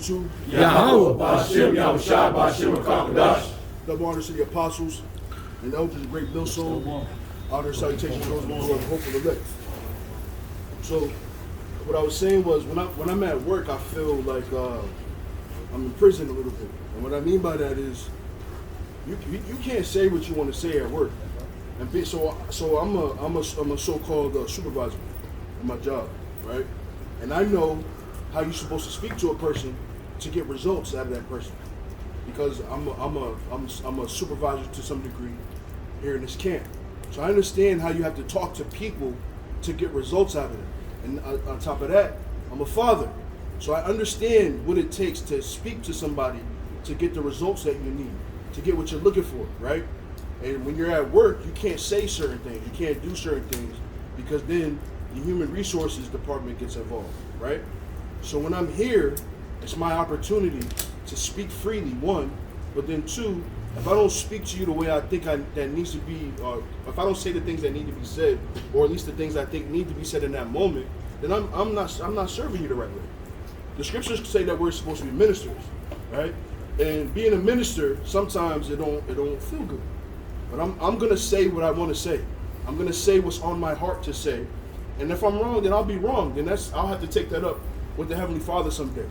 To Yahweh, Bashim, Yahushua, Bashim, Kakadash. double honors to the apostles and elders of Great Millstone. Honor and salutation to those who are the hope of the elect. So, what I was saying was, when I'm at work, I feel like I'm in prison a little bit. And what I mean by that is, you can't say what you want to say at work. And so I'm a so-called supervisor in my job, right? And I know how you're supposed to speak to a person to get results out of that person, because I'm a supervisor to some degree here in this camp. So I understand how you have to talk to people to get results out of them. And on top of that, I'm a father, so I understand what it takes to speak to somebody to get the results that you need, to get what you're looking for, right? And when you're at work, you can't say certain things, you can't do certain things, because then the human resources department gets involved, right? So when I'm here, it's my opportunity to speak freely, one, but then two, if I don't speak to you the way I think that needs to be, if I don't say the things that need to be said, or at least the things I think need to be said in that moment, then I'm not serving you the right way. The scriptures say that we're supposed to be ministers, right? And being a minister, sometimes it don't feel good. But I'm gonna say what I want to say. I'm gonna say what's on my heart to say. And if I'm wrong, then I'll be wrong. Then I'll have to take that up with the Heavenly Father someday.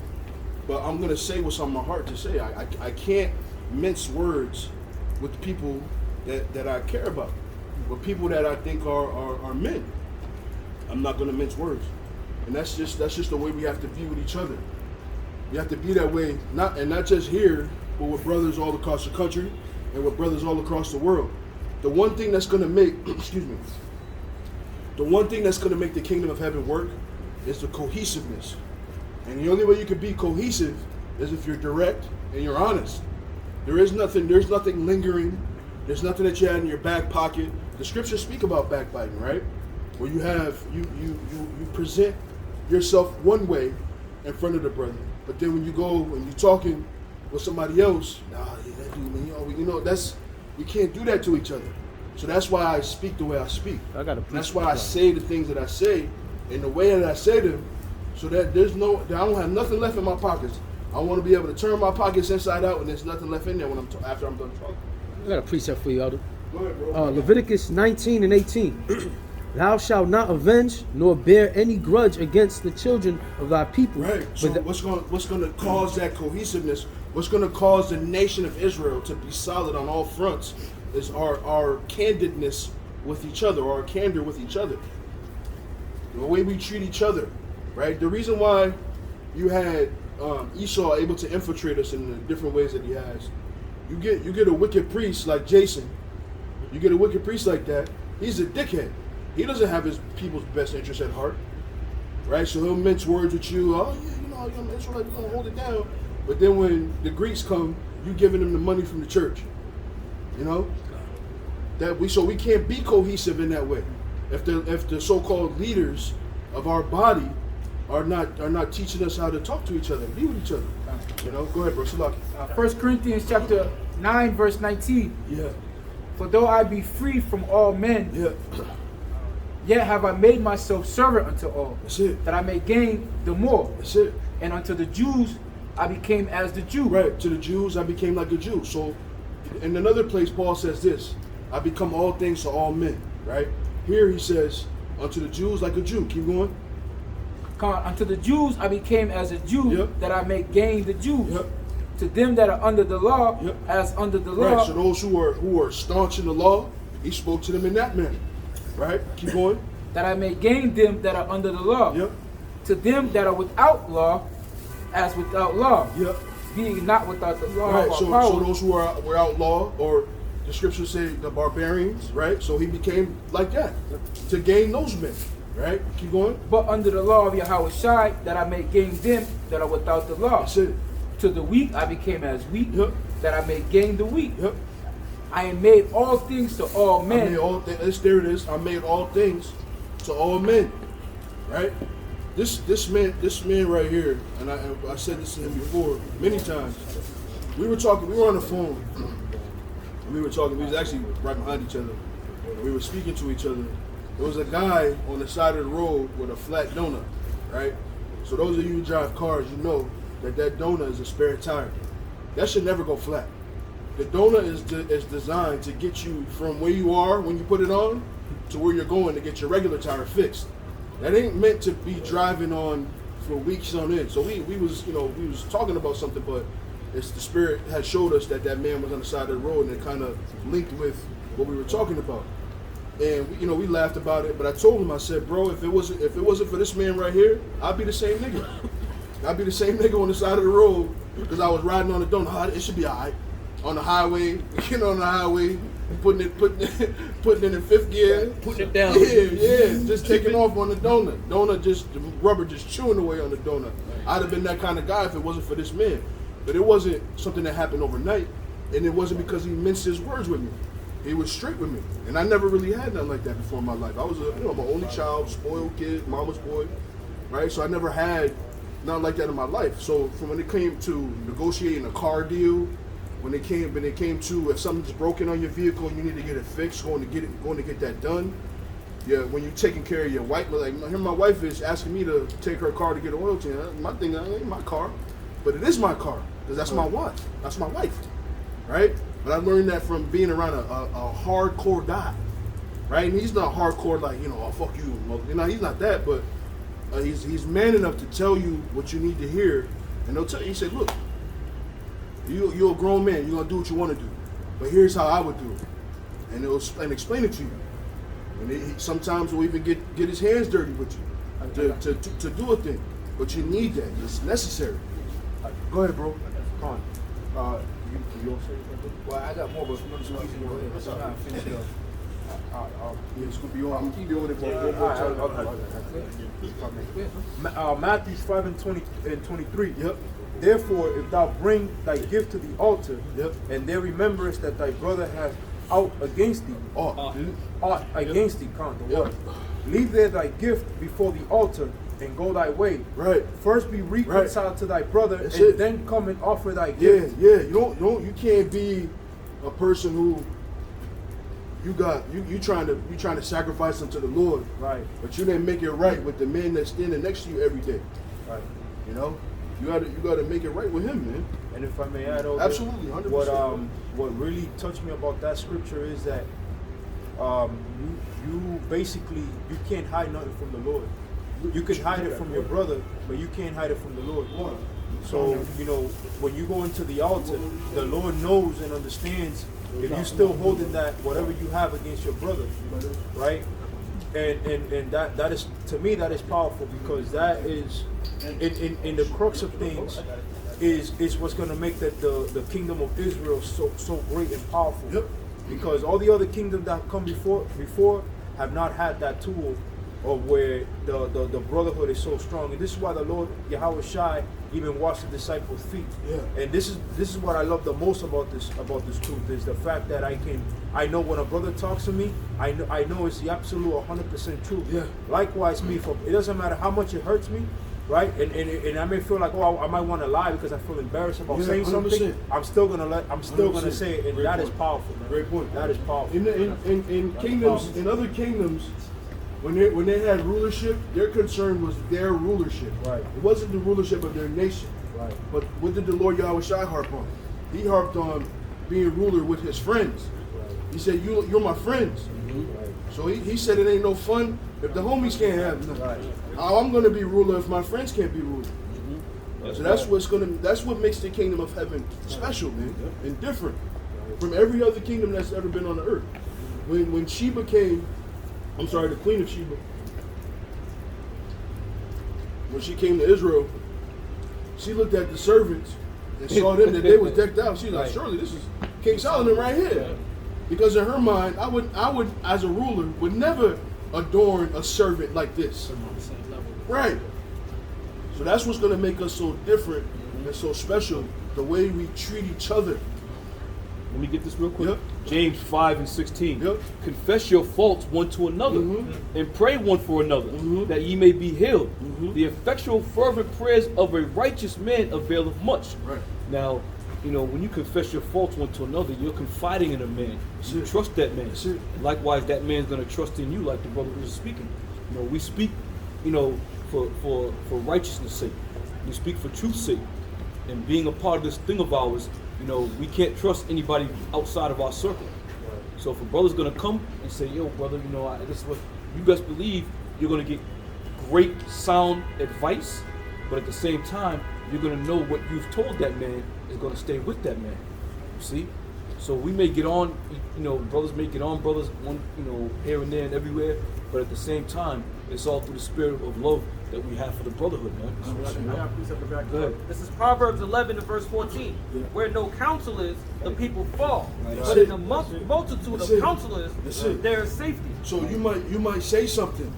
But I'm gonna say what's on my heart to say. I can't mince words with people that I care about, with people that I think are men. I'm not gonna mince words. And that's just the way we have to be with each other. We have to be that way, not just here, but with brothers all across the country and with brothers all across the world. The one thing that's gonna make, the one thing that's gonna make the kingdom of heaven work is the cohesiveness. And the only way you can be cohesive is if you're direct and you're honest. There's nothing lingering. There's nothing that you had in your back pocket. The scriptures speak about backbiting, right? Where you present yourself one way in front of the brother, but then when you go and you're talking with somebody else, that dude, man, we can't do that to each other. So that's why I speak the way I speak. That's why I say the things that I say in the way that I say them, so that I don't have nothing left in my pockets. I want to be able to turn my pockets inside out, and there's nothing left in there after I'm done talking. I got a precept for you, Elder. Go ahead, bro. Leviticus 19 and 18. Thou shalt not avenge nor bear any grudge against the children of thy people. Right. So what's going to cause that cohesiveness? What's going to cause the nation of Israel to be solid on all fronts is our candidness with each other, or our candor with each other. The way we treat each other, right? The reason why you had Esau able to infiltrate us in the different ways that he has, you get a wicked priest like Jason. You get a wicked priest like that, he's a dickhead. He doesn't have his people's best interest at heart, right? So he'll mince words with you. Oh yeah, I'm Israelite, we're gonna hold it down. But then when the Greeks come, you giving them the money from the church. So we can't be cohesive in that way. If the so-called leaders of our body are not teaching us how to talk to each other, be with each other. Go ahead, bro. Salaki. 1 Corinthians chapter 9, verse 19. Yeah. For though I be free from all men, Yeah. yet have I made myself servant unto all, That's it. that I may gain the more. That's it. And unto the Jews I became as the Jew. Right. To the Jews, I became like a Jew. So, in another place, Paul says this: I become all things to all men. Right. Here he says, unto the Jews like a Jew. Keep going. Unto the Jews I became as a Jew, Yep. that I may gain the Jews. Yep. To them that are under the law, Yep. as under the law. Right. So those who are staunch in the law, he spoke to them in that manner. Right. Keep going. That I may gain them that are under the law. Yep. To them that are without law, as without law. Yep. Being not without the law Right. of So power. those who were outlaw, or the scriptures say the barbarians, right? So he became like that to gain those men. Right. Keep going. But under the law of Yahweh Shai, that I may gain them that are without the law. That's it. To the weak I became as weak, Yep. that I may gain the weak. Yep. I am made all things to all men. There it is. I made all things to all men. Right. This man right here, and I said this to him before many times. We were on the phone. And we were talking. We was actually right behind each other. And we were speaking to each other. There was a guy on the side of the road with a flat donut, right? So those of you who drive cars, that donut is a spare tire. That should never go flat. The donut is designed to get you from where you are when you put it on to where you're going to get your regular tire fixed. That ain't meant to be driving on for weeks on end. So we was talking about something, but it's the Spirit had showed us that man was on the side of the road, and it kind of linked with what we were talking about. And we laughed about it, but I told him, I said, bro, if it wasn't for this man right here, I'd be the same nigga. I'd be the same nigga on the side of the road because I was riding on the donut. It should be alright. On the highway, on the highway, putting it in fifth gear. Putting it down. Yeah, just taking off on the donut. The rubber just chewing away on the donut. I'd have been that kind of guy if it wasn't for this man. But it wasn't something that happened overnight, and it wasn't because he minced his words with me. He was straight with me, and I never really had nothing like that before in my life. I was I'm an only child, spoiled kid, mama's boy, right? So I never had nothing like that in my life. So from when it came to negotiating a car deal, when it came to if something's broken on your vehicle and you need to get it fixed, going to get that done. Yeah, when you're taking care of your wife, like here my wife is asking me to take her car to get an oil change. My thing, that ain't my car, but it is my car because that's my wife. That's my wife, right? But I learned that from being around a hardcore guy, right? And he's not hardcore like oh fuck you, he's not that, but he's man enough to tell you what you need to hear, and they'll tell you. He said, look, you're a grown man, you're gonna do what you want to do, but here's how I would do it, and explain it to you. And he sometimes will even get his hands dirty with you to do a thing, but you need that. It's necessary. Go ahead, bro. Come on. You don't say something? Well, I got more, but I'm so I'm not finished up. Yeah, it's gonna be on. I'm keep doing it for one more time. Matthew 5 and 20 and 23. Yep. Therefore, if thou bring thy gift to the altar, Yep. and there rememberest that thy brother hath out against thee, ought against thee, count the Yep. word. Leave there thy gift before the altar, and go thy way. Right. First be reconciled to thy brother, That's and it. then come and offer thy Yeah, gift. yeah. You can't be a person who you trying to sacrifice them to the Lord, Right. but you didn't make it right with the man that's standing next to you every day. Right. You gotta make it right with him, man. And if I may add, over, Absolutely, 100%. What really touched me about that scripture is that you basically you can't hide nothing from the Lord. You can hide it from your brother, but you can't hide it from the Lord. So when you go into the altar, the Lord knows and understands if you're still holding that whatever you have against your brother, right? And that is, to me, that is powerful, because that is in the crux of things is what's going to make the kingdom of Israel so great and powerful. Yep. Because all the other kingdoms that come before have not had that tool of where the brotherhood is so strong. And this is why the Lord Yahweh Shai even washed the disciples' feet. Yeah. And this is what I love the most about this truth, is the fact that I know when a brother talks to me, I know it's the absolute 100% truth. Yeah. Likewise, it doesn't matter how much it hurts me, right? And I may feel like, I might want to lie because I feel embarrassed about saying 100%. something. I'm still gonna say it, and Great that point. is powerful, man. Great point. That is powerful. In kingdoms, in other kingdoms, when they had rulership, their concern was their rulership. Right. It wasn't the rulership of their nation. Right. But what did the Lord Yahweh Shai harp on? He harped on being ruler with his friends. He said, you're my friends. Right. So he said it ain't no fun if the homies can't have nothing. Right. How I'm gonna be ruler if my friends can't be ruler? So that's what makes the kingdom of heaven special, man, and different from every other kingdom that's ever been on the earth. When Sheba came, the Queen of Sheba, when she came to Israel, she looked at the servants and saw them that they was decked out. She was like, surely this is King Solomon right here. Because in her mind, I would as a ruler would never adorn a servant like this. Right. So that's what's going to make us so different and so special, the way we treat each other. Let me get this real quick. Yep. James 5 and 16. Yep. Confess your faults one to another, and pray one for another, that ye may be healed. The effectual fervent prayers of a righteous man availeth much. Right. Now, when you confess your faults one to another, you're confiding in a man. You it. trust that man. That's it. Likewise, that man's going to trust in you, like the brother was speaking. We speak, for righteousness' sake. We speak for truth's sake. And being a part of this thing of ours, you know, we can't trust anybody outside of our circle. So if a brother's gonna come and say, yo, brother, you know, this is what you best believe, you're gonna get great sound advice, but at the same time, you're gonna know what you've told that man is gonna stay with that man. You see? So we may get on, you know, brothers may get on brothers, one, you know, here and there and everywhere, but at the same time, it's all through the spirit of love that we have for the brotherhood, man. Go ahead. This is Proverbs 11 and verse 14. Where no counsel is, the people fall. Right. But in the multitude That's of it. counselors, That's it. there is safety. So you might say something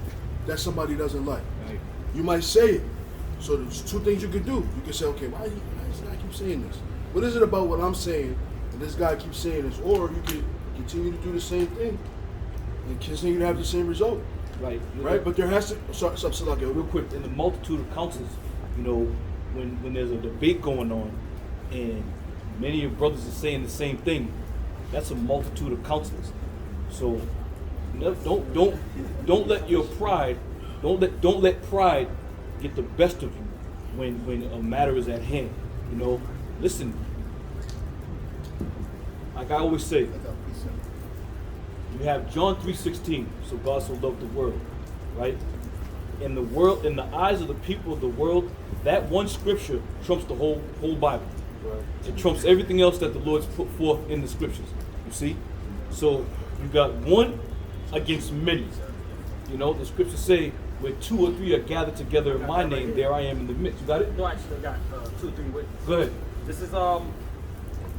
that somebody doesn't like. Right. You might say it. So there's two things you can do. You can say, okay, why does this guy keep saying this? What is it about what I'm saying and this guy keeps saying this? Or you can continue to do the same thing and continue to have the same result. Right. Right? But there has to Real quick, in the multitude of counsels, you know, when there's a debate going on and many of your brothers are saying the same thing, that's a multitude of counselors. So don't let your pride, don't let pride get the best of you when a matter is at hand. You know, listen, like I always say, you have John 3:16, so God so loved the world, right? In the world, in the eyes of the people of the world, that one scripture trumps the whole Bible. Right. It trumps everything else that the Lord's put forth in the scriptures. You see? So you got one against many. You know, the scriptures say, where two or three are gathered together in my name, there I am in the midst. You got it? No, actually, I got 2 or 3 witnesses. Go ahead. This is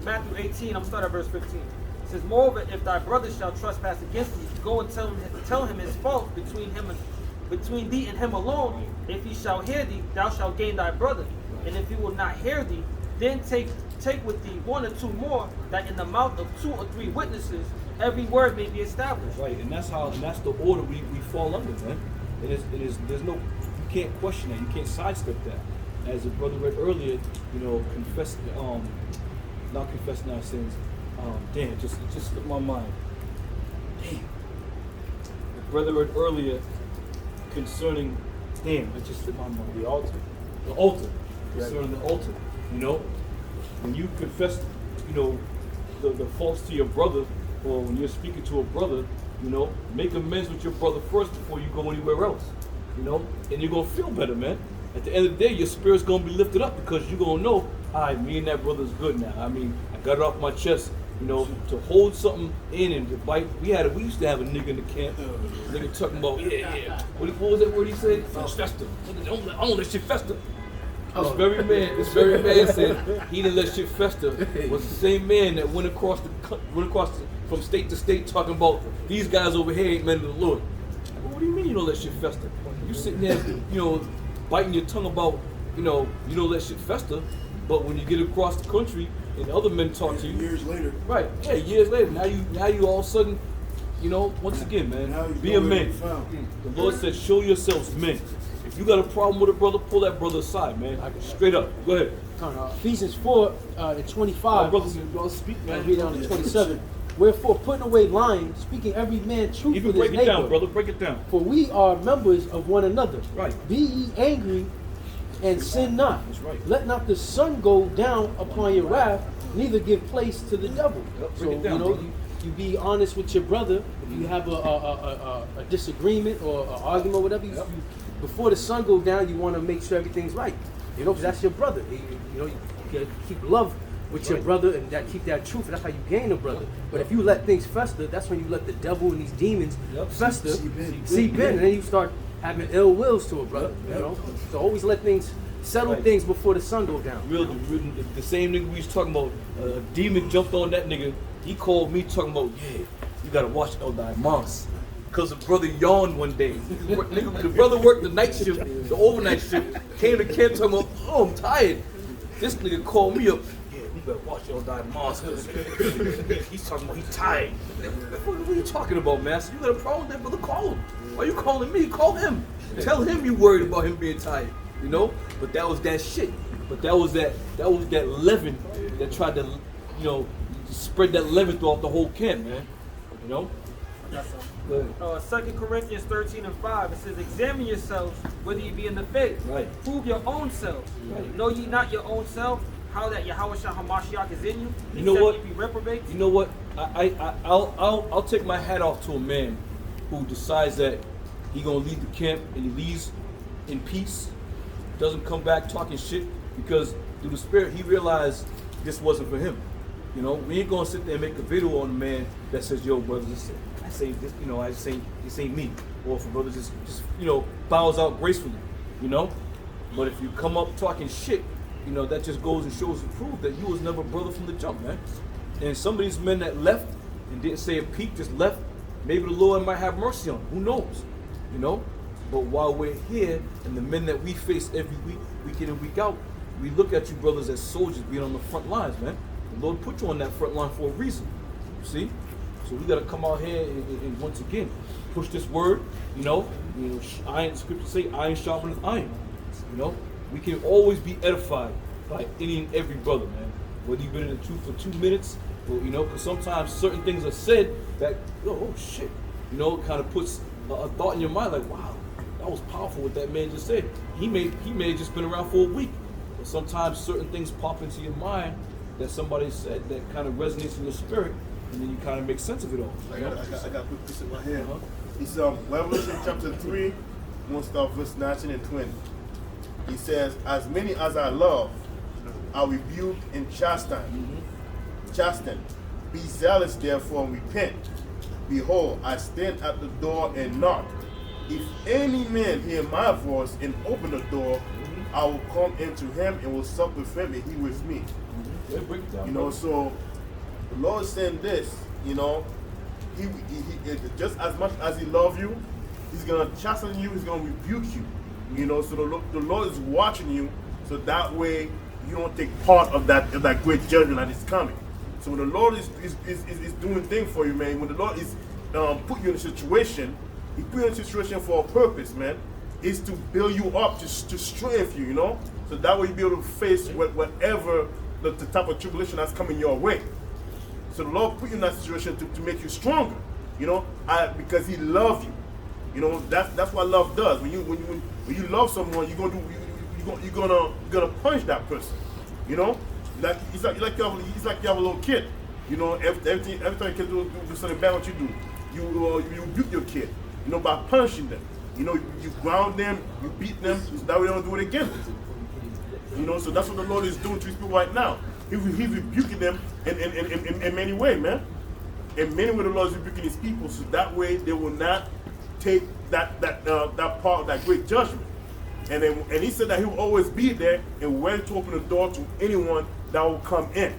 Matthew 18. I'm starting at verse 15. It says, moreover, if thy brother shall trespass against thee, go and tell him his fault between thee and him alone. If he shall hear thee, thou shalt gain thy brother. And if he will not hear thee, then take with thee 1 or 2 more, that in the mouth of 2 or 3 witnesses every word may be established. Right, and that's the order we fall under, man. There's no, you can't question that, you can't sidestep that. As the brother read earlier, you know, not confessing our sins. Damn, it just slipped my mind. Damn. The brother read earlier concerning, damn, it just slipped my mind. The altar. The altar. Concerning the altar. You know, when you confess, you know, the faults to your brother, or when you're speaking to a brother, you know, make amends with your brother first before you go anywhere else. You know, and you're gonna feel better, man. At the end of the day, your spirit's gonna be lifted up because you're gonna know, all right, me and that brother's good now. I mean, I got it off my chest. You know, to hold something in and to bite. We used to have a nigga in the camp. Nigga talking about, yeah. What was that word he said? Fester. Don't let shit fester. This very man said he didn't let shit fester. Was the same man that went across from state to state talking about these guys over here ain't men of the Lord. Well, what do you mean you don't let shit fester? You sitting there, you know, biting your tongue about, you know, you don't let shit fester, but when you get across the country and other men talk to you years later. Right, yeah, years later. Now you all of a sudden, you know, once again, man, be a man. The Lord said, show yourselves men. If you got a problem with a brother, pull that brother aside, man. Straight up. Go ahead. Ephesians 4 and 25. Brothers speak, I man. read down to 27. Wherefore, putting away lying, speaking every man truth Even with his break it down, neighbor. brother. Break it down. For we are members of one another. Right. Be ye angry and sin not. That's right. Let not the sun go down upon your wrath, neither give place to the devil. Yep, So, break it down, you know, brother. you be honest with your brother. If you have a disagreement or an argument or whatever, you, before the sun go down, you want to make sure everything's right. You know, because that's your brother. You know, you gotta keep love with your brother and that keep that truth. That's how you gain a brother. But if you let things fester, that's when you let the devil and these demons fester, seep in, and then you start having ill wills to a brother. You know, so always let things settle things before the sun go down. The same nigga we was talking about, a demon jumped on that nigga. He called me talking about, yeah, you gotta watch Eldai Moss. Because the brother yawned one day. The brother worked the night shift, the overnight shift, came to camp talking about, oh, I'm tired. This nigga called me up, yeah, we better watch Eldai Moss. He's talking about he's tired. What are you talking about, master? You got a problem with that brother? Call him. Why are you calling me? Call him. Tell him you worried about him being tired. You know? But that was that shit. But that was that leaven that tried to, you know, spread that leaven throughout the whole camp, man. You know? 2 Corinthians 13 and 5, it says, examine yourselves whether you be in the faith. Right. Prove your own selves. Right. Know ye not your own self, how that Yahweh Shah HaMashiach is in you, You know except what? you be reprobate. You know what? I'll take my hat off to a man who decides that he gonna leave the camp and he leaves in peace, doesn't come back talking shit, because through the Spirit he realized this wasn't for him. You know, we ain't gonna sit there and make a video on a man that says, "Yo, brother, I say this, you know, this ain't me," or if a brother just bows out gracefully, you know. But if you come up talking shit, you know, that just goes and shows and proves that you was never brother from the jump, man. And some of these men that left and didn't say a peep, just left, maybe the Lord might have mercy on them. Who knows? You know? But while we're here, and the men that we face every week, week in and week out, we look at you brothers as soldiers being on the front lines, man. The Lord put you on that front line for a reason. You see? So we gotta come out here and once again push this word, you know, iron, scripture say iron sharpeneth iron. You know, we can always be edified by any and every brother, man. Whether you've been in the truth for 2 minutes, or, you know, because sometimes certain things are said that, oh shit, you know, it kind of puts a thought in your mind like, wow, that was powerful what that man just said. He may have just been around for a week, but sometimes certain things pop into your mind that somebody said that kind of resonates in your spirit, and then you kind of make sense of it all. I got to put this in my hand. Uh-huh. It's Revelation chapter 3, we'll start verse 19 and 20. He says, "As many as I love, I rebuke and chasten. Chasten. Be zealous therefore and repent. Behold, I stand at the door and knock. If any man hear my voice and open the door, I will come into him and will sup with him and he with me." Yeah, break it down, You know, brother. so the Lord is saying this, you know, he just as much as he loves you, he's gonna chasten you, he's gonna rebuke you. You know, so the Lord is watching you, so that way you don't take part of that great judgment that is coming. So when the Lord is doing things for you, man, when the Lord is put you in a situation, he put you in a situation for a purpose, man. Is to build you up, to strengthen you, you know, so that way you'll be able to face whatever the type of tribulation that's coming your way. So the Lord put you in that situation to make you stronger, you know, because He loves you. You know, that's what love does. When you love someone, you're gonna punish that person. You know, it's like you have a little kid. You know, every time a kid do something bad, what you do, you rebuke your kid. You know, by punishing them. You know, you ground them, you beat them, so that way they don't do it again. You know, so that's what the Lord is doing to His people right now. He's rebuking them in many ways, man. In many ways, the Lord is rebuking His people, so that way they will not take that part of that great judgment. And He said that He will always be there and ready to open the door to anyone that will come in.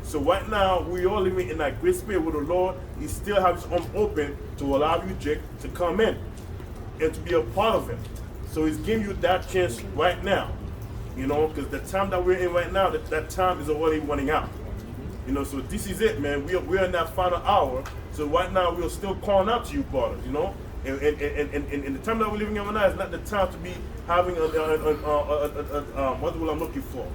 So right now, we are living in that great spirit with the Lord. He still has His arms open to allow you, Jake, to come in and to be a part of Him. So He's giving you that chance right now. You know, because the time that we're in right now, that time is already running out. You know, so this is it, man. We're in that final hour. So right now, we're still calling out to you, brothers, you know. And the time that we're living in right now is not the time to be having what I'm looking for.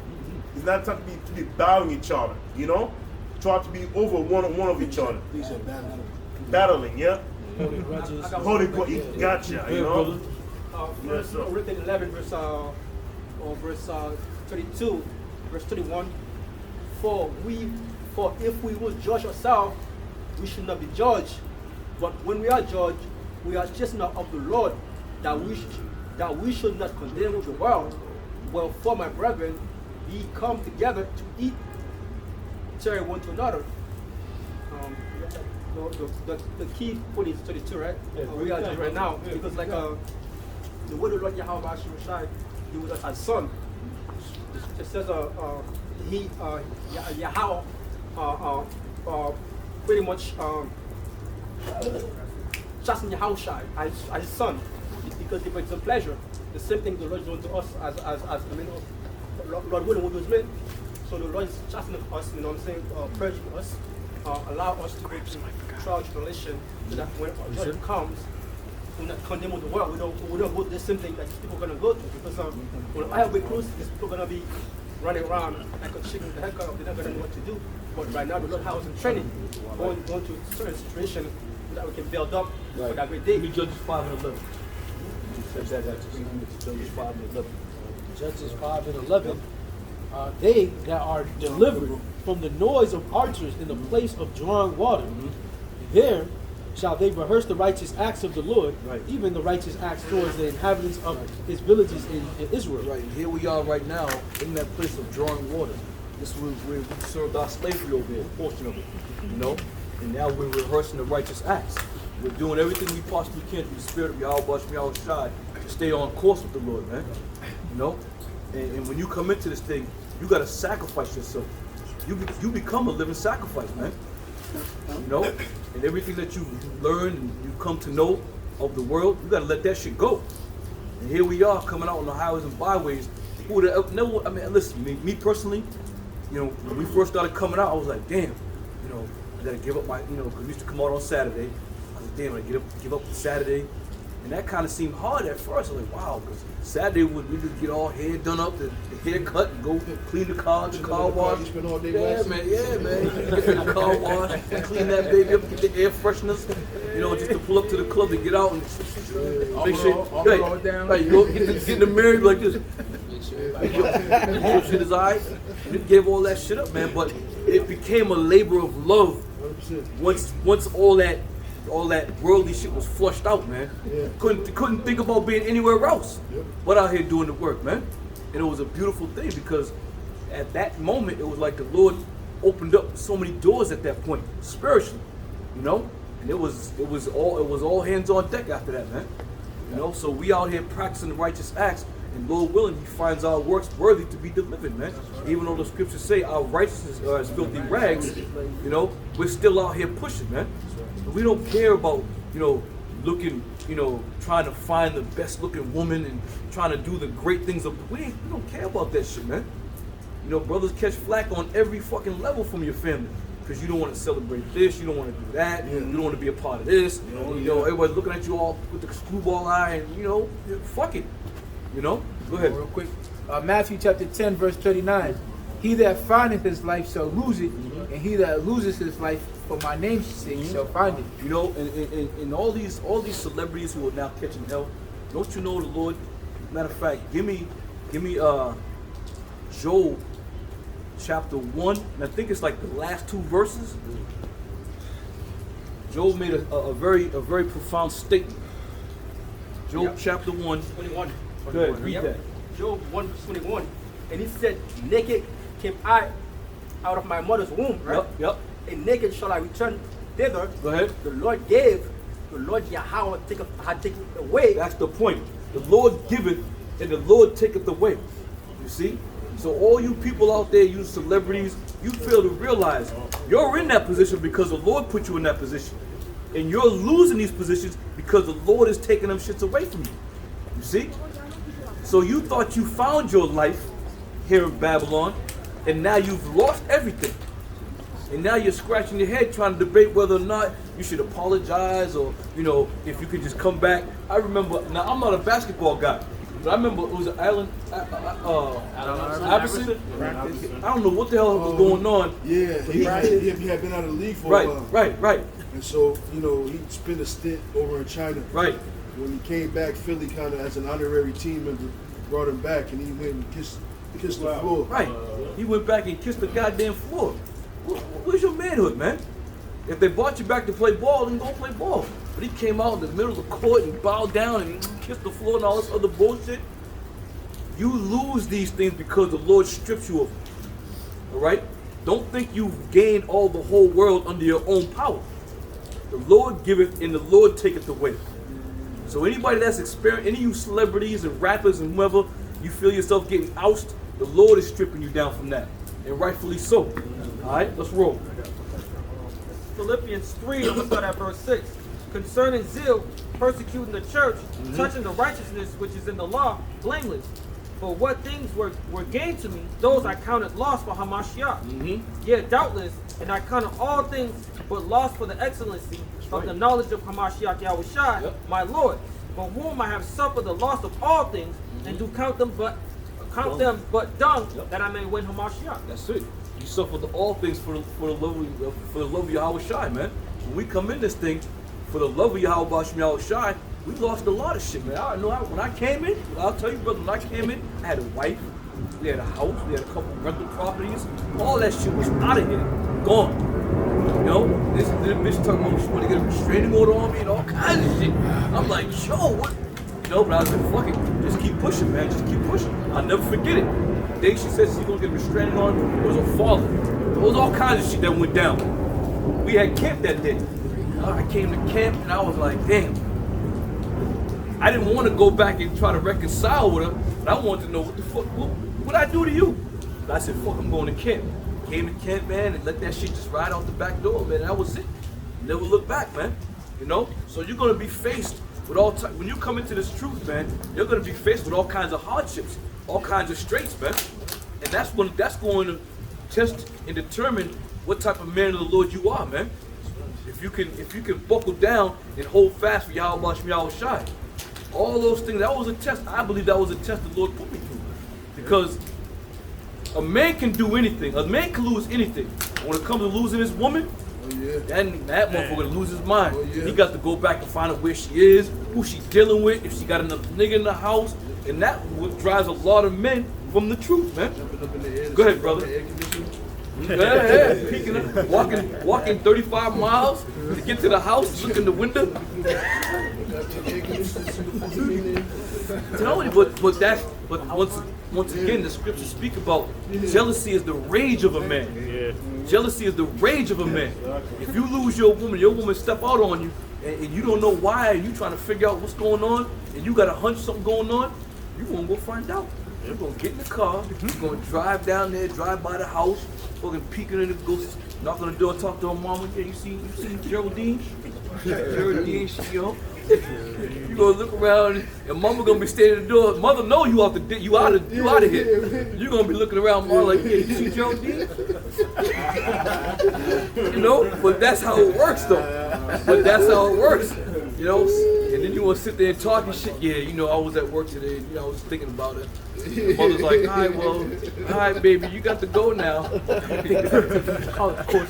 It's not time to be battling each other, you know. Try to be over one of each other. These are battling. Battling, yeah. Holy grudges. Holy gotcha, you know. Verse sir. written 11, verse 32, verse 31. For if we will judge ourselves, we should not be judged. But when we are judged, we are chastened of the Lord, that we should not condemn the world. Wherefore, my brethren, ye come together to eat, tear one to another. The key point is 32, right? Yeah, We are just right now, because like the way the Lord Yahweh Shai, He was as son. It says Yahweh pretty much chasten Yahweh Shai as his son, because he brings him pleasure. The same thing the Lord is doing to us as Lord willing will do his will. So the Lord is chastening us, you know what I'm saying, purging us, allow us to go through trial tribulation, so that when our judgment comes, we're not condemned with the world. We don't go through the same thing that these people are going to go through. Because when I have a cruise, these people are going to be running around like a chicken with the head cut off. They're not going to know what to do. But right now, the Lord has us in training, going to a certain situation so that we can build up for that great day. Give me Judges 5 and 11. Judges 5 and 11. Judges 5 and 11. they that are delivered from the noise of archers in the place of drawing water. There shall they rehearse the righteous acts of the Lord, Right. even the righteous acts towards the inhabitants of his villages in Israel. Right, and here we are right now in that place of drawing water. This is where we served our slavery over here, a portion of it, you know? And now we're rehearsing the righteous acts. We're doing everything we possibly can through the spirit of Yahweh Shai to stay on course with the Lord, man. You know? And when you come into this thing, you got to sacrifice yourself. You become a living sacrifice, man. You know? And everything that you learn and you come to know of the world, you got to let that shit go. And here we are coming out on the highways and byways. Who would have never, I mean, listen, me personally, you know, when we first started coming out, I was like, damn, you know, I gotta give up my, you know, because we used to come out on Saturday. I was like, damn, I give up Saturday. And that kind of seemed hard at first. I was like, wow, because Saturday we just get all hair done up, the haircut, and go clean the car wash. You spend all day Yeah, waxing? man, get the car wash, clean that baby up, get the air fresheners, you know, just to pull up to the club to get out and make sure, all down. right, you go get in the mirror like this. Make sure shit is alright. We gave all that shit up, man, but it became a labor of love 100%. once all that worldly shit was flushed out, man. Yeah. Couldn't think about being anywhere else Yep. but out here doing the work, man. And it was a beautiful thing because at that moment it was like the Lord opened up so many doors at that point spiritually, you know. And it was all hands on deck after that, man. You know, so we out here practicing the righteous acts, and Lord willing, He finds our works worthy to be delivered, man. Even though the scriptures say our righteousness are as filthy rags, you know, we're still out here pushing, man. We don't care about, you know, looking, you know, trying to find the best looking woman and trying to do the great things of. We don't care about that shit, man. You know, brothers catch flack on every fucking level from your family. Because you don't want to celebrate this, you don't want to do that, you don't want to be a part of this. You know, everybody's looking at you all with the screwball eye, and you know, fuck it. You know, go ahead. Real quick. Matthew chapter 10, verse 39. He that findeth his life shall lose it, and he that loses his life for my name's sake shall find it. You know, and all these celebrities who are now catching hell, don't you know the Lord? Matter of fact, give me Job chapter 1, and I think it's like the last two verses. Job made a very profound statement. Job chapter 1. 21. Go ahead, read Yep. that. Job 1:21. And he said, naked came I out of my mother's womb, right? Yep. And naked shall I return thither. Go ahead. The Lord gave, the Lord Yahweh had taken away. That's the point. The Lord giveth and the Lord taketh away. You see? So all you people out there, you celebrities, you fail to realize you're in that position because the Lord put you in that position. And you're losing these positions because the Lord is taking them shits away from you. You see? So you thought you found your life here in Babylon, and now you've lost everything. And now you're scratching your head trying to debate whether or not you should apologize or, you know, if you could just come back. I remember, now I'm not a basketball guy, but I remember it was Allen Iverson. I don't know what the hell was going on. Yeah, he had been out of the league for a while. Right. And so, you know, he spent a stint over in China. Right. When he came back, Philly kind of as an honorary team member brought him back, and he went and kissed the floor. Right. He went back and kissed the goddamn floor. Where's your manhood, man? If they brought you back to play ball, then go play ball. But he came out in the middle of the court and bowed down and kissed the floor and all this other bullshit. You lose these things because the Lord strips you of them. All right? Don't think you've gained all the whole world under your own power. The Lord giveth and the Lord taketh away. So anybody that's experienced, any of you celebrities and rappers and whoever, you feel yourself getting ousted, the Lord is stripping you down from that. And rightfully so. All right, let's roll. Philippians 3, I'm going to start at verse 6. Concerning zeal, persecuting the church, touching the righteousness which is in the law, blameless. For what things were gained to me, those I counted loss for Hamashiach. Yet doubtless, and I counted all things but loss for the excellency of the knowledge of Hamashiach Yahushua, my Lord, for whom I have suffered the loss of all things, and do count them but dung, that I may win Hamashiach. That's it. You suffer all things for the love of Yahweh Shai, man. When we come in this thing, for the love of Yahweh Shai, we lost a lot of shit, man. I know when I came in, I'll tell you, brother, when I came in, I had a wife, we had a house, we had a couple rental properties. All that shit was out of here, gone. You know, this bitch talking about she want to get a restraining order on me and all kinds of shit. I'm like, yo, what? You know, but I was like, fuck it, just keep pushing, man, just keep pushing. I'll never forget it. The day she said she's gonna get a restraining order, it was her father. There was all kinds of shit that went down. We had camp that day. I came to camp and I was like, damn. I didn't want to go back and try to reconcile with her, but I wanted to know what the fuck, what I do to you? But I said, fuck, I'm going to camp. Came to camp, man, and let that shit just ride out the back door, man. That was it. Never look back, man. You know? So you're gonna be faced with when you come into this truth, man, you're gonna be faced with all kinds of hardships, all kinds of straits, man. And that's going to test and determine what type of man of the Lord you are, man. If you can buckle down and hold fast for Yahweh Shemiah Shai. All those things, that was a test. I believe that was a test the Lord put me through. Because a man can do anything. A man can lose anything. When it comes to losing his woman, that motherfucker gonna lose his mind. He got to go back and find out where she is, who she's dealing with, if she got another nigga in the house. And that what drives a lot of men from the truth, man. Go ahead, brother. Yeah, peeking up, walking 35 miles to get to the house, look in the window. Tell me, but once again, the scriptures speak about jealousy is the rage of a man. Jealousy is the rage of a man. If you lose your woman step out on you, and you don't know why, and you trying to figure out what's going on, and you got a hunch something going on, you gonna go find out. You're gonna get in the car, you're gonna drive down there, drive by the house, fucking peeking in the ghost, knock on the door, talk to her mama. Yeah, you see Geraldine? Geraldine, she, you gonna look around and mama gonna be standing at the door. Mother know you out of here. You gonna be looking around, mom, like, yeah, you see Geraldine? You know, but that's how it works though. But that's how it works. You know, and then you want to sit there and talk and shit. Yeah, you know, I was at work today. You know, I was thinking about it. The mother's like, all right, baby, you got to go now. Oh, of course.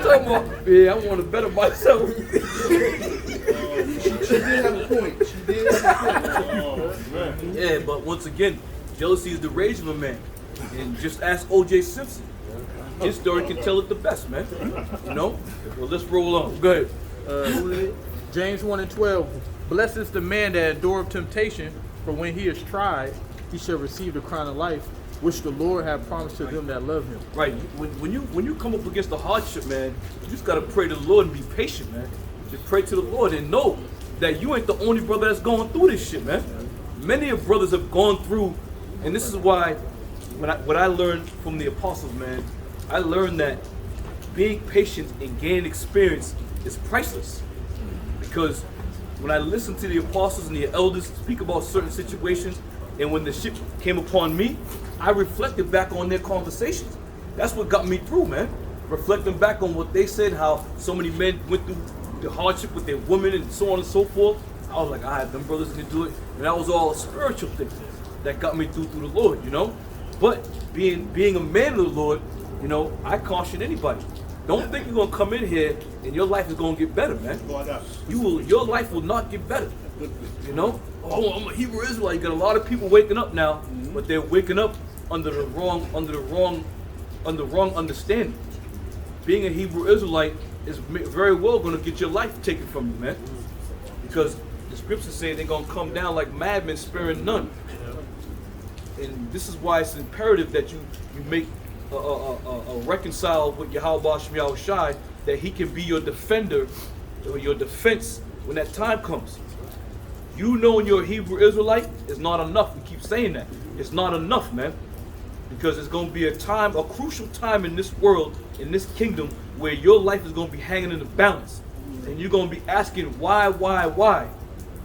Talking about, yeah, I want to better myself. She did have a point. Yeah, but once again, jealousy is the rage of a man. And just ask O.J. Simpson. His story can tell it the best, man. You know? Well, let's roll on. Go ahead. James 1:12. Blessed is the man that endureth temptation, for when he is tried, he shall receive the crown of life, which the Lord hath promised to them that love him. Right. When you come up against the hardship, man, you just gotta pray to the Lord and be patient, man. Just pray to the Lord and know that you ain't the only brother that's going through this shit, man. Many of brothers have gone through, and this is why what I learned from the apostles, man, I learned that being patient and gaining experience is priceless. Because when I listened to the apostles and the elders speak about certain situations, and when the shit came upon me, I reflected back on their conversations. That's what got me through, man. Reflecting back on what they said, how so many men went through the hardship with their women and so on and so forth. I was like, all right, them brothers can do it. And that was all a spiritual thing that got me through the Lord, you know? But being a man of the Lord, you know, I caution anybody. Don't think you're gonna come in here and your life is gonna get better, man. Your life will not get better. You know? Oh, I'm a Hebrew Israelite. You got a lot of people waking up now, but they're waking up under the wrong understanding. Being a Hebrew Israelite is very well gonna get your life taken from you, man. Because the scriptures say they're gonna come down like madmen, sparing none. And this is why it's imperative that you make a reconcile with Yahweh Shemiah Shai, that he can be your defender or your defense when that time comes. You knowing you're a Hebrew Israelite is not enough. We keep saying that. It's not enough, man. Because it's going to be a crucial time in this world, in this kingdom, where your life is going to be hanging in the balance. And you're going to be asking why,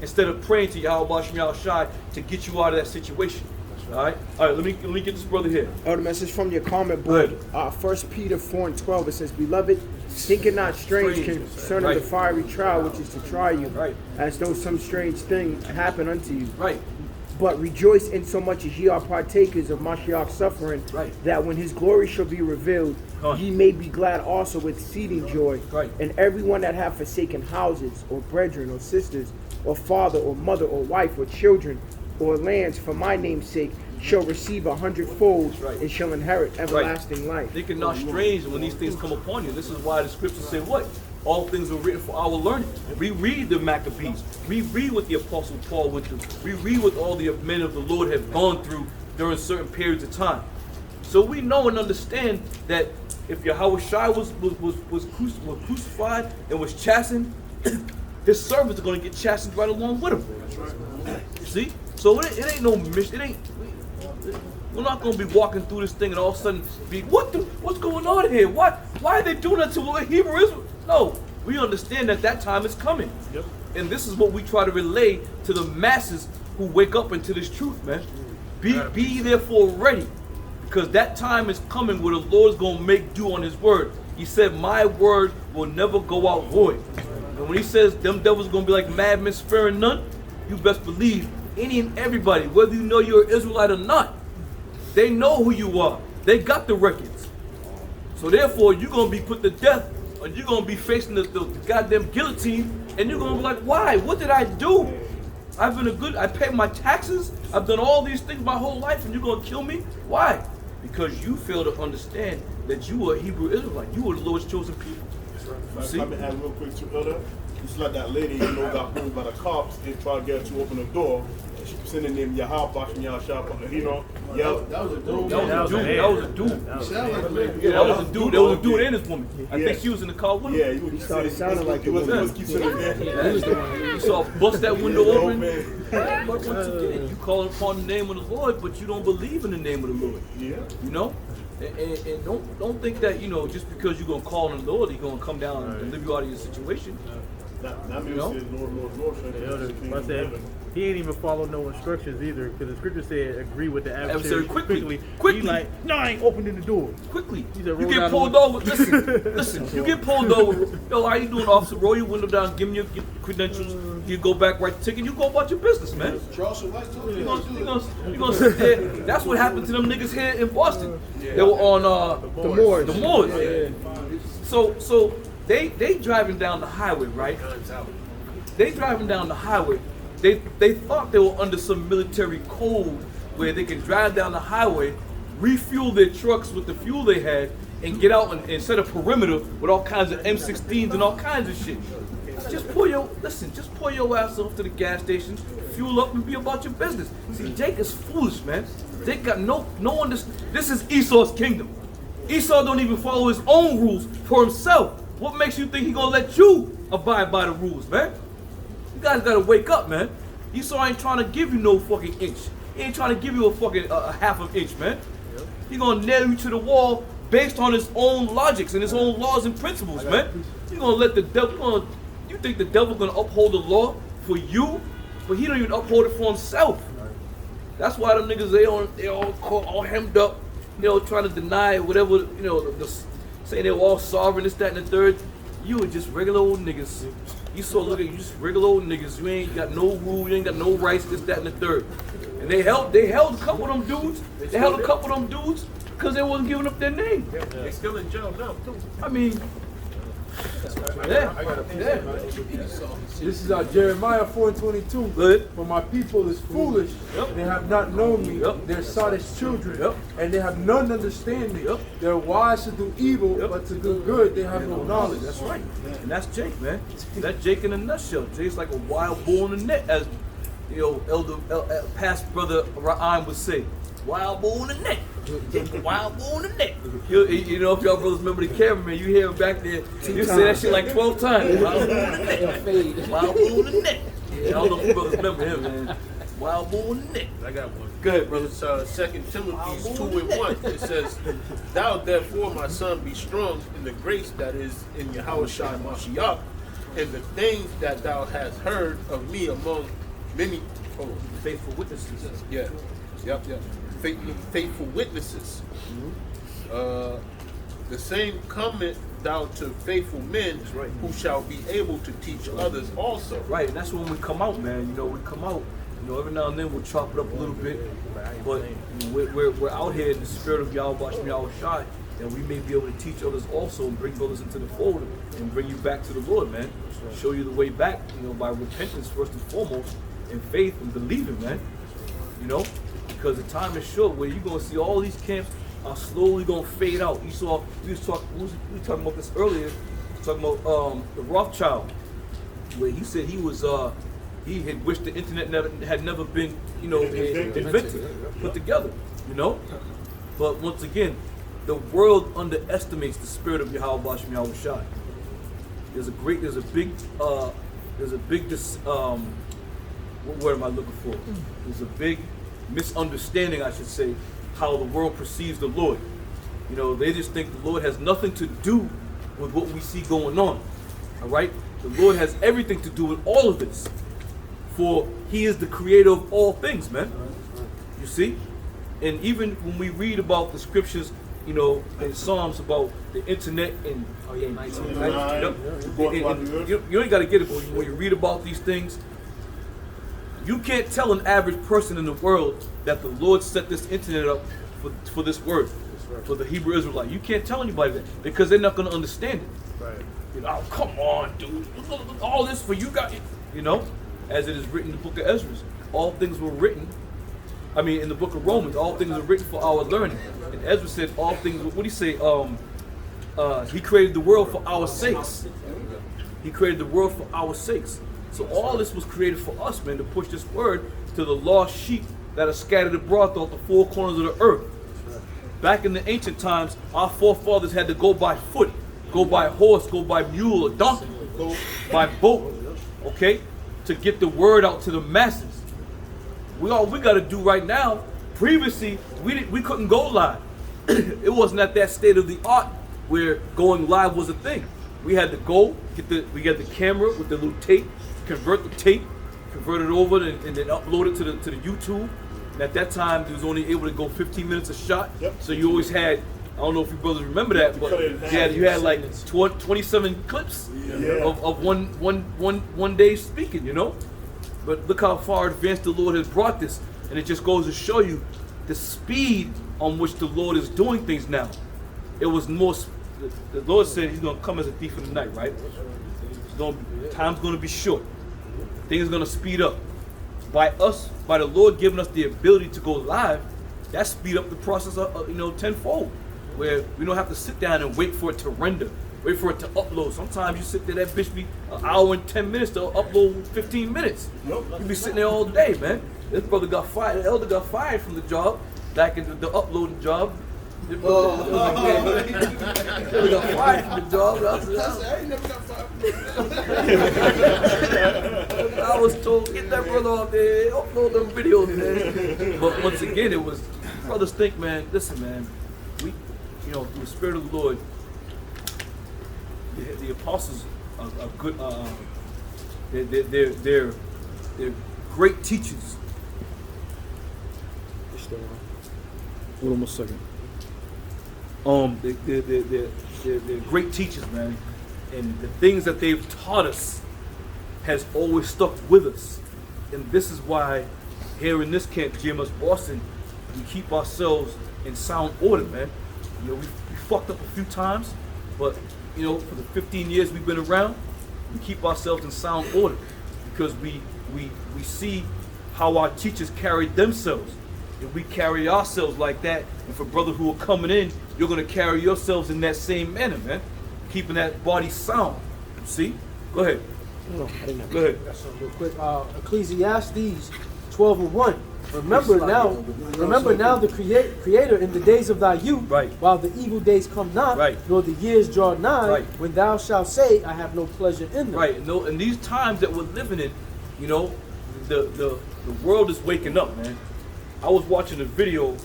instead of praying to Yahweh Shemiah Shai to get you out of that situation. All right, let me get this brother here. The message from your comment board. 1 Peter 4:12. It says, "Beloved, think it not strange concerning the fiery trial which is to try you, as though some strange thing happen unto you. Right. But rejoice in so much as ye are partakers of Mashiach's suffering, that when his glory shall be revealed, ye may be glad also with exceeding joy. And everyone that hath forsaken houses, or brethren, or sisters, or father, or mother, or wife, or children, or lands for my name's sake shall receive 100-fold and shall inherit everlasting life. Thinking not strange when these things come upon you. This is why the scriptures say what? All things were written for our learning. We read the Maccabees. We read what the Apostle Paul went through. We read what all the men of the Lord have gone through during certain periods of time. So we know and understand that if Yahweh Shai was crucified and was chastened, his servants are going to get chastened right along with him. See? So it ain't no mission. We're not going to be walking through this thing and all of a sudden be, what's going on here? Why are they doing that to Hebrew Israel? No, we understand that time is coming. Yep. And this is what we try to relay to the masses who wake up into this truth, man. Be therefore ready, because that time is coming where the Lord's going to make do on his word. He said, my word will never go out void. And when he says them devils are going to be like madmen sparing none, you best believe any and everybody, whether you know you're an Israelite or not, they know who you are. They got the records. So therefore, you're going to be put to death, or you're going to be facing the goddamn guillotine, and you're going to be like, why? What did I do? I paid my taxes. I've done all these things my whole life, and you're going to kill me? Why? Because you fail to understand that you are a Hebrew Israelite. You are the Lord's chosen people. See? Let me add real quick to Elder. It's like that lady, got pulled by the cops. They tried to get her to open the door. She was in the name Yahweh, Bashim Yahshua, yeah. That was a dude. That was a dude. There was a dude and his woman. I think she was in the car with him. Yeah, he started sounding like it was. You saw bust that window open. But once again, you call upon the name of the Lord, but you don't believe in the name of the Lord. Yeah. You know? And don't think that, just because you're going to call on the Lord, he's going to come down and deliver you out of your situation. That means Lord. He ain't even follow no instructions either, because the scripture said agree with the adversary quickly. He like, no, I ain't opening the door. Quickly. He said, you get pulled over. Listen. You get pulled over. Yo, how you doing, officer? Roll your window down, give me your credentials. You go back, write the ticket. You go about your business, man. You gonna sit there. That's what happened to them niggas here in Boston. They were on the Moors. The Moors. Yeah. So they driving down the highway, right? They driving down the highway. They thought they were under some military code where they can drive down the highway, refuel their trucks with the fuel they had, and get out and set a perimeter with all kinds of M16s and all kinds of shit. Just pull your ass off to the gas station, fuel up, and be about your business. See, Jake is foolish, man. Jake got no one. This is Esau's kingdom. Esau don't even follow his own rules for himself. What makes you think he gonna let you abide by the rules, man? You guys gotta wake up, man. Esau ain't trying to give you no fucking inch. He ain't trying to give you a fucking half of inch, man. He gonna nail you to the wall based on his own logics and his own laws and principles, man. You gonna let the devil? You think the devil gonna uphold the law for you, but he don't even uphold it for himself. That's why them niggas they all hemmed up, trying to deny whatever, saying they were all sovereign, this, that, and the third. You were just regular old niggas. You look at you, just regular old niggas. You ain't got no rule, you ain't got no rights, this, that, and the third. And they held a couple of them dudes. They held a couple of them dudes because they wasn't giving up their name. They still in jail now too. I mean, This is Jeremiah 4:22. Good. For my people is foolish, they have not known me. They're sottish children, and they have none understanding. They're wise to do evil, but to do good they have no knowledge. That's right. And that's Jake, man. That's Jake in a nutshell. Jake's like a wild bull in the net, as past brother Ra'am would say. Wild bull in the net. Wild bull in the net. If y'all brothers remember the cameraman, you hear him back there, you say that shit like 12 times. Wild bull in the net. Wild bull in the net. Yeah, I don't know if you brothers remember him, man. Wild bull in the net. I got one. Go ahead, brother. It's 2 Timothy 2:1. It says, "Thou therefore, my son, be strong in the grace that is in Yahweh Shai Mashiach, and the things that thou hast heard of me among many faithful witnesses." Yeah. Yep. Faithful witnesses. The same comment thou to faithful men who shall be able to teach others also. Right, and that's when we come out, man. We come out. Every now and then we'll chop it up a little bit, but we're out here in the spirit of Yahweh Shai, and we may be able to teach others also and bring brothers into the fold and bring you back to the Lord, man. Show you the way back, by repentance first and foremost, and faith and believing, man. you know, because the time is short where you're gonna see all these camps are slowly gonna fade out. You saw we were talking about this earlier, talking about the Rothschild, where he said he had wished the internet had never been, you know, invented, put together, you know. But once again, the world underestimates the spirit of Yahweh Bashem Yahweh Shai. There's a big what word am I looking for? There's a big misunderstanding, I should say, how the world perceives the Lord. You know, they just think the Lord has nothing to do with what we see going on. All right? The Lord has everything to do with all of this. For he is the creator of all things, man. You see? And even when we read about the scriptures, you know, in Psalms about the internet and you ain't got to get it, but when you read about these things, you can't tell an average person in the world that the Lord set this internet up for this word, for the Hebrew Israelite. You can't tell anybody that because they're not going to understand it. Right. You know, oh, come on, dude. All this for you guys. You know, as it is written in the book of Ezra, all things were written. I mean, in the book of Romans, all things are written for our learning. And Ezra said all things, what do you say? He created the world for our sakes. He created the world for our sakes. So all this was created for us, man, to push this word to the lost sheep that are scattered abroad throughout the four corners of the earth. Back in the ancient times, our forefathers had to go by foot, go by horse, go by mule or donkey, by boat, okay, to get the word out to the masses. All we got to do right now, previously, we couldn't go live. It wasn't at that state of the art where going live was a thing. We had to go, we got the camera with the little tape, convert the tape, convert it over and then upload it to the YouTube. And at that time, it was only able to go 15 minutes a shot. Yep. So you always had, I don't know if you brothers remember that, but you had like 27 clips of one day speaking, you know? But look how far advanced the Lord has brought this. And it just goes to show you the speed on which the Lord is doing things now. It was more, the Lord said he's going to come as a thief in the night, right? Time's going to be short. Things are going to speed up. By the Lord giving us the ability to go live, that speed up the process, tenfold. Where we don't have to sit down and wait for it to render, wait for it to upload. Sometimes you sit there, that bitch be an hour and 10 minutes to upload 15 minute. You be sitting there all day, man. This brother got fired, the elder got fired from the job, back into the uploading job. He got fired from the job. I was told, get that brother out there, upload them videos, man. But once again, it was, brothers think, man, listen, man, we, through the Spirit of the Lord, the apostles are good, they're great teachers. Hold on a second. They're great teachers, man, and the things that they've taught us has always stuck with us, and this is why here in this camp, GMS Boston, we keep ourselves in sound order, man. We fucked up a few times, but for the 15 years we've been around, we keep ourselves in sound order because we see how our teachers carried themselves. If we carry ourselves like that, and for brothers who are coming in, you're going to carry yourselves in that same manner, man. Keeping that body sound. See? Go ahead. No, I didn't have Go ahead. That's real quick. Ecclesiastes 12:1. Remember now the Creator in the days of thy youth, right, while the evil days come not, right, nor the years draw nigh, right, when thou shalt say, I have no pleasure in them. Right. And these times that we're living in, the world is waking up, man. I was watching a video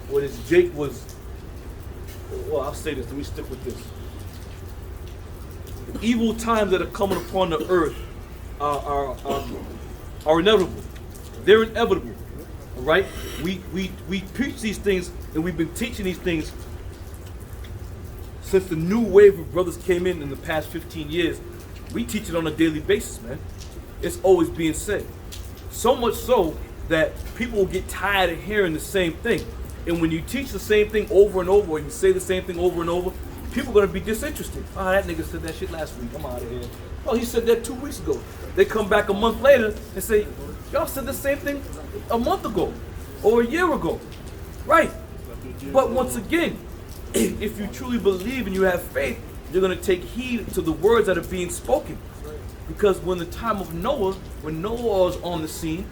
where this Jake was, well, I'll say this, let me stick with this. The evil times that are coming upon the earth are inevitable. They're inevitable, all right? We preach these things, and we've been teaching these things since the new wave of brothers came in the past 15 years. We teach it on a daily basis, man. It's always being said. So much so that people will get tired of hearing the same thing. And when you teach the same thing over and over, or you say the same thing over and over, people are going to be disinterested. Oh, that nigga said that shit last week. I'm out of here. Oh, he said that 2 weeks ago. They come back a month later and say, y'all said the same thing a month ago. or a year ago. Right. But once again, if you truly believe and you have faith, you're going to take heed to the words that are being spoken. Because when the time of Noah, when Noah was on the scene,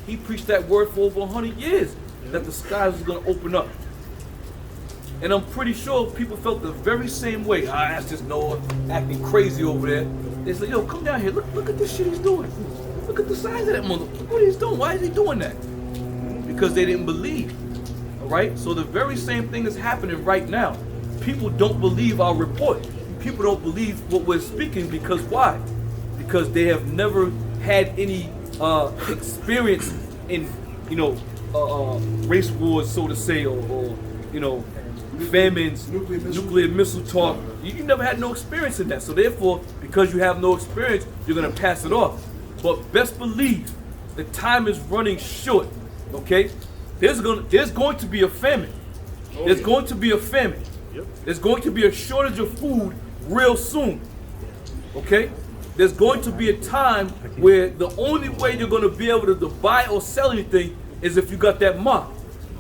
he preached that word for over 100 years, that the skies was going to open up. And I'm pretty sure people felt the very same way. That's just Noah acting crazy over there. They said, yo, come down here. Look at this shit he's doing. Look at the size of that mother. Look what he's doing. Why is he doing that? Because they didn't believe. All right? So the very same thing is happening right now. People don't believe our report. People don't believe what we're speaking because why? Because they have never had any experience in, race wars, so to say, or famines, nuclear missile talk. You never had no experience in that. So therefore, because you have no experience, you're going to pass it off. But best believe the time is running short. Okay? There's going to be a famine. There's going to be a famine. There's going to be a shortage of food real soon. Okay? There's going to be a time where the only way you're going to be able to buy or sell anything is if you got that mark.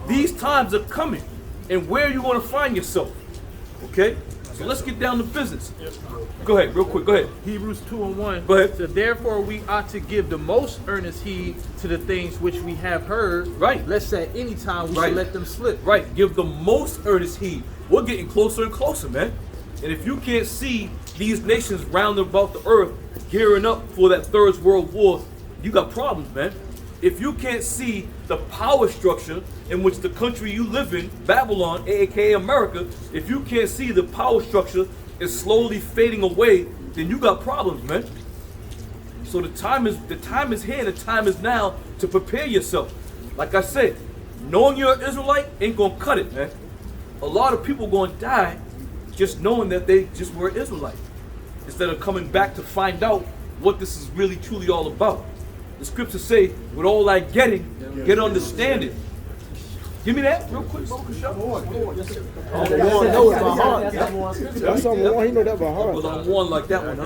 These times are coming. And where are you going to find yourself? Okay? So let's get down to business. Go ahead, real quick. Go ahead. Hebrews 2:1. Go ahead. So therefore we ought to give the most earnest heed to the things which we have heard. Right. Lest at any time we Right. should let them slip. Right. Give the most earnest heed. We're getting closer and closer, man. And if you can't see these nations round about the earth gearing up for that third world war, you got problems, man. If you can't see the power structure in which the country you live in, Babylon, aka America, if you can't see the power structure is slowly fading away, then you got problems, man. So the time is here, the time is now to prepare yourself. Like I said, knowing you're an Israelite ain't gonna cut it, man. A lot of people gonna die just knowing that they just were an Israelite, instead of coming back to find out what this is really truly all about. The scriptures say, with all thy getting, get understanding. Give me that real quick, bro. That's something more. He know that by heart. Because I'm one like that one, huh?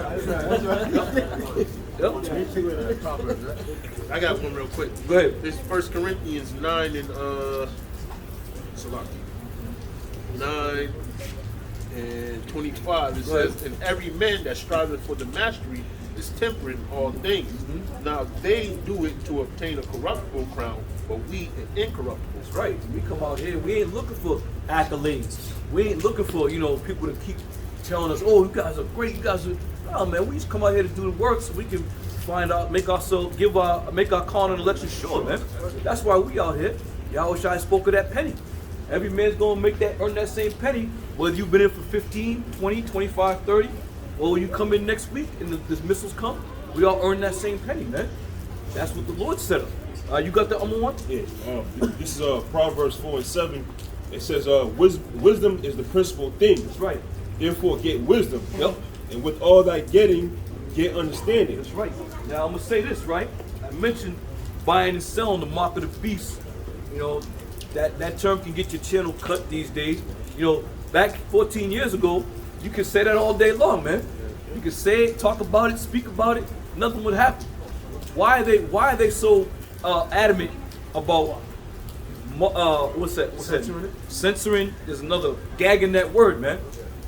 I got one real quick. Go ahead. This 1 Corinthians 9 and 9 and 25. It says, and every man that striveth for the mastery is temperate in all things. Now they do it to obtain a corruptible crown, but we an incorruptible. That's right. We come out here, we ain't looking for accolades. We ain't looking for, people to keep telling us, oh, you guys are great, you guys are, no man, we just come out here to do the work so we can find out, make our calling and election sure, man. That's why we out here. Yahushua spoke of that penny. Every man's gonna earn that same penny, whether you've been in for 15, 20, 25, 30, or when you come in next week and the missiles come, we all earn that same penny, man. That's what the Lord set up. You got the other one? Yeah. This is Proverbs 4:7. It says, wisdom is the principal thing. That's right. Therefore, get wisdom. Yep. And with all thy getting, get understanding. That's right. Now I'm gonna say this, right? I mentioned buying and selling the mark of the beast. That term can get your channel cut these days. Back 14 years ago, you could say that all day long, man. You could say it, talk about it, speak about it, nothing would happen. Why are they so adamant about what's that? Censoring it? Censoring is another gagging that word, man.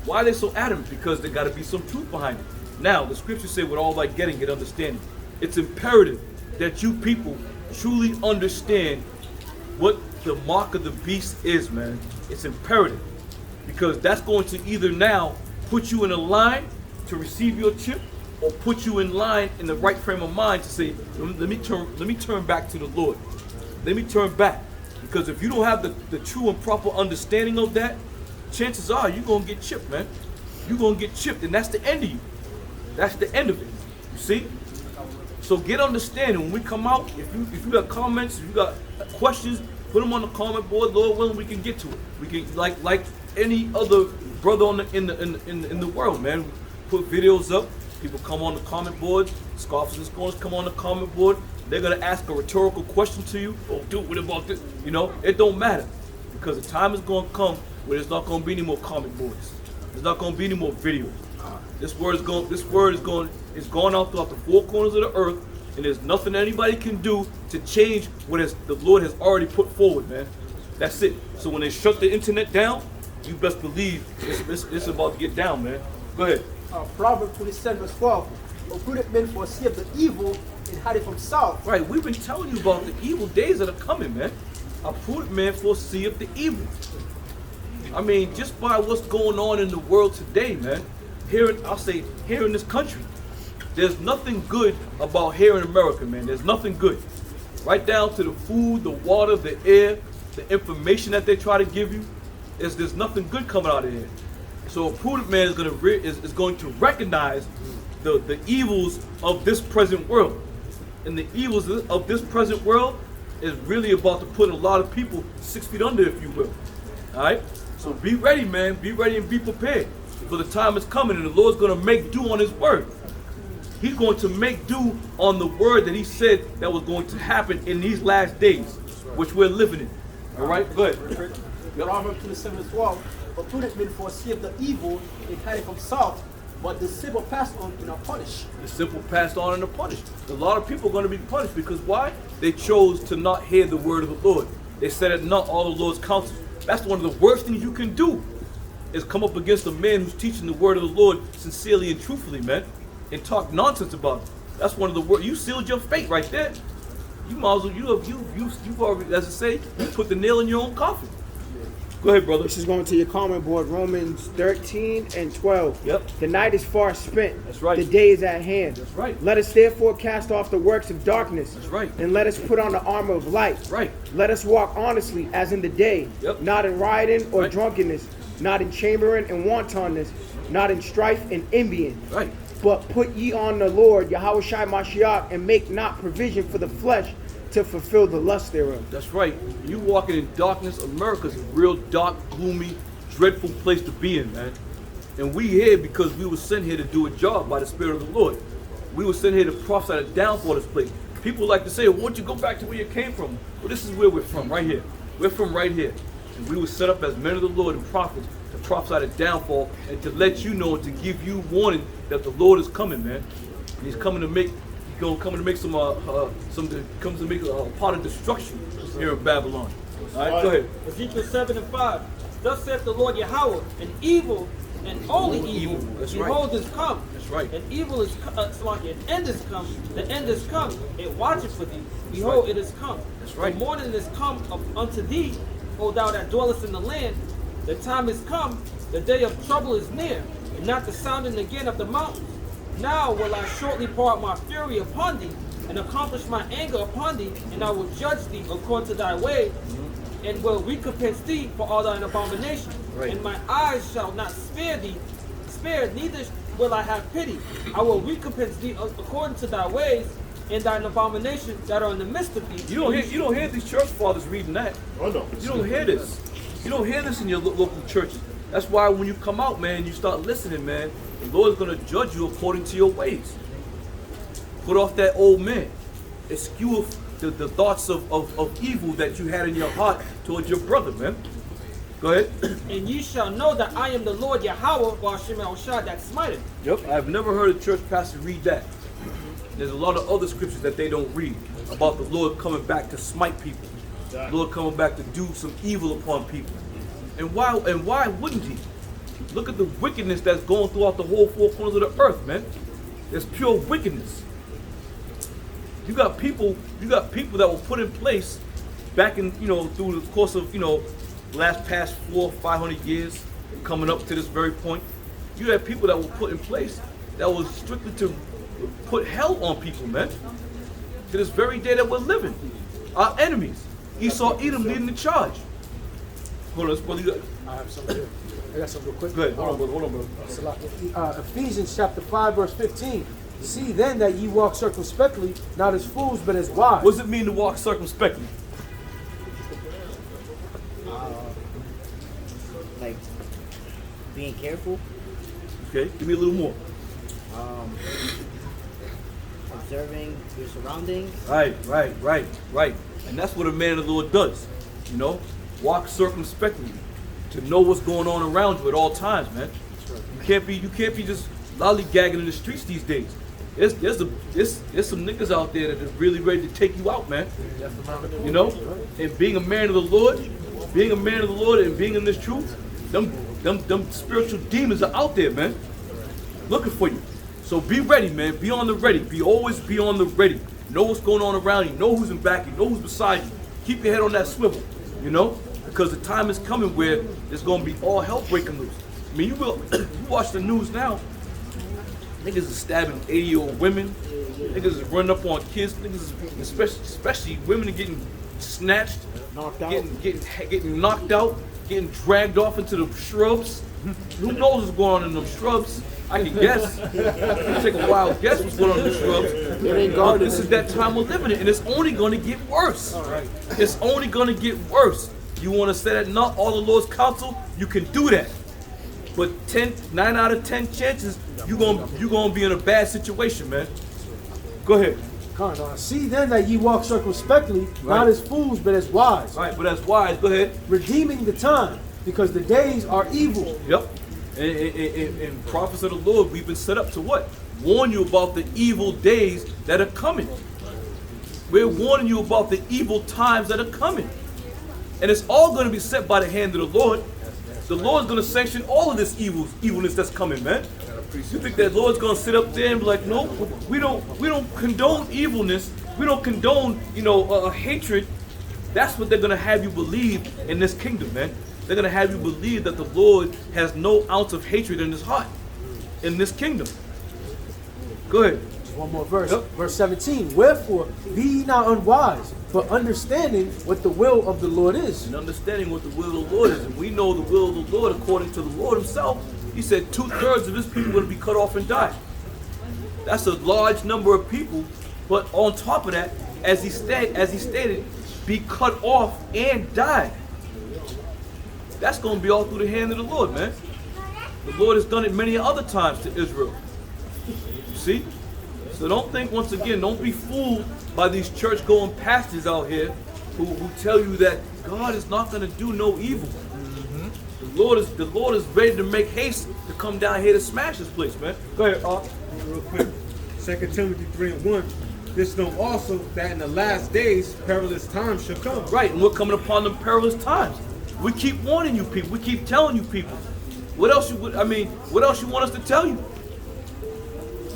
Why are they so adamant? Because there got to be some truth behind it. Now, the scriptures say, with all thy getting, get understanding. It's imperative that you people truly understand what the mark of the beast is, man. It's imperative. Because that's going to either now put you in a line to receive your chip, or put you in line in the right frame of mind to say, let me turn back to the Lord. Let me turn back. Because if you don't have the true and proper understanding of that, chances are you're gonna get chipped, man. You're gonna get chipped, and that's the end of you. That's the end of it. You see? So get understanding. When we come out, if you got comments, if you got questions, put them on the comment board. Lord willing, we can get to it. We can like any other brother in the world, man. Put videos up. People come on the comment board. Scoffers and scorners come on the comment board. They're gonna ask a rhetorical question to you. Oh, dude, what about this? It don't matter, because the time is gonna come where there's not gonna be any more comment boards. There's not gonna be any more videos. This word is going out throughout the four corners of the earth, And there's nothing anybody can do to change what the Lord has already put forward, man. That's it. So when they shut the internet down, you best believe it's about to get down, man. Go ahead. Proverbs 27 verse 12. A prudent man foreseeth the evil and hide it from south. Right, we've been telling you about the evil days that are coming, man. A prudent man foreseeth the evil. I mean, just by what's going on in the world today, man. Here in this country, there's nothing good about here in America, man. There's nothing good. Right down to the food, the water, the air, the information that they try to give you. There's nothing good coming out of here. So a prudent man is going to recognize the evils of this present world. And the evils of this present world is really about to put a lot of people 6 feet under, if you will. All right? So be ready, man. Be ready and be prepared. For the time is coming, and the Lord's going to make do on his word. He's going to make do on the word that he said that was going to happen in these last days, which we're living in. All right? Go ahead. Proverbs 27 verse 12. A prudent man foreseeth the evil and hide it from south, but the simple pass on and are punished. The simple passed on and are punished. A lot of people are going to be punished because why? They chose to not hear the word of the Lord. They said at not all the Lord's counsel. That's one of the worst things you can do, is come up against a man who's teaching the word of the Lord sincerely and truthfully, man, and talk nonsense about it. That's one of the worst. You sealed your fate right there. You might as well, you've already, as I say, you put the nail in your own coffin. Go ahead, brother. This is going to your comment board, Romans 13 and 12. Yep. The night is far spent. That's right. The day is at hand. That's right. Let us therefore cast off the works of darkness. That's right. And let us put on the armor of light. That's right. Let us walk honestly as in the day, Yep. not in rioting or Right. drunkenness, not in chambering and wantonness, not in strife and envying. Right. But put ye on the Lord, Yahushua Mashiach, and make not provision for the flesh to fulfill the lust thereof. That's right. You walking in darkness. America's a real dark, gloomy, dreadful place to be in, man. And we here because we were sent here to do a job by the Spirit of the Lord. We were sent here to prophesy the downfall of this place. People like to say, well, won't you go back to where you came from? Well, this is where we're from, right here. We're from right here. And we were set up as men of the Lord and prophets to prophesy the downfall and to let you know and to give you warning that the Lord is coming, man. And he's coming to make some part of destruction here in Babylon. All right, go ahead. Ezekiel 7 and 5. Thus saith the Lord Yahweh, an evil and only evil. That's right. Behold is come. That's right. An evil is an end is come. The end is come. It watcheth for thee. Behold, it is come. That's right. The morning is come unto thee, O thou that dwellest in the land. The time is come. The day of trouble is near, and not the sounding again of the mountains. Now will I shortly pour out my fury upon thee, and accomplish my anger upon thee, and I will judge thee according to thy way, and will recompense thee for all thine abominations. Right. And my eyes shall not spare thee, neither will I have pity. I will recompense thee according to thy ways, and thine abominations that are in the midst of thee. You don't hear these church fathers reading that. Oh no. You don't hear this. You don't hear this in your local churches. That's why when you come out, man, you start listening, man. The Lord is going to judge you according to your ways. Put off that old man. Eschew the thoughts of evil that you had in your heart towards your brother, man. Go ahead. And ye shall know that I am the Lord Yahweh, Hashem El-Shad, that smiteth. Yep, I've never heard a church pastor read that. There's a lot of other scriptures that they don't read about the Lord coming back to smite people. The Lord coming back to do some evil upon people. And why wouldn't he? Look at the wickedness that's going throughout the whole four corners of the earth, man. There's pure wickedness. You got people that were put in place back in, through the course of, last past 400 or 500 years, coming up to this very point. You had people that were put in place that was strictly to put hell on people, man. To this very day that we're living. Our enemies. Esau, Edom leading the charge. Hold on, brother. I have something here. I got something real quick. Go ahead. Hold on, brother. Ephesians chapter 5 verse 15. See then that ye walk circumspectly, not as fools, but as wise. What does it mean to walk circumspectly? Like being careful, Okay, give me a little more. observing your surroundings. Right. And that's what a man of the Lord does. Walk circumspectly to know what's going on around you at all times, man. You can't be just lollygagging in the streets these days. there's some niggas out there that are really ready to take you out, man. You know, and being a man of the Lord, and being in this truth, them spiritual demons are out there, man, looking for you. So be ready, man. Be on the ready. Always be on the ready. Know what's going on around you. Know who's in back you. Know who's beside you. Keep your head on that swivel, you know, because the time is coming where there's gonna be all hell breaking loose. I mean, you watch the news now. Niggas is stabbing 80-year-old women. Niggas is running up on kids. Niggas, especially women, are getting snatched, Knocked out. getting knocked out, getting dragged off into the shrubs. Who knows what's going on in them shrubs? I can guess. Take a wild guess what's going on in the shrubs. But this is that time we're living in, and it's only going to get worse. It's only going to get worse. You want to say that not all the Lord's counsel? You can do that. But 9 out of 10 chances, you're gonna be in a bad situation, man. Go ahead. See then that ye walk circumspectly, not as fools, but as wise. Right, but as wise, go ahead. Redeeming the time, because the days are evil. Yep. And prophets of the Lord, we've been set up to what? Warn you about the evil days that are coming. We're warning you about the evil times that are coming. And it's all going to be set by the hand of the Lord. The Lord's going to sanction all of this evilness that's coming, man. You think that Lord's going to sit up there and be like, no, we don't condone evilness. We don't condone, hatred. That's what they're going to have you believe in this kingdom, man. They're going to have you believe that the Lord has no ounce of hatred in his heart in this kingdom. Go ahead. Just one more verse. Yep. Verse 17. Wherefore, be ye not unwise, but understanding what the will of the Lord is. And understanding what the will of the Lord is. And we know the will of the Lord according to the Lord himself. He said 2/3 of his people are going to be cut off and die. That's a large number of people. But on top of that, as he stated, be cut off and die. That's going to be all through the hand of the Lord, man. The Lord has done it many other times to Israel. See? So don't be fooled by these church-going pastors out here who tell you that God is not going to do no evil. The Lord is ready to make haste to come down here to smash this place, man. Go ahead, Real quick. 2 Timothy 3:1. This know also that in the last days perilous times shall come. Right, and we're coming upon them perilous times. We keep warning you people. We keep telling you people. What else you want us to tell you?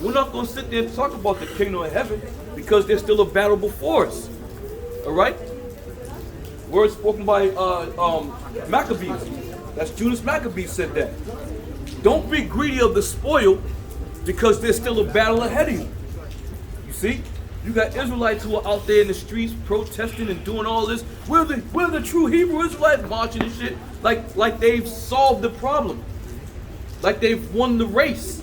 We're not going to sit there and talk about the kingdom of heaven because there's still a battle before us. All right? Words spoken by Maccabees. That's Judas Maccabees said that. Don't be greedy of the spoil because there's still a battle ahead of you. You see? You got Israelites who are out there in the streets protesting and doing all this. We're the true Hebrew Israelites marching and shit. Like they've solved the problem. Like they've won the race.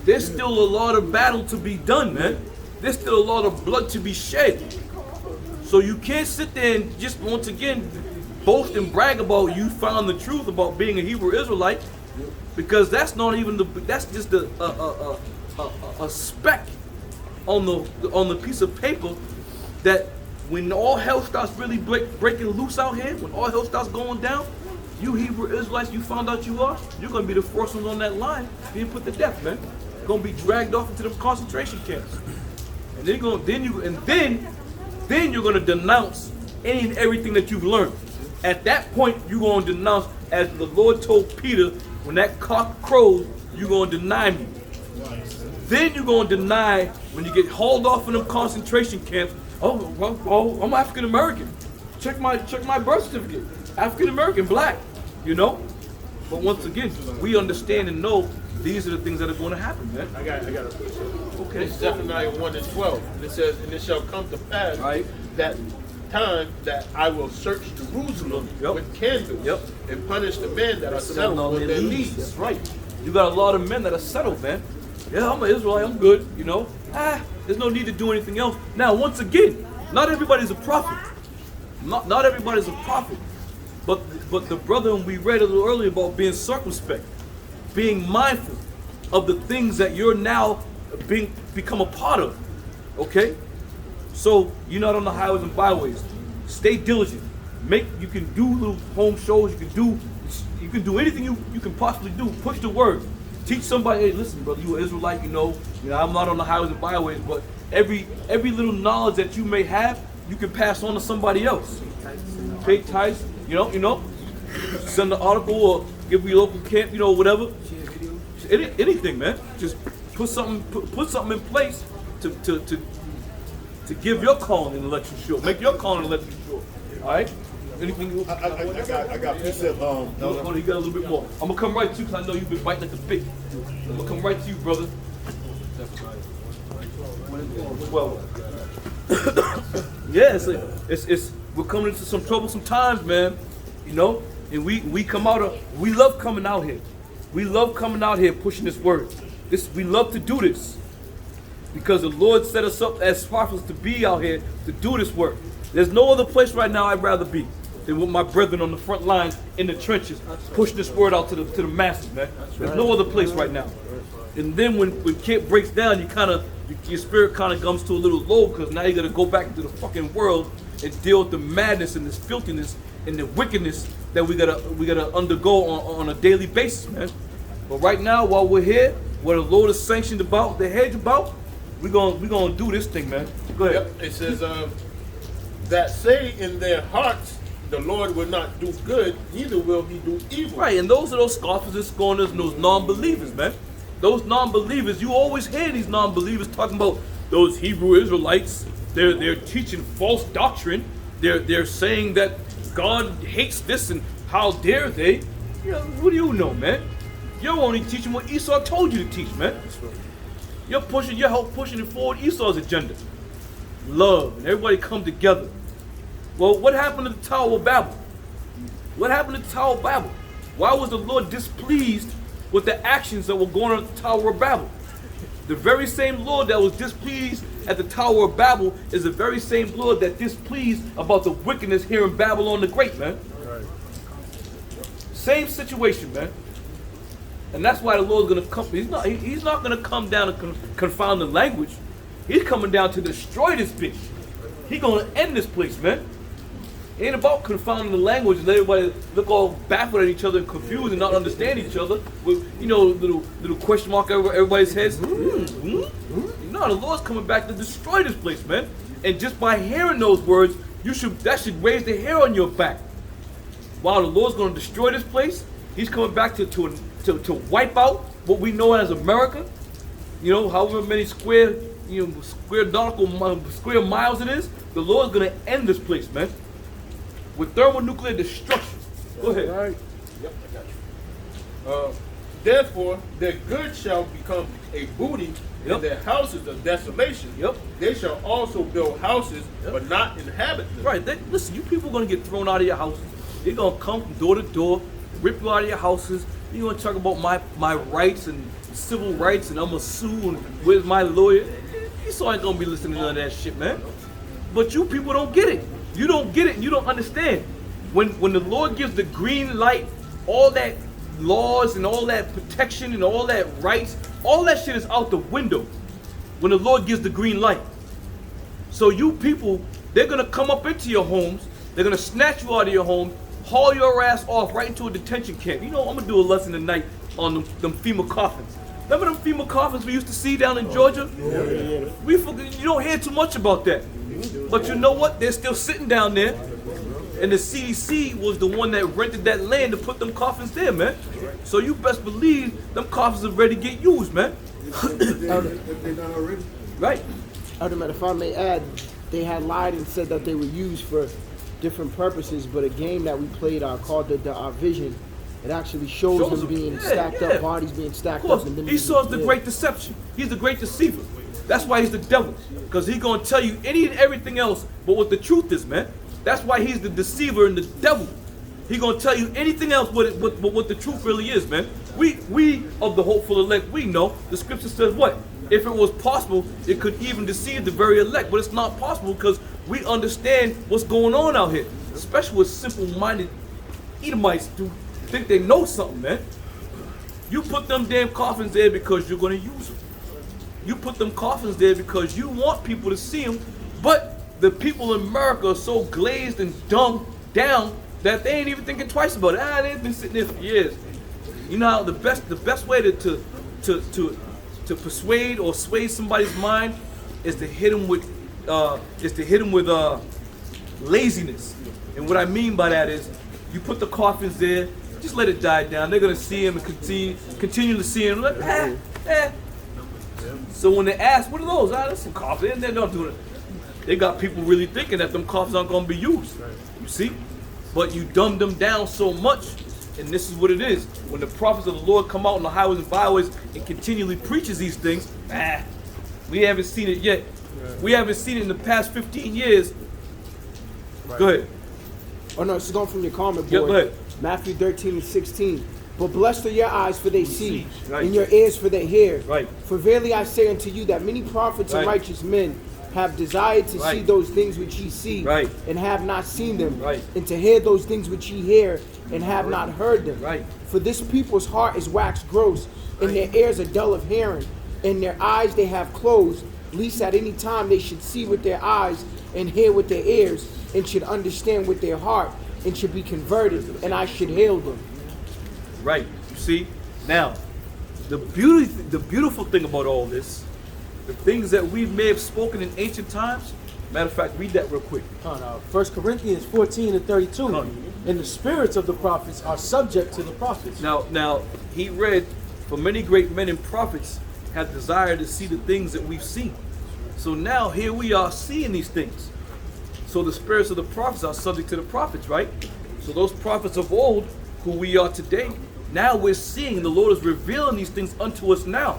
There's still a lot of battle to be done, man. There's still a lot of blood to be shed. So you can't sit there and just once again boast and brag about you found the truth about being a Hebrew Israelite, because that's just a speck on the piece of paper that when all hell starts really breaking loose out here, when all hell starts going down, you Hebrew Israelites, you found out you're gonna be the first ones on that line being put to death, man. Gonna be dragged off into them concentration camps, and then you're gonna denounce any and everything that you've learned. At that point, you're gonna denounce, as the Lord told Peter, when that cock crows, you're gonna deny me. Then you're gonna deny when you get hauled off in them concentration camps. Oh, I'm African American. Check my birth certificate. African American, black. But once again, we understand and know these are the things that are going to happen, man. I got it. Okay. It's Zephaniah 1:12. And it says, and it shall come to pass that time that I will search Jerusalem with candles and punish the men that are settled on their knees. That's right. You got a lot of men that are settled, man. Yeah, I'm an Israelite, I'm good, There's no need to do anything else. Now, once again, not everybody's a prophet. Not everybody's a prophet. But the brother we read a little earlier about being circumspect, being mindful of the things that you're now become a part of. Okay? So you're not on the highways and byways. Stay diligent. You can do little home shows, you can do anything you can possibly do. Push the word. Teach somebody, hey, listen, brother, you an Israelite, you know, I'm not on the highways and byways, but every little knowledge that you may have, you can pass on to somebody else. Pay tithes, you know, send an article or give me a local camp, you know, whatever. Anything, man. Just put something in place to give your calling and election sure. Make your calling and election sure. All right. Anything you? I got precept. Hold on, you got a little bit more. I'm gonna come right to you because I know you've been biting at the bit. I'm gonna come right to you, brother. Well, yeah, it's we're coming into some troublesome times, man. You know, and we come out of, we love coming out here. We love coming out here pushing this word. We love to do this because the Lord set us up as prophets to be out here to do this work. There's no other place right now I'd rather be than with my brethren on the front lines in the trenches, pushing this word out to the masses, man. There's no other place right now. And then when camp breaks down, your spirit kind of comes to a little low because now you got to go back into the fucking world and deal with the madness and this filthiness and the wickedness that we gotta undergo on a daily basis, man. But right now, while we're here, what the Lord is sanctioned about, the hedge about, we're gonna do this thing, man. Go ahead. Yep. It says that say in their hearts, the Lord will not do good, neither will he do evil. Right, and those are those scoffers and scorners and those non-believers, man. Those non-believers, you always hear these non-believers talking about those Hebrew Israelites. They're teaching false doctrine. They're saying that God hates this and how dare they? You know, what do you know, man? You're only teaching what Esau told you to teach, man. You're pushing it forward Esau's agenda. Love, and everybody come together. Well, what happened to the Tower of Babel? What happened to the Tower of Babel? Why was the Lord displeased with the actions that were going on at the Tower of Babel? The very same Lord that was displeased at the Tower of Babel is the very same Lord that displeased about the wickedness here in Babylon the Great, man. Right. Same situation, man. And that's why the Lord's gonna come. He's not gonna come down and confound the language. He's coming down to destroy this bitch. He's gonna end this place, man. It ain't about confounding the language and let everybody look all baffled at each other and confused and not understand each other with, you know, little question mark over everybody's heads. No, the Lord's coming back to destroy this place, man. And just by hearing those words, that should raise the hair on your back. While the Lord's gonna destroy this place, He's coming back to wipe out what we know as America. You know, however many square miles it is, the Lord's gonna end this place, man. With thermonuclear destruction. Go ahead. Right. Yep, I got you. Therefore, their goods shall become a booty, and their houses a desolation. Yep. They shall also build houses, but not inhabit them. Right. Listen, you people are going to get thrown out of your houses. They're going to come from door to door, rip you out of your houses. You're going to talk about my rights and civil rights, and I'm going to sue, and where's my lawyer? You still ain't going to be listening to none of that shit, man. But you people don't get it. You don't get it and you don't understand. When the Lord gives the green light, all that laws and all that protection and all that rights, all that shit is out the window when the Lord gives the green light. So you people, they're going to come up into your homes, they're going to snatch you out of your home, haul your ass off right into a detention camp. You know, I'm going to do a lesson tonight on them FEMA coffins. Remember them FEMA coffins we used to see down in Georgia? Yeah. You don't hear too much about that. But you know what? They're still sitting down there. And the CDC was the one that rented that land to put them coffins there, man. So you best believe them coffins are ready to get used, man. If they're not already. Right. Ultimate, if I may add, they had lied and said that they were used for different purposes, but a game that we played called the Vision, it actually shows them being stacked up, bodies being stacked up. And Esau's the great deception. He's the great deceiver. That's why he's the devil. Because he's going to tell you any and everything else but what the truth is, man. That's why he's the deceiver and the devil. He's going to tell you anything else but what the truth really is, man. We of the hopeful elect, we know the scripture says what? If it was possible, it could even deceive the very elect. But it's not possible because we understand what's going on out here. Especially with simple-minded Edomites who think they know something, man. You put them damn coffins there because you're going to use them. You put them coffins there because you want people to see them, but the people in America are so glazed and dumbed down that they ain't even thinking twice about it. They've been sitting there for years. You know, the best way to to persuade or sway somebody's mind is to hit them with laziness. And what I mean by that is, you put the coffins there, just let it die down. They're gonna see him and continue to see him. Like, So when they ask, what are those? That's some coffins. And they don't do it. They got people really thinking that them coffins aren't gonna be used. You see? But you dumb them down so much, and this is what it is. When the prophets of the Lord come out on the highways and byways and continually preaches these things, we haven't seen it yet. We haven't seen it in the past 15 years. Go ahead. Oh no, it's going from your comment, boy. Yeah, go ahead. Matthew 13:16. But blessed are your eyes, for they see, Right. and your ears, for they hear. Right. For verily I say unto you that many prophets and Right. righteous men have desired to see Right. those things which ye see, Right. and have not seen them, Right. and to hear those things which ye hear, and have not heard them. Right. For this people's heart is waxed gross, and their ears are dull of hearing, and their eyes they have closed, lest at any time they should see with their eyes, and hear with their ears, and should understand with their heart, and should be converted, and I should heal them. Right. You see? Now, the beautiful thing about all this, the things that we may have spoken in ancient times, matter of fact, read that real quick. 1 Corinthians 14:32. And the spirits of the prophets are subject to the prophets. Now he read, for many great men and prophets have desired to see the things that we've seen. So now here we are seeing these things. So the spirits of the prophets are subject to the prophets, right? So those prophets of old, who we are today, now we're seeing the Lord is revealing these things unto us now.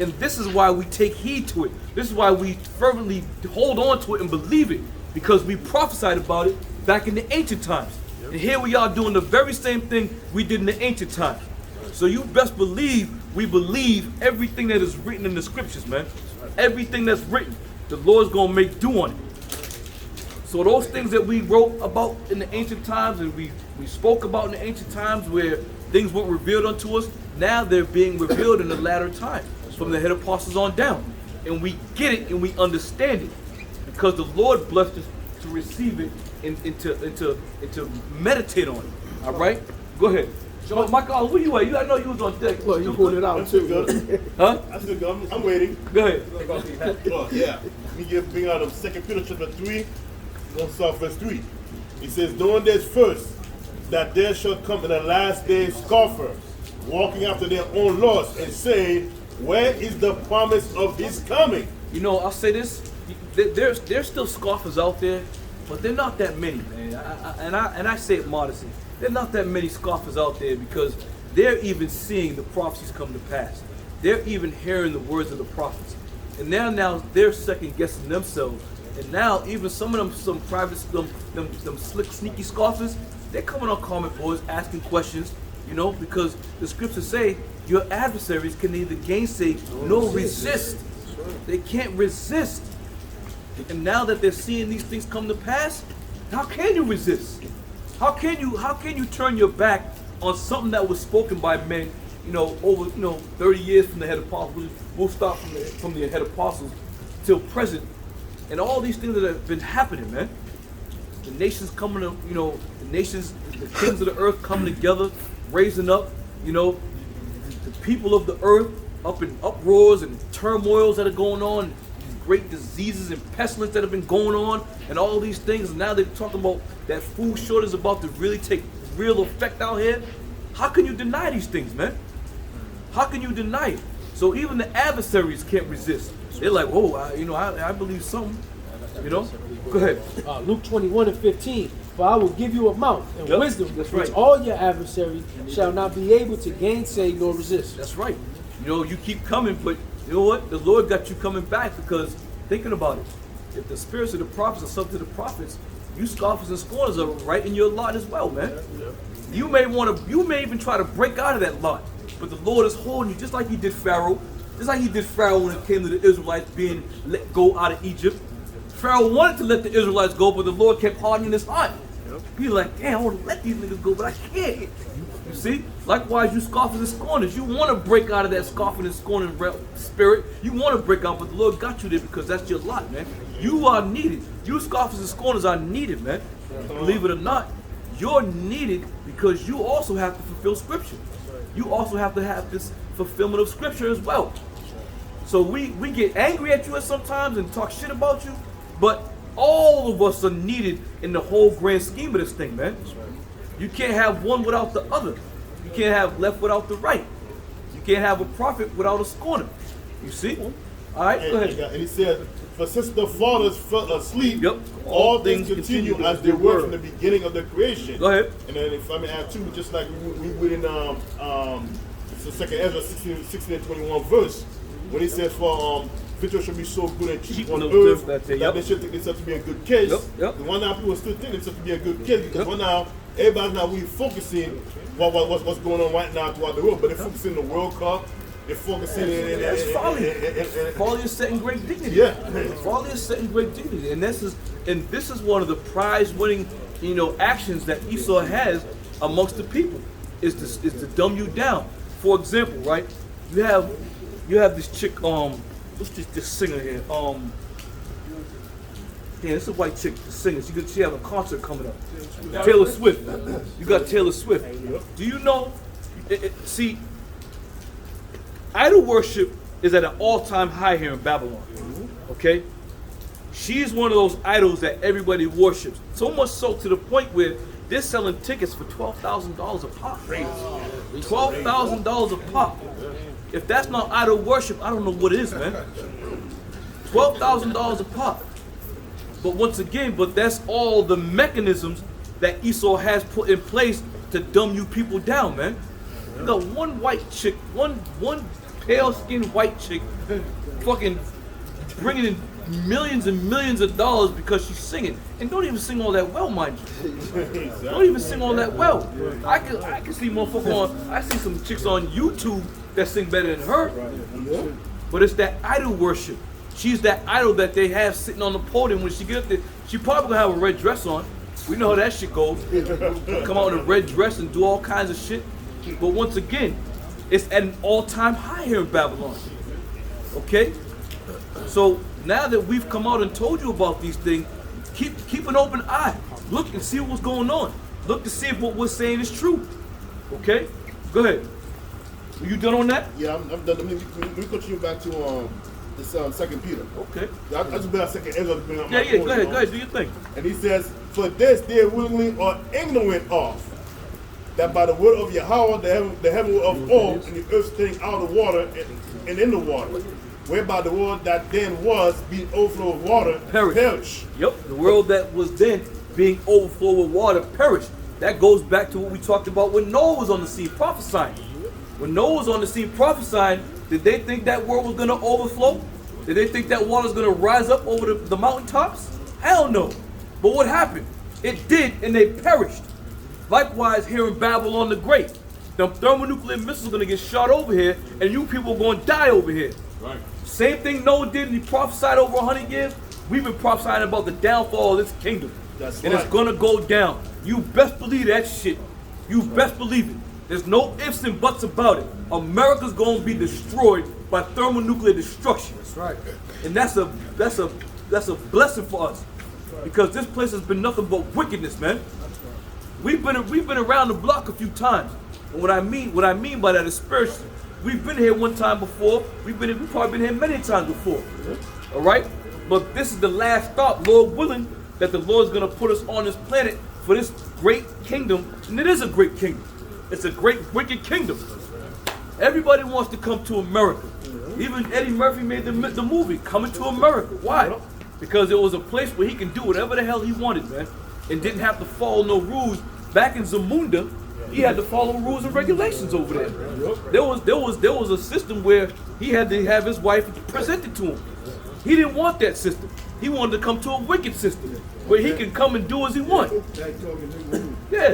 And this is why we take heed to it. This is why we fervently hold on to it and believe it, because we prophesied about it back in the ancient times. And here we are doing the very same thing we did in the ancient times. So you best believe we believe everything that is written in the scriptures, man. Everything that's written, the Lord's gonna make do on it. So those things that we wrote about in the ancient times and we spoke about in the ancient times where things weren't revealed unto us, now they're being revealed in the latter time from the head apostles on down. And we get it and we understand it because the Lord blessed us to receive it and to meditate on it. All right? Go ahead. So, Michael, where you at? I know you was on deck. Look, you pulled it out too. Huh? That's good. I'm waiting. Go ahead. Oh, yeah. We bring out of 2 Peter chapter 3, we'll start verse 3. He says, knowing this first, that there shall come in the last days scoffers, walking after their own lusts, and saying, where is the promise of his coming? You know, I'll say this. There's still scoffers out there, but they're not that many, man. And I say it modestly. There are not that many scoffers out there because they're even seeing the prophecies come to pass. They're even hearing the words of the prophets. And now they're second guessing themselves. And now even some of them, some private, them slick, sneaky scoffers, they're coming on comment boards asking questions, you know, because the scriptures say your adversaries can neither gainsay nor resist. They can't resist. And now that they're seeing these things come to pass, how can you resist? How can you turn your back on something that was spoken by men, you know, over 30 years from the head apostles? We'll start from the head apostles till present, and all these things that have been happening, man. The nations coming to, the nations, the kings of the earth coming together, raising up, the people of the earth up in uproars and turmoils that are going on. Great diseases and pestilence that have been going on and all these things, and now they're talking about that food shortage is about to really take real effect out here. How can you deny these things, man? How can you deny it? So even the adversaries can't resist. They're like, whoa, I believe something, Go ahead. Luke 21:15. For I will give you a mouth and Yep, wisdom that's which right. all your adversaries shall not be able to gainsay nor resist. That's right. You keep coming, but you know what? The Lord got you coming back because thinking about it. If the spirits of the prophets are subject to the prophets, you scoffers and scorners are right in your lot as well, man. You may even try to break out of that lot, but the Lord is holding you just like he did Pharaoh. Just like he did Pharaoh when it came to the Israelites being let go out of Egypt. Pharaoh wanted to let the Israelites go, but the Lord kept hardening his heart. He's like, damn, I want to let these niggas go, but I can't. You see? Likewise, you scoffers and scorners. You want to break out of that scoffing and scorning spirit. You want to break out, but the Lord got you there because that's your lot, man. You are needed. You scoffers and scorners are needed, man. Believe it or not, you're needed because you also have to fulfill scripture. you also have to have this fulfillment of scripture as well. So we get angry at you at sometimes and talk shit about you, but all of us are needed in the whole grand scheme of this thing, man. You can't have one without the other. You can't have left without the right. You can't have a prophet without a scorner. You see? All right, go ahead. And he said, for since the fathers fell asleep, Yep. all things continue as they were from the beginning of the creation. Go ahead. And then if I may add too, just like we read in the second Ezra 16 and 21 verse, when he says for victuals should be so good and cheap on earth that they should think themselves to be a good case. Yep. The one now people still think themselves to be a good case because one now everybody's not really focusing what's going on right now throughout the world, but they're focusing on the World Cup. They're focusing That's folly. Folly is setting great dignity. Yeah. Folly is setting great dignity, and this is one of the prize-winning, actions that Esau has amongst the people, is to dumb you down. For example, right? You have this chick. What's this singer here? Yeah, it's a white chick, the singer. She has a concert coming up. Taylor Swift. You got Taylor Swift. Do you know? See. Idol worship is at an all-time high here in Babylon, okay? She's one of those idols that everybody worships. So much so to the point where they're selling tickets for $12,000 a pop. $12,000 a pop. If that's not idol worship, I don't know what is, man. $12,000 a pop. But once again, that's all the mechanisms that Esau has put in place to dumb you people down, man. You got one white chick, one pale-skinned white chick, fucking bringing in millions and millions of dollars because she's singing, and don't even sing all that well, mind you. Don't even sing all that well. I can see motherfucker I see some chicks on YouTube that sing better than her. But it's that idol worship. She's that idol that they have sitting on the podium. When she get up there, she probably gonna have a red dress on. We know how that shit goes. Come out in a red dress and do all kinds of shit. But once again, it's at an all-time high here in Babylon. Okay? So now that we've come out and told you about these things, keep an open eye. Look and see what's going on. Look to see if what we're saying is true. Okay? Go ahead. Are you done on that? Yeah, I'm done. Let me continue back to this 2 Peter. Okay. I just been on 2 Ezra to bring up Yeah, my point, go ahead, do your thing. And he says, for this they willingly are ignorant of, that by the word of Yahweh the heaven of all and the earth standing out of water and in the water, whereby the world that then was being overflow of water perished. Yep, the world that was then being overflowed with water perished. That goes back to what we talked about when Noah was on the scene prophesying. When Noah was on the scene prophesying, did they think that world was going to overflow? Did they think that water was going to rise up over the mountaintops? Hell no. But what happened? It did, and they perished. Likewise, here in Babylon the Great, the thermonuclear missiles are going to get shot over here, and you people are going to die over here. Right. Same thing Noah did, and he prophesied over 100 years. We've been prophesying about the downfall of this kingdom. That's and right. It's going to go down. You best believe that shit. You best believe it. There's no ifs and buts about it. America's going to be destroyed by thermonuclear destruction. That's right. And that's a blessing for us, because this place has been nothing but wickedness, man. We've been around the block a few times. And what I mean by that is spiritually. We've been here one time before. We've probably been here many times before. All right? But this is the last stop, Lord willing, that the Lord's going to put us on this planet for this great kingdom. And it is a great kingdom. It's a great wicked kingdom. Everybody wants to come to America. Even Eddie Murphy made the movie Coming to America. Why? Because it was a place where he can do whatever the hell he wanted, man, and didn't have to follow no rules. Back in Zamunda, he had to follow rules and regulations over there. There was a system where he had to have his wife presented to him. He didn't want that system. He wanted to come to a wicked system where he can come and do as he wants. Yeah,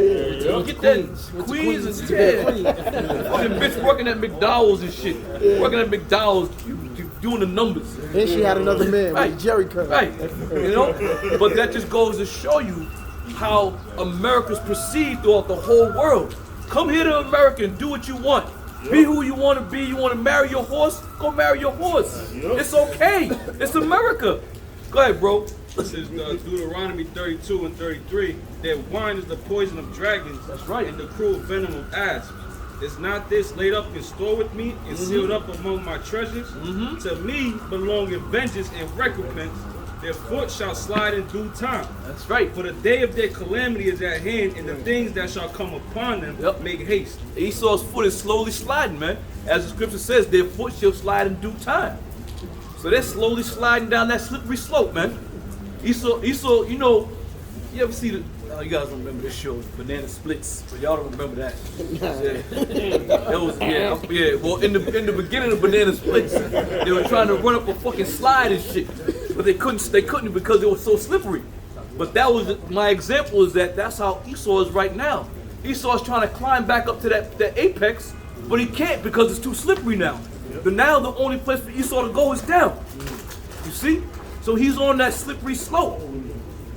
get that Queens and fucking bitch working at McDowell's and shit. Working at McDowell's, doing the numbers. Then she had another man, right? Jerry Curl. Right, you know. But that just goes to show you how America's perceived throughout the whole world. Come here to America and do what you want. Be who you want to be. You want to marry your horse? Go marry your horse. It's okay. It's America. Go ahead, bro. This is Deuteronomy 32 and 33. Their wine is the poison of dragons. That's right. And the cruel venom of asps. Is not this laid up in store with me and sealed up among my treasures? To me belongeth vengeance and recompense. Their foot shall slide in due time. That's right. For the day of their calamity is at hand, and the things that shall come upon them make haste. Esau's foot is slowly sliding, man. As the scripture says, their foot shall slide in due time. So they're slowly sliding down that slippery slope, man. Esau, you know, you ever see the, you guys don't remember this show, Banana Splits, but y'all don't remember that. That was, yeah. Well, in the beginning of Banana Splits, they were trying to run up a fucking slide and shit, but they couldn't because it was so slippery. But that was my example. Is that's how Esau is right now. Esau's trying to climb back up to that apex, but he can't because it's too slippery now. But now the only place for Esau to go is down. You see? So he's on that slippery slope.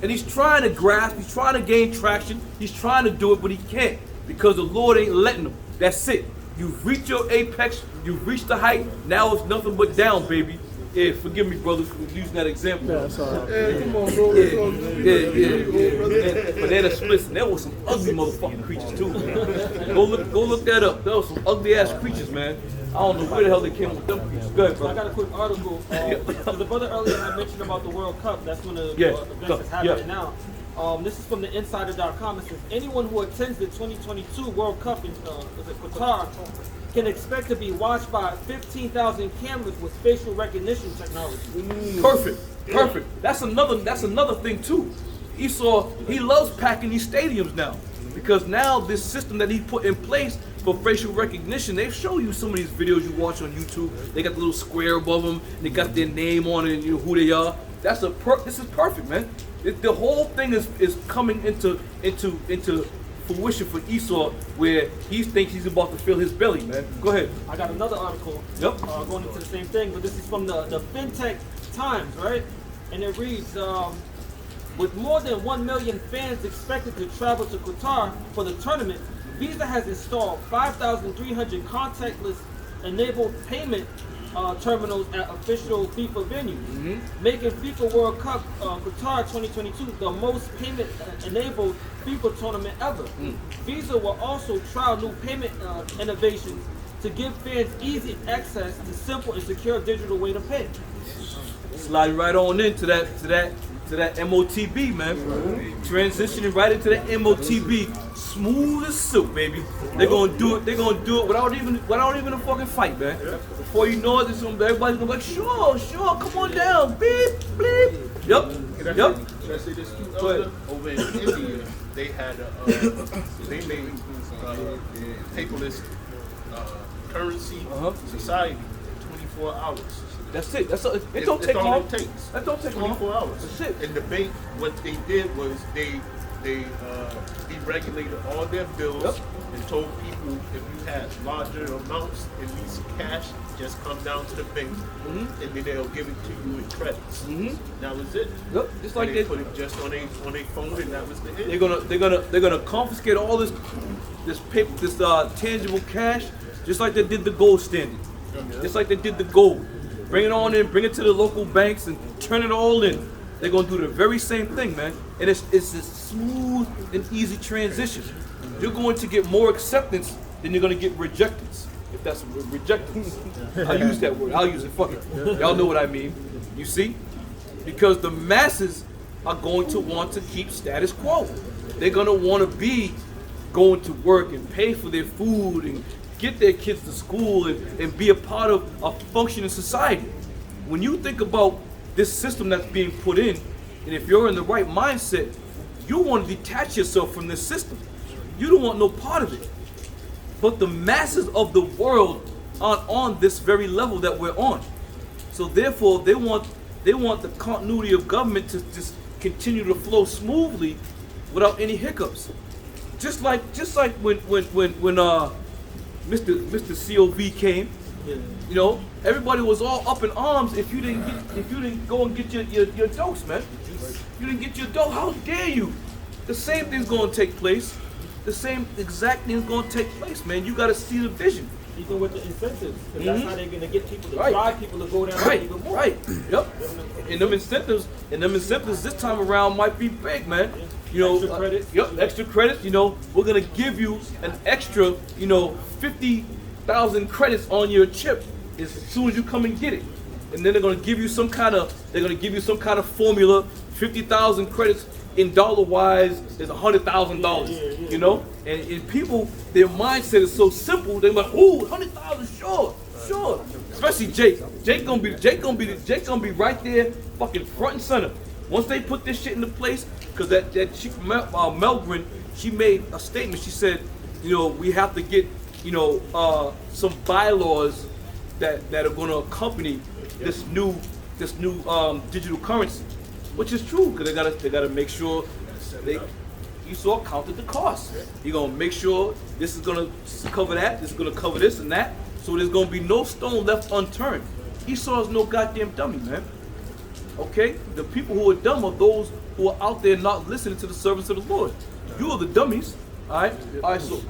And he's trying to grasp, he's trying to gain traction, he's trying to do it, but he can't. Because the Lord ain't letting him. That's it. You've reached your apex, you've reached the height, now it's nothing but down, baby. Yeah, forgive me, brother, for using that example. Yeah, that's all right. Yeah, come on, bro. Yeah. Banana Splits, and there was some ugly motherfucking creatures too, man. Go look that up. There was some ugly ass creatures, man. I don't know where the hell they came with them creatures. Go ahead, I brother. got a quick article. The brother earlier had mentioned about the World Cup. That's when the event is happening now. This is from the Insider.com. It says anyone who attends the 2022 World Cup in Qatar can expect to be watched by 15,000 cameras with facial recognition technology. Perfect. That's another thing too. Esau, he loves packing these stadiums now because now this system that he put in place for facial recognition, they show you some of these videos you watch on YouTube. They got the little square above them, and they got their name on it and you know who they are. This is perfect, man. The whole thing is coming into fruition for Esau, where he thinks he's about to fill his belly, man. Go ahead. I got another article going into the same thing, but this is from the FinTech Times, right? And it reads, with more than 1 million fans expected to travel to Qatar for the tournament, Visa has installed 5,300 contactless enabled payment terminals at official FIFA venues, making FIFA World Cup Qatar 2022 the most payment-enabled FIFA tournament ever. Visa will also trial new payment innovations to give fans easy access to simple and secure digital way to pay. Sliding right on into that MOTB, man. Transitioning right into that MOTB, smooth as silk, baby. They're gonna do it. They're gonna do it without even a fucking fight, man. Before you know it, everybody's gonna be like, sure, come on down, beep, bleep. Yep. Should I say this too? Over in India, they had they made paperless currency society 24 hours. That's it. It don't take long. That don't take 24 hours. That's it. And the bank, what they did was they deregulated all their bills and told people if you had larger amounts, at least cash, just come down to the bank and then they'll give it to you in credits. That was it. Yep. Just like they put it just on a phone and that was the end. They're gonna confiscate all this paper, this tangible cash, just like they did the gold standard. Just like they did the gold. Bring it on in, bring it to the local banks and turn it all in. They're gonna do the very same thing, man. And it's a smooth and easy transition. You're going to get more acceptance than you're gonna get rejectance. If that's rejectance. I'll use that word. I'll use it. Fuck it. Y'all know what I mean. You see? Because the masses are going to want to keep status quo. They're gonna want to be going to work and pay for their food and get their kids to school and be a part of a functioning society. When you think about this system that's being put in, and if you're in the right mindset, you want to detach yourself from this system. You don't want no part of it. But the masses of the world aren't on this very level that we're on. So therefore, they want the continuity of government to just continue to flow smoothly without any hiccups. Just like when Mr. COV came, you know, everybody was all up in arms if you didn't go and get your dose, man. You didn't get your dose. How dare you? The same thing's gonna take place. The same exact thing's gonna take place, man. You gotta see the vision. Even with the incentives, because that's how they're gonna get people to Right. drive people to go down Right, even more. right, yep. And them incentives this time around might be big, man. You know, Extra credits. Yep, extra credits. You know, we're gonna give you an extra, 50,000 credits on your chip as soon as you come and get it. And then they're gonna give you some kind of formula. 50,000 credits in dollar wise is $100,000. You know, and people, their mindset is so simple. They're like, ooh, 100,000, sure. Especially Jake. Jake gonna be right there, fucking front and center. Once they put this shit into place, because that chick Melgren, she made a statement. She said, we have to get, some bylaws that are going to accompany this new digital currency, which is true because they gotta make sure you saw counted the cost. You're gonna make sure this is gonna cover that, this is gonna cover this and that, so there's gonna be no stone left unturned. Esau is no goddamn dummy, man. Okay, the people who are dumb are those who are out there not listening to the servants of the Lord. You are the dummies. All right. So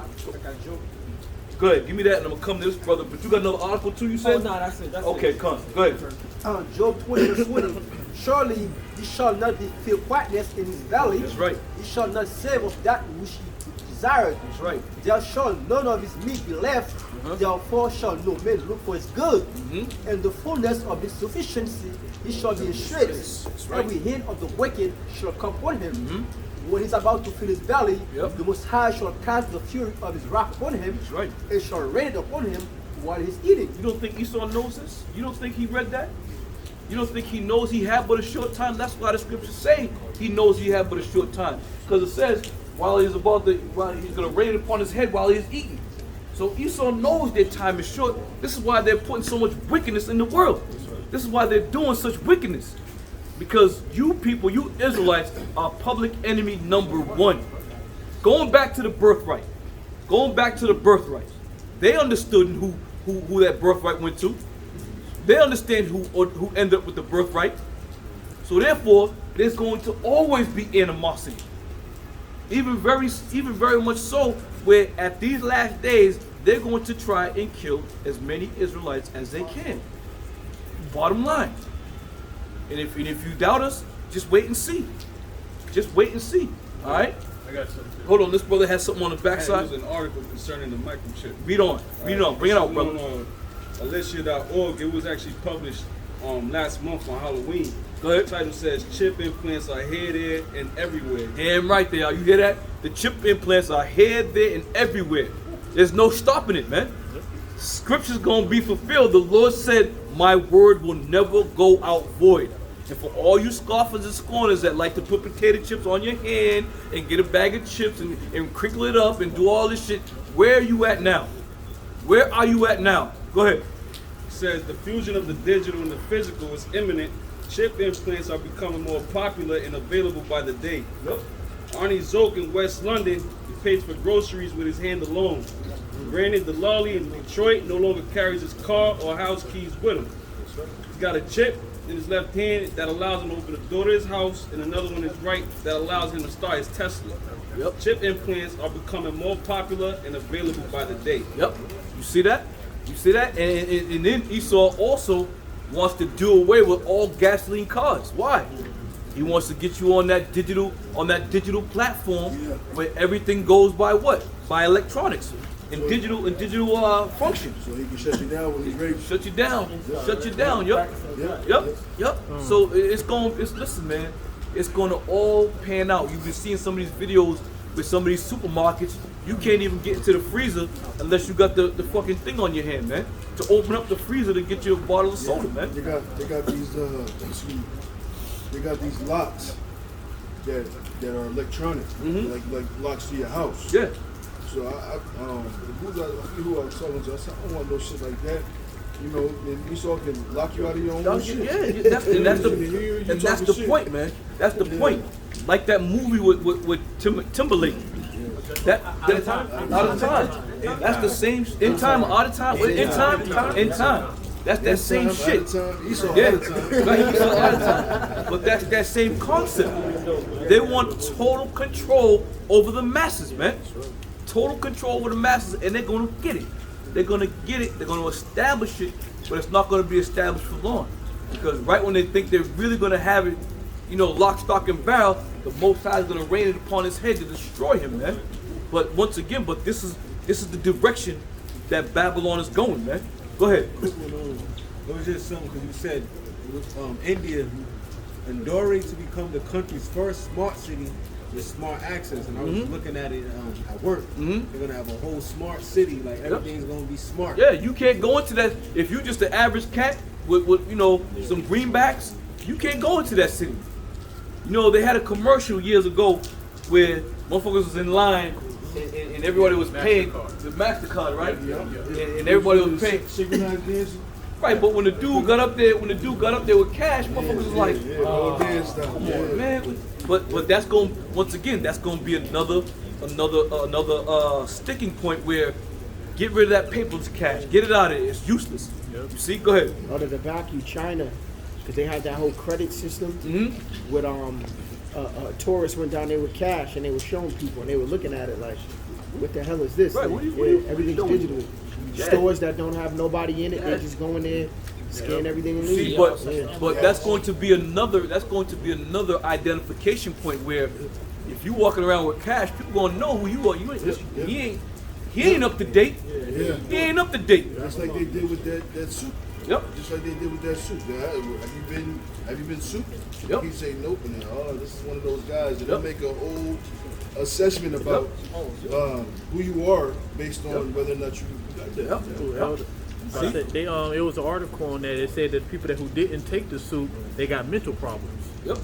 go ahead, give me that, and I'm gonna come to this brother. But you got another article too, you said? Oh, no, that's it. Okay, come. Go ahead. Job 20 verse 20. Surely he shall not feel quietness in his valley. That's right. He shall not save of that which he desired. That's right. There shall none of his meat be left. Therefore shall no man look for his good. And the fullness of his sufficiency he shall be in shreds. right. Every hand of the wicked shall come upon him. When he's about to fill his belly, the Most High shall cast the fury of his wrath upon him. That's right. And shall rain it upon him while he's eating. You don't think Esau knows this? You don't think he read that? You don't think he knows he had but a short time? That's why the scriptures say he knows he had but a short time. Because it says, while he's going to rain upon his head while he's eating. So Esau knows their time is short. This is why they're putting so much wickedness in the world. This is why they're doing such wickedness. Because you people, you Israelites, are public enemy number one. Going back to the birthright. They understood who that birthright went to. They understand who ended up with the birthright. So therefore, there's going to always be animosity. Even very much so, where at these last days, they're going to try and kill as many Israelites as they can. Bottom line. And if you doubt us, just wait and see. All right? I got something. Hold on, this brother has something on the backside. There was an article concerning the microchip. Read on. Bring it out, brother. On Alicia.org, it was actually published last month on Halloween. Go ahead. The title says, chip implants are here, there, and everywhere. Damn right they are. You hear that? The chip implants are here, there, and everywhere. There's no stopping it, man. Scripture's gonna be fulfilled. The Lord said, my word will never go out void. And for all you scoffers and scorners that like to put potato chips on your hand and get a bag of chips and crinkle it up and do all this shit, where are you at now? Where are you at now? Go ahead. It says, the fusion of the digital and the physical is imminent. Chip implants are becoming more popular and available by the day. Yep. Arnie Zoke in West London, he pays for groceries with his hand alone. Granted, the lolly in Detroit no longer carries his car or house keys with him. He's got a chip in his left hand that allows him to open the door to his house, and another one in his right that allows him to start his Tesla. Yep. Chip implants are becoming more popular and available by the day. Yep. You see that? And then Esau also wants to do away with all gasoline cars. Why? He wants to get you on that digital platform where everything goes by what? By electronics and digital functions. So he can shut you down when he's ready. Shut you down. Yep. So listen, man. It's gonna all pan out. You've been seeing some of these videos with some of these supermarkets. You can't even get into the freezer unless you got the fucking thing on your hand, man. To open up the freezer to get you a bottle of soda, man. They got these locks that are electronic, like locks to your house. Yeah. So I who I was talking to, I said, I don't want no shit like that. You know, and Esau can lock you out of your own shit. Yeah, that's the point, man. That's the point. Like that movie with Timberlake. That out of time. That's the same. In time, out of time. In time. That's that same shit. Yeah, out of time. But that's that same concept. They want total control over the masses, man. Total control over the masses, and they're gonna get it. they're gonna get it, they're gonna establish it, but it's not gonna be established for long. Because right when they think they're really gonna have it, you know, lock, stock, and barrel, the Most High is gonna rain it upon his head to destroy him, man. But once again, this is the direction that Babylon is going, man. Go ahead. It was just something because you said India enduring to become the country's first smart city with smart access, and I was looking at it at work. They're gonna have a whole smart city, like everything's gonna be smart. Yeah, you can't go into that if you're just an average cat with you know some greenbacks. You can't go into that city. You know, they had a commercial years ago where motherfuckers was in line and everybody was paying the MasterCard, right? And everybody was paying. Synchronized dancing. Right, but when the dude got up there, with cash, motherfuckers was like, come on, man. But that's going once again, that's going to be another sticking point where get rid of that paperless cash, get it out of it. It's useless. You see, go ahead. Out of the vacuum, China, because they had that whole credit system with tourists went down there with cash and they were showing people and they were looking at it like, what the hell is this? Right, Like, what are you everything's doing? digital. Stores that don't have nobody in it, they just go in there, scan everything and See, leave. but that's going to be another identification point where if you walking around with cash, people gonna know who you are. He ain't up to date. He ain't up to date. That's like they did with that suit. Yep. Just like they did with that suit. Have you been souped? Yep. He say nope, and then, this is one of those guys, and they make a whole assessment about who you are based on whether or not you got that. It was an article on that. It said that people who didn't take the suit, they got mental problems.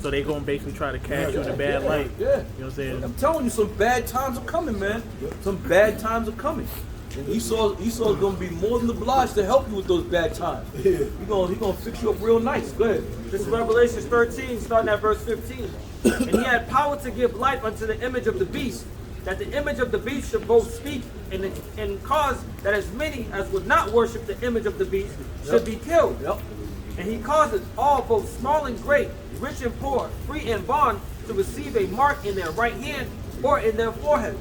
So they gonna basically try to cash you in a bad light. Yeah. You know what I'm saying? I'm telling you, some bad times are coming, man. Some bad times are coming. And Esau's gonna be more than obliged to help you with those bad times. He gonna fix you up real nice. Go ahead. This is Revelation 13, starting at verse 15. And he had power to give life unto the image of the beast, that the image of the beast should both speak and cause that as many as would not worship the image of the beast should be killed. And he causes all, both small and great, rich and poor, free and bond, to receive a mark in their right hand or in their foreheads.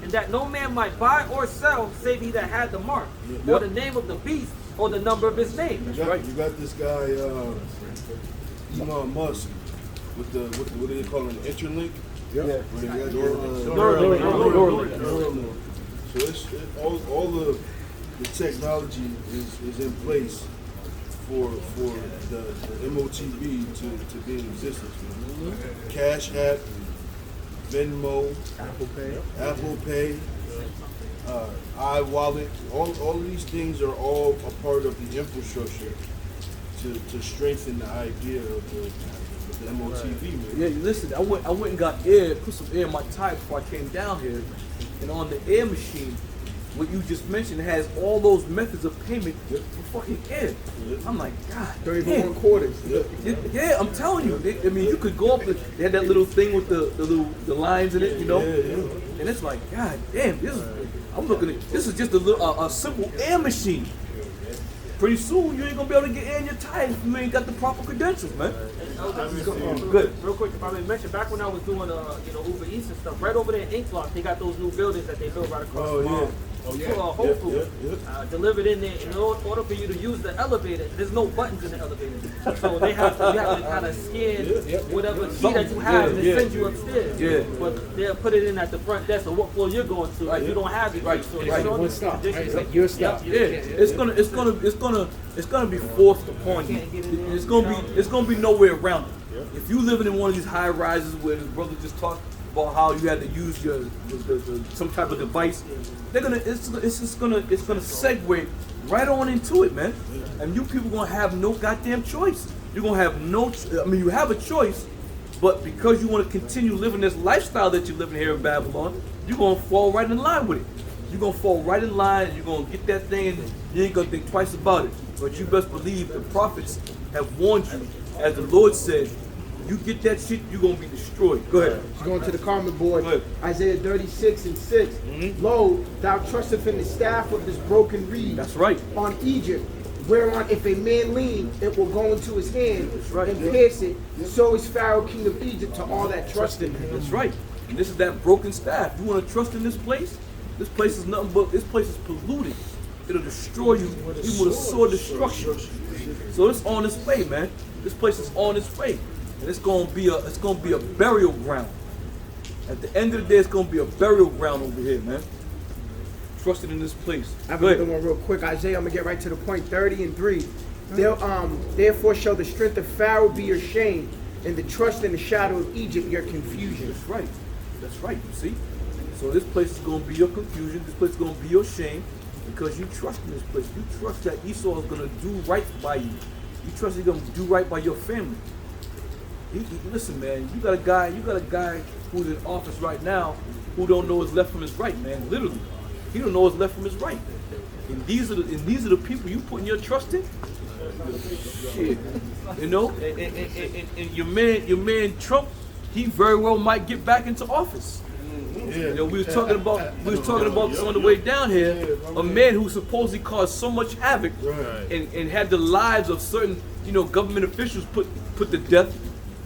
And that no man might buy or sell, save he that had the mark, or the name of the beast, or the number of his name. You got this guy, Elon Musk, with the what do they call him? Interlink. Neuralink. So it's all the technology is in place for the MOTB to be in existence. Cash App, Venmo, Apple Pay, iWallet, all of these things are all a part of the infrastructure to strengthen the idea of the MOTV. Man. Yeah, listen, I went and got put some air in my tire before I came down here, and on the air machine, what you just mentioned has all those methods of payment for fucking air. I'm like, God, 31 quarters. Yeah, I'm telling you. I mean, you could go up. They had that little thing with the lines in it, you know. And it's like, God damn, I'm looking at this is just a simple air machine. Pretty soon you ain't gonna be able to get air in your tires if you ain't got the proper credentials, man. Good. Real quick, if I may mention, back when I was doing Uber Eats and stuff, right over there in Ink Block, they got those new buildings that they built right across Whole Foods. Delivered in there. In order for you to use the elevator, there's no buttons in the elevator, so you have to kind of scan whatever key that you have and it sends you upstairs. But they'll put it in at the front desk of what floor you're going to. If you don't have it, so it's one stop. It's like your stop. It's gonna be forced upon you. It's gonna be nowhere around it. If you living in one of these high rises where the brother just talked about how you had to use some type of device, it's gonna segue right on into it, man. And you people gonna have no goddamn choice. You're gonna have you have a choice, but because you want to continue living this lifestyle that you're living here in Babylon, you're gonna fall right in line with it. You're gonna fall right in line, and you're gonna get that thing, and you ain't gonna think twice about it. But you best believe the prophets have warned you, as the Lord said, you get that shit, you're gonna be destroyed. Go ahead. Going to the karma board, Isaiah 36:6. Lo, thou trusteth in the staff of this broken reed. That's right. On Egypt, whereon if a man lean, it will go into his hand and pierce it. So is Pharaoh, king of Egypt, to all that trust in him. That's right. And this is that broken staff. You want to trust in this place? This place is nothing but, this place is polluted. it'll destroy you even with a sword destruction. So it's on its way, man. This place is on its way, and it's gonna be a burial ground. At the end of the day, it's gonna be a burial ground over here, man. Trusted in this place. I have Go another ahead. one real quick. Isaiah, I'm gonna get right to the point. 30 and 3. Therefore shall the strength of Pharaoh be your shame, and the trust in the shadow of Egypt your confusion. That's right. That's right. You see. So this place is gonna be your confusion. This place is gonna be your shame because you trust in this place. You trust that Esau is gonna do right by you. You trust he's gonna do right by your family. Listen, man. You got a guy who's in office right now who don't know his left from his right, man. Literally, he don't know his left from his right. And these are the people you putting your trust in. Shit, you know. And your man Trump, he very well might get back into office. You know, we was talking about this on the way down here. A man who supposedly caused so much havoc and had the lives of certain, government officials put to death.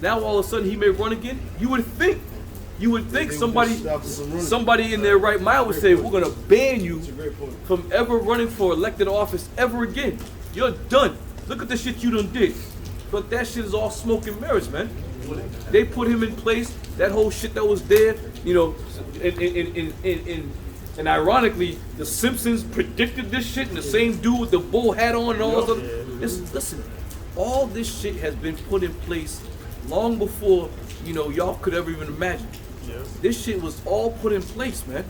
Now all of a sudden he may run again. You would think somebody in their right mind would say, we're gonna ban you from ever running for elected office ever again. You're done. Look at the shit you done did. But that shit is all smoke and mirrors, man. They put him in place. That whole shit that was there, and ironically, the Simpsons predicted this shit, and the same dude with the bull hat on and all this other. Listen, all this shit has been put in place long before y'all could ever even imagine. This shit was all put in place, man.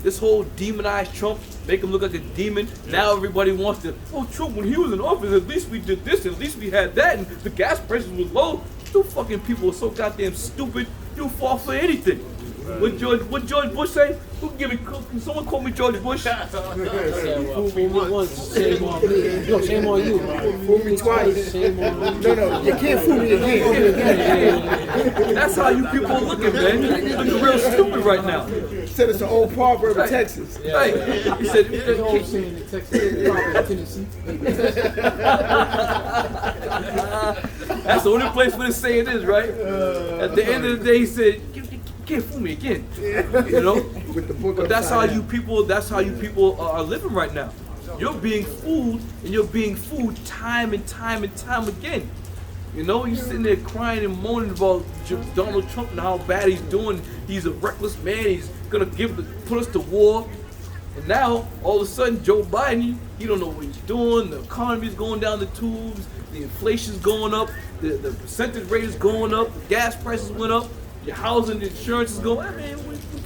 This whole demonized Trump, make him look like a demon. Now everybody wants to, Trump, when he was in office, at least we did this, at least we had that, and the gas prices was low. You fucking people are so goddamn stupid, you'll fall for anything. What George Bush say? Can someone call me George Bush? Fool me once, shame on me. No, shame on you. Fool me twice. Shame on you. No, you can't fool me again. That's how you people are looking, man. You're looking real stupid right now. Said it's an old proverb in Texas. Right. He said, that's the only place where this saying is, right? At the end of the day, he said, you can't fool me again. With the book but that's how you people are living right now. You're being fooled, and you're being fooled time and time and time again. You're sitting there crying and moaning about Donald Trump and how bad he's doing. He's a reckless man. He's gonna put us to war. And now, all of a sudden, Joe Biden, he don't know what he's doing. The economy's going down the tubes. The inflation's going up. The percentage rate is going up. The gas prices went up. Your housing insurance is going.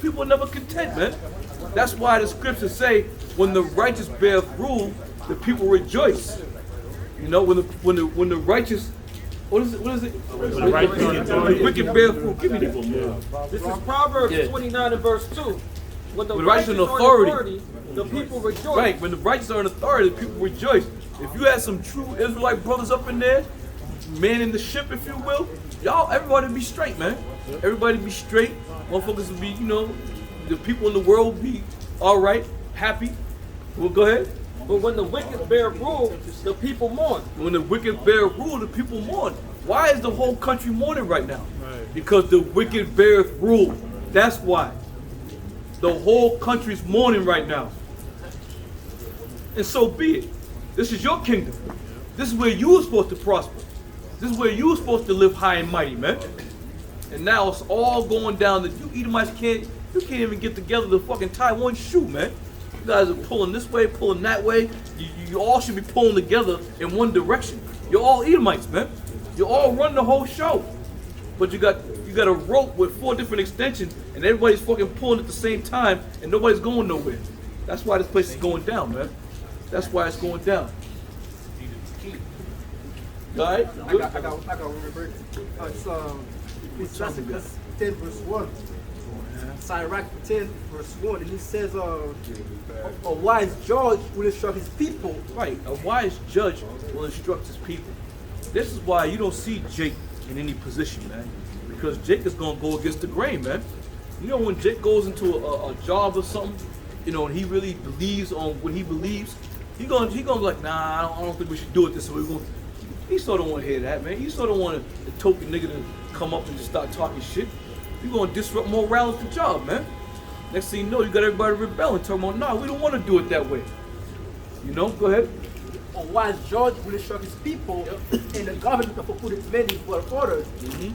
People are never content, man. That's why the scriptures say, when the righteous bear rule, the people rejoice. When the righteous, what is it? When the wicked bear rule. Give me that. This is Proverbs 29 and verse 2. When the With righteous righteous are in authority, the people rejoice. Right, when the righteous are in authority, the people rejoice. If you had some true Israelite brothers up in there, manning the ship, if you will, everybody be straight, man. Everybody be straight. Motherfuckers will be, the people in the world will be all right, happy. Well, go ahead. But when the wicked bear rule, the people mourn. When the wicked bear rule, the people mourn. Why is the whole country mourning right now? Because the wicked bear rule. That's why. The whole country's mourning right now. And so be it. This is your kingdom. This is where you were supposed to prosper. This is where you were supposed to live high and mighty, man. And now it's all going down. You Edomites can't even get together to fucking tie one shoe, man. You guys are pulling this way, pulling that way. You all should be pulling together in one direction. You're all Edomites, man. You all run the whole show. But you got a rope with 4 different extensions, and everybody's fucking pulling at the same time, and nobody's going nowhere. That's why this place is going down, man. That's why it's going down. All right? I got one break. It's Ecclesiastes 10 verse 1. Sirach 10 verse 1, and it says, a wise judge will instruct his people. Right, a wise judge will instruct his people. This is why you don't see Jake in any position, man. Because Jake is gonna go against the grain, man. When Jake goes into a job or something, and he really believes on what he believes, he gonna be like, nah, I don't think we should do it this way. He sort of don't want to hear that, man. He sort of want the token nigga to come up and just start talking shit. You gonna disrupt morale at the job, man. Next thing you know, you got everybody rebelling, talking about, nah, we don't want to do it that way. You know, go ahead. A wise judge will instruct his people, and the government of put its men in orders.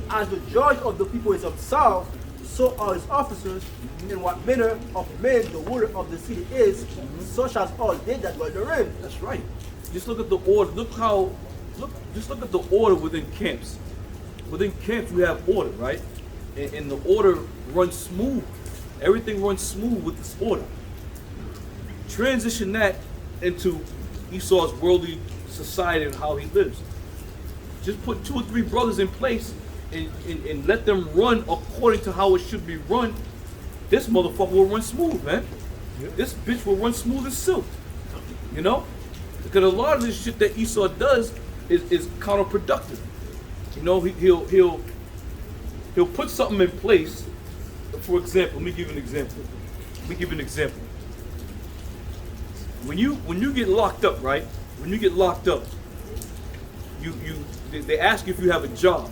As the judge of the people is himself, so are his officers. In what manner of men the ruler of the city is, such as all they that dwell therein. That's right. Just look at the order. Just look at the order within camps. Within camps, we have order, right? And the order runs smooth. Everything runs smooth with this order. Transition that into Esau's worldly society and how he lives. Just put 2 or 3 brothers in place and let them run according to how it should be run. This motherfucker will run smooth, man. This bitch will run smooth as silk. You know? Because a lot of this shit that Esau does is counterproductive. You know, he'll put something in place. For example, let me give you an example. When you get locked up, right? When you get locked up, they ask you if you have a job.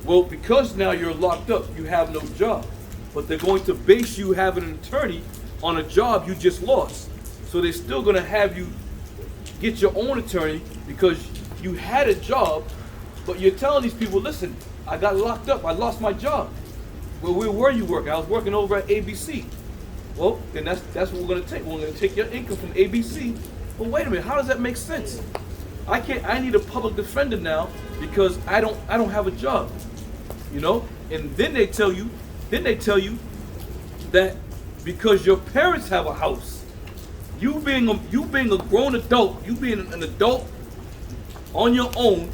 Well, because now you're locked up, you have no job. But they're going to base you having an attorney on a job you just lost. So they're still going to have you get your own attorney because you had a job, but you're telling these people, listen, I got locked up, I lost my job. Well, where were you working? I was working over at ABC. Well, then that's what we're going to take. We're going to take your income from ABC. But wait a minute, how does that make sense? I need a public defender now because I don't have a job. You know? And then they tell you that because your parents have a house, you being a grown adult, you being an adult on your own,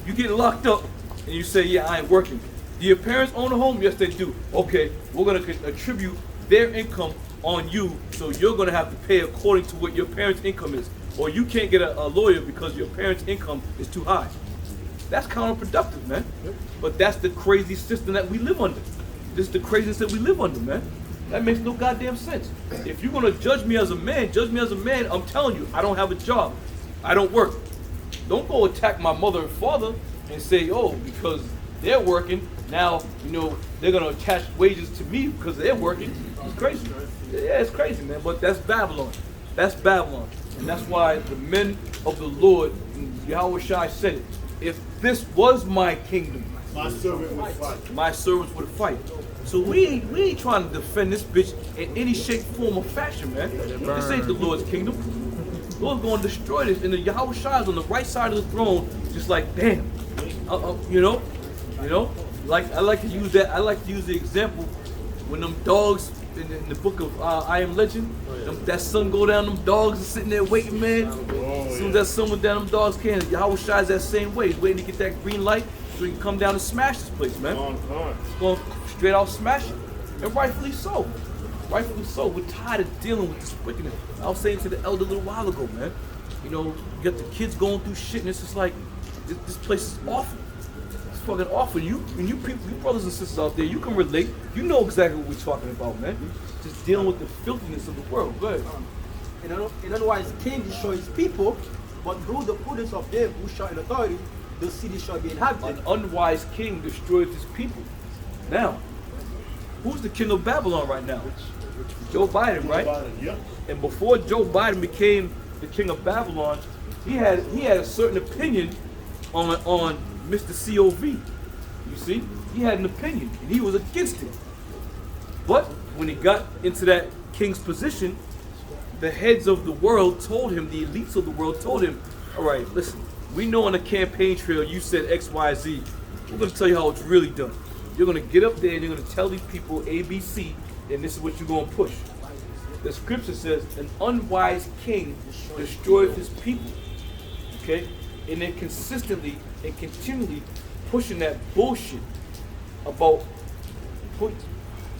you get locked up and you say, yeah, I ain't working. Do your parents own a home? Yes, they do. Okay, we're going to attribute their income on you, so you're going to have to pay according to what your parents' income is. Or you can't get a lawyer because your parents' income is too high. That's counterproductive, man. But that's the crazy system that we live under. This is the craziness that we live under, man. That makes no goddamn sense. If you're going to judge me as a man, I'm telling you, I don't have a job. I don't work. Don't go attack my mother and father and say, oh, because they're working, now, you know, they're going to attach wages to me because they're working. It's crazy. Yeah, it's crazy, man. But that's Babylon. That's Babylon. And that's why the men of the Lord, Yahweh Shai said it. If this was my kingdom, my servant would fight. My servants would fight. So we ain't trying to defend this bitch in any shape, form, or fashion, man. This ain't the Lord's kingdom. The Lord's going to destroy this. And the Yahweh Shai is on the right side of the throne, just like, damn. You know? Like I like to use that. I like to use the example when them dogs in the book of I Am Legend, that sun go down, them dogs are sitting there waiting, man. As soon as that sun went down, them dogs can't. Yahweh Shai is that same way. He's waiting to get that green light so he can come down and smash this place, man. He's going straight out smash it. And rightfully so. Rightfully so. We're tired of dealing with this wickedness. I was saying to the elder a little while ago, man. You know, you got the kids going through shit and it's just like, this place is awful. It's fucking awful. You people, you brothers and sisters out there, you can relate. You know exactly what we're talking about, man. Just dealing with the filthiness of the world. Go ahead. In other words, king destroys his people, but through the prudence of them who shall in authority, the city shall be inhabited. An unwise king destroys his people. Now, who's the king of Babylon right now? Joe Biden, right? And before Joe Biden became the king of Babylon, he had a certain opinion on Mr. COV. You see, he had an opinion, and he was against it. But when he got into that king's position, the heads of the world told him, the elites of the world told him, all right, listen, we know on the campaign trail you said X, Y, Z. We're going to tell you how it's really done. You're going to get up there and you're going to tell these people A, B, C, and this is what you're going to push. The scripture says an unwise king destroys his people. Okay? And they're consistently and continually pushing that bullshit about,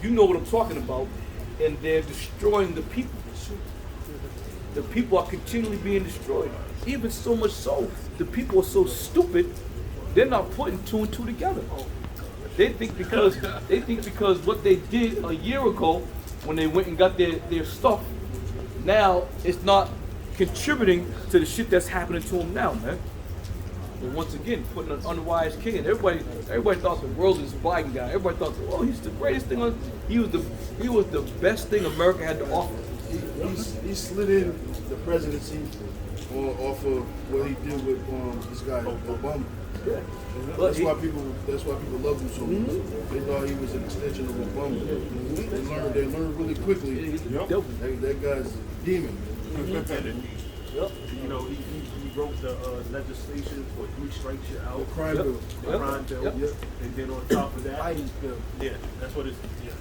you know what I'm talking about, and they're destroying the people. The people are continually being destroyed. Even so much so, the people are so stupid, they're not putting 2 and 2 together. They think because what they did a year ago when they went and got their stuff, now it's not contributing to the shit that's happening to them now, man. But once again, putting an unwise king, and everybody thought the world was Biden guy. Everybody thought, oh, he's the greatest thing he was the best thing America had to offer. He slid in the presidency off of what he did with this guy Obama. Yeah. That's why people love him so much. They thought he was an extension of Obama. They learned really quickly. That guy's a demon. Yep. You know, he wrote the legislation for 3 strikes you're out. The crime bill. The crime bill. Yep. And then on top of that, Biden's bill. yeah, that's what it's, yeah.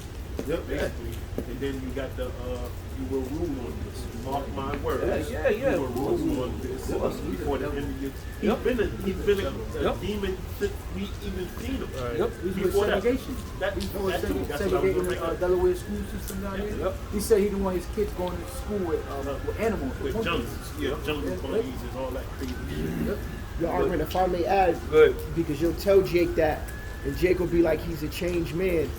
Yep. Basically. And then you got the, you will rule on this. Mark my words. Yeah. You will rule on this before the end of your. He's been a demon since we even seen him. Yep. Before that. Segregation. That's what I was Segregating going the Delaware school system down there. Yep. He said he didn't want his kids going to school with animals. with jungles. Yeah, jungle bunnies and all that crazy shit. Your argument, if I may add, Good. because you'll tell Jake that, and Jake will be like he's a changed man.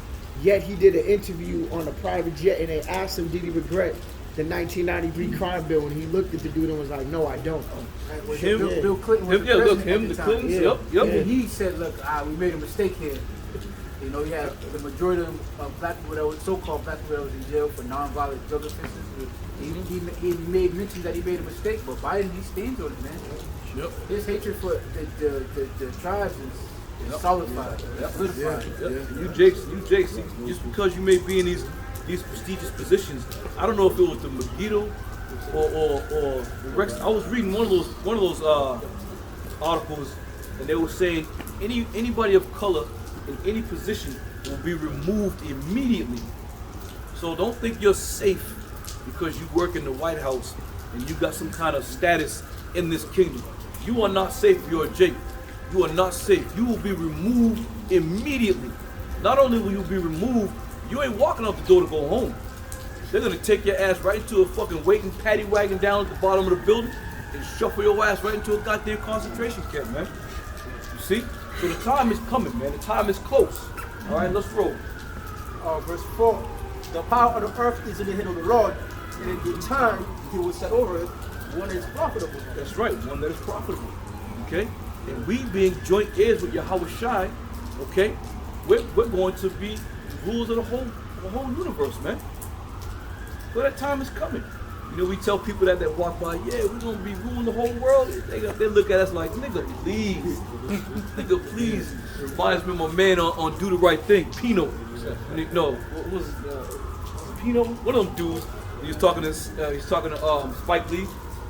Yet he did an interview on a private jet, and they asked him, did he regret the 1993 crime bill? And he looked at the dude and was like, no, I don't. Him, Bill Clinton was him, the yeah, look, president him, at the time. Clintons, yep. And he said, look, we made a mistake here. You know, he had the majority of black people that was so-called black people that was in jail for non-violent drug offenses. He made mention that he made a mistake, but Biden, he stands on it, man. Yep. His hatred for the tribes is solidified, solidified. You Jakes, just because you may be in these prestigious positions, I don't know if it was the Megiddo or Rex. I was reading one of those articles, and they were saying anybody of color in any position will be removed immediately. So don't think you're safe because you work in the White House and you got some kind of status in this kingdom. You are not safe if you're a Jake. You are not safe. You will be removed immediately. Not only will you be removed, you ain't walking out the door to go home. They're gonna take your ass right into a fucking waiting paddy wagon down at the bottom of the building and shuffle your ass right into a goddamn concentration camp, man. You see? So the time is coming, man. The time is close. All right, let's roll. Verse 4, the power of the earth is in the hand of the Lord, and in due time he will set over it one that is profitable. That's right, one that is profitable. Okay? And we being joint heirs with Yahweh Shai, okay, we're going to be rulers of the whole universe, man. So that time is coming. You know, we tell people that walk by, yeah, we're gonna be ruling the whole world. They look at us like, nigga, please. Nigga, please. Reminds me of my man on Do the Right Thing, Pino. No, what was it? Pino? One of them dudes. He was talking to Spike Lee.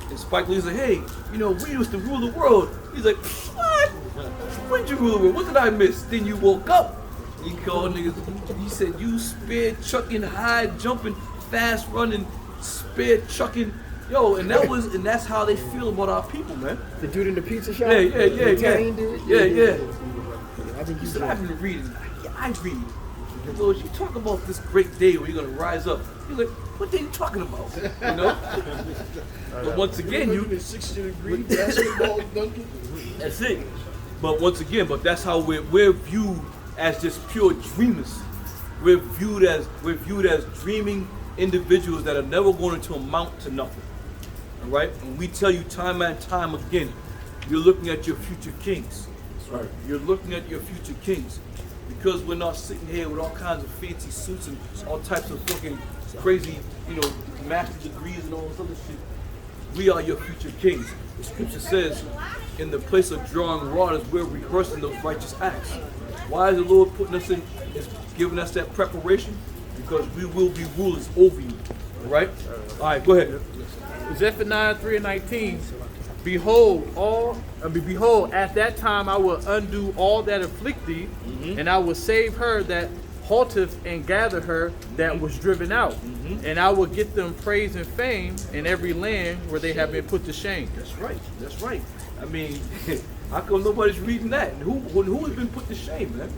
And Spike Lee's like, hey, you know, we used to rule the world. He's like, what? When did you rule the world? What did I miss? Then you woke up. He called niggas. He said, you spear chucking, high jumping, fast running, spear chucking. Yo, and that's how they feel about our people, man. The dude in the pizza shop? Yeah. The Italian dude? Yeah. I think He said, I've been reading. Yeah, I read. He goes, you talk about this great day where you're going to rise up. He's like, what day you talking about? You know? But once again, you 60-degree basketball dunking. That's it. But once again, that's how we're viewed as just pure dreamers. We're viewed as dreaming individuals that are never going to amount to nothing. All right? And we tell you time and time again, you're looking at your future kings. That's right. You're looking at your future kings. Because we're not sitting here with all kinds of fancy suits and all types of fucking crazy, master's degrees and all this other shit. We are your future kings. The scripture says, in the place of drawing waters, we're rehearsing those righteous acts. Why is the Lord putting us in, is giving us that preparation? Because we will be rulers over you. All right? All right, go ahead. Zephaniah 3:19. Behold, at that time I will undo all that afflict thee, and I will save her that halteth and gather her that was driven out. And I will get them praise and fame in every land where they have been put to shame. That's right. I mean, how come nobody's reading that? And who has been put to shame, man?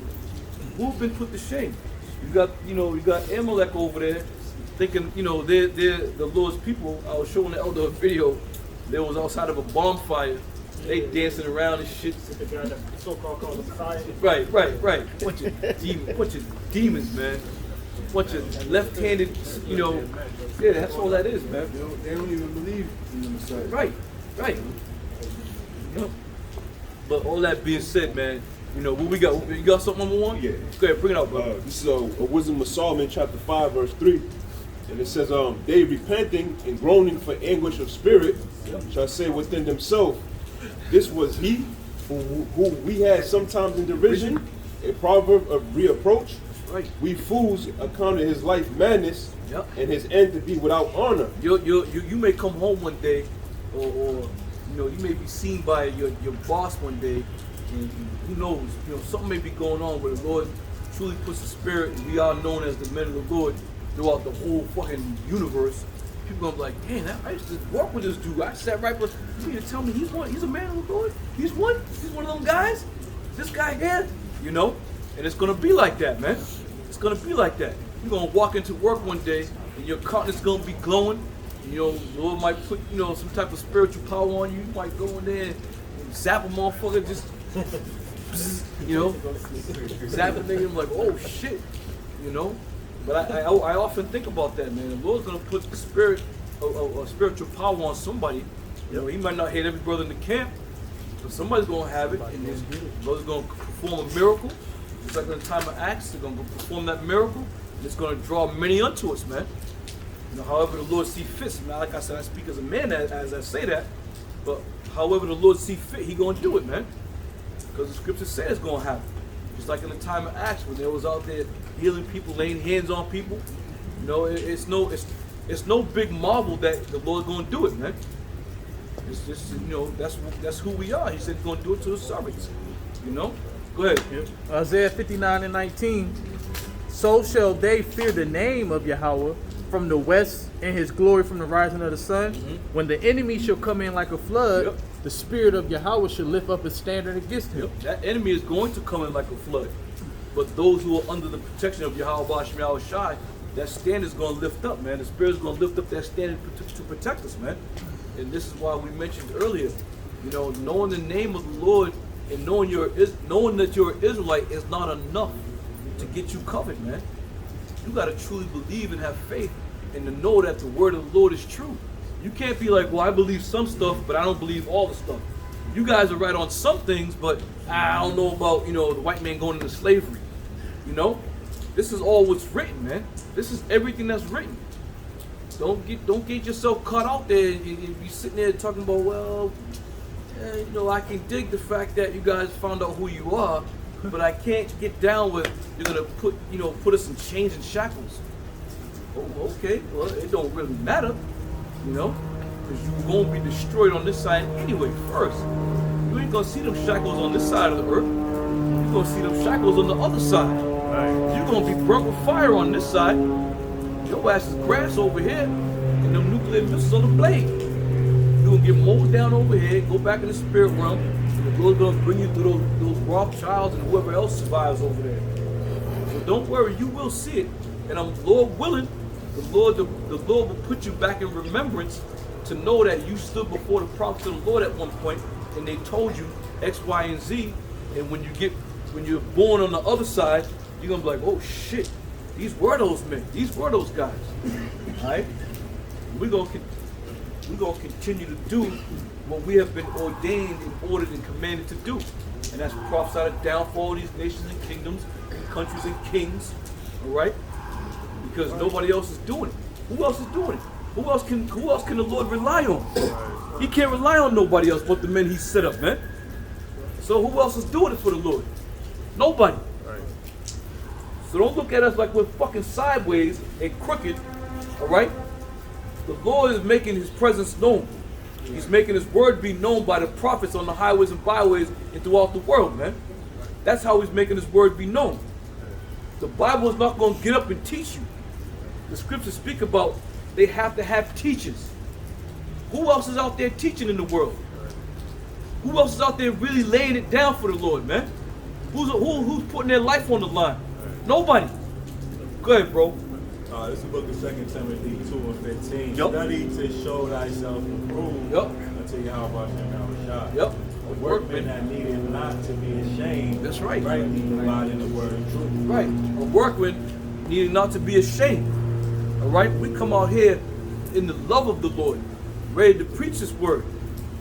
Who has been put to shame? You got Amalek over there thinking, they're the Lord's people. I was showing the elder a video. They was outside of a bonfire. They dancing around and shit. The guy that so-called called the Messiah. Right. Bunch of demons, man. Bunch of left-handed, yeah, that's all that is, man. They don't even believe in the Messiah. Right. Yep. But all that being said, man, what we got? You got something, number one? Yeah. Go ahead, bring it out, bro. This is a Wisdom of Solomon, chapter 5, verse 3. And it says, they repenting and groaning for anguish of spirit shall say within themselves, this was he who we had sometimes in derision, a proverb of reapproach. Right. We fools accounted his life madness Yep. and his end to be without honor. You may come home one day, or you know, you may be seen by your boss one day, and who knows, you know, something may be going on where the Lord truly puts the spirit, and we are known as the men of the Lord throughout the whole fucking universe. People gonna be like, damn, I used to work with this dude. I sat right with, you mean to tell me he's a man of the Lord? He's one of them guys? This guy here? You know? And it's gonna be like that, man. It's gonna be like that. You're gonna walk into work one day and your countenance is gonna be glowing. You know, the Lord might put, you know, some type of spiritual power on you. You might go in there and zap a motherfucker, just, you know, zap a nigga and be like, oh shit, you know. But I often think about that, man. The Lord's gonna put the spirit, a spiritual power on somebody. You know, he might not hate every brother in the camp, but somebody's gonna have it, and his brother's gonna perform a miracle. Just like in the time of Acts, they're gonna perform that miracle, and it's gonna draw many unto us, man. You know, however the Lord see fit. Now, like I said, I speak as a man as I say that, but however the Lord see fit, he gonna do it, man. Because the scripture says it's gonna happen. Just like in the time of Acts, when they was out there healing people, laying hands on people. You know, it's no big marvel that the Lord's gonna do it, man. It's just, you know, that's who we are. He said he's gonna do it to his servants. You know? Go ahead. Isaiah 59:19. So shall they fear the name of Yahweh from the west, and his glory from the rising of the sun. When the enemy shall come in like a flood, the spirit of Yahweh shall lift up a standard against him. That enemy is going to come in like a flood. But those who are under the protection of Yahweh Ba'ashem Yahweh Shai, that standard is going to lift up, man. The spirit is going to lift up that standard to protect us, man. And this is why we mentioned earlier, you know, knowing the name of the Lord and knowing that you're an Israelite is not enough to get you covered, man. You got to truly believe and have faith and to know that the word of the Lord is true. You can't be like, well, I believe some stuff, but I don't believe all the stuff. You guys are right on some things, but I don't know about, you know, the white man going into slavery. You know, this is all what's written, man. This is everything that's written. Don't get yourself caught out there and be sitting there talking about, well, you know, I can dig the fact that you guys found out who you are, but I can't get down with you're gonna put us in chains and shackles. Oh, okay, well, it don't really matter, you know, because you're gonna be destroyed on this side anyway. First, you ain't gonna see them shackles on this side of the earth. You're gonna see them shackles on the other side. You're gonna be burnt with fire on this side. Your ass is grass over here, and them nuclear missiles on the blade. You're gonna get mowed down over here, go back in the spirit realm, and the Lord's gonna bring you through those Rothschilds and whoever else survives over there. So don't worry, you will see it. And I'm Lord willing, the Lord will put you back in remembrance to know that you stood before the prophets of the Lord at one point, and they told you X, Y, and Z. And when you're born on the other side, you're gonna be like, oh shit, these were those men, these were those guys. Alright? We're gonna continue to do what we have been ordained and ordered and commanded to do. And that's prophesy the downfall of these nations and kingdoms and countries and kings. Alright? Because nobody else is doing it. Who else is doing it? Who else can the Lord rely on? He can't rely on nobody else but the men he set up, man. So who else is doing it for the Lord? Nobody. So don't look at us like we're fucking sideways and crooked, all right? The Lord is making his presence known. He's making his word be known by the prophets on the highways and byways and throughout the world, man. That's how he's making his word be known. The Bible is not going to get up and teach you. The scriptures speak about they have to have teachers. Who else is out there teaching in the world? Who else is out there really laying it down for the Lord, man? Who's putting their life on the line? Nobody. Go ahead, bro. This is the book of 2 Timothy 2:15. Yep. Study to show thyself approved unto Yahweh Ba'ashem Yahweh Shai. Yep. A workman that needed not to be ashamed. That's right. Rightly dividing the word of truth. Right. A workman needing not to be ashamed. All right. We come out here in the love of the Lord, ready to preach His word.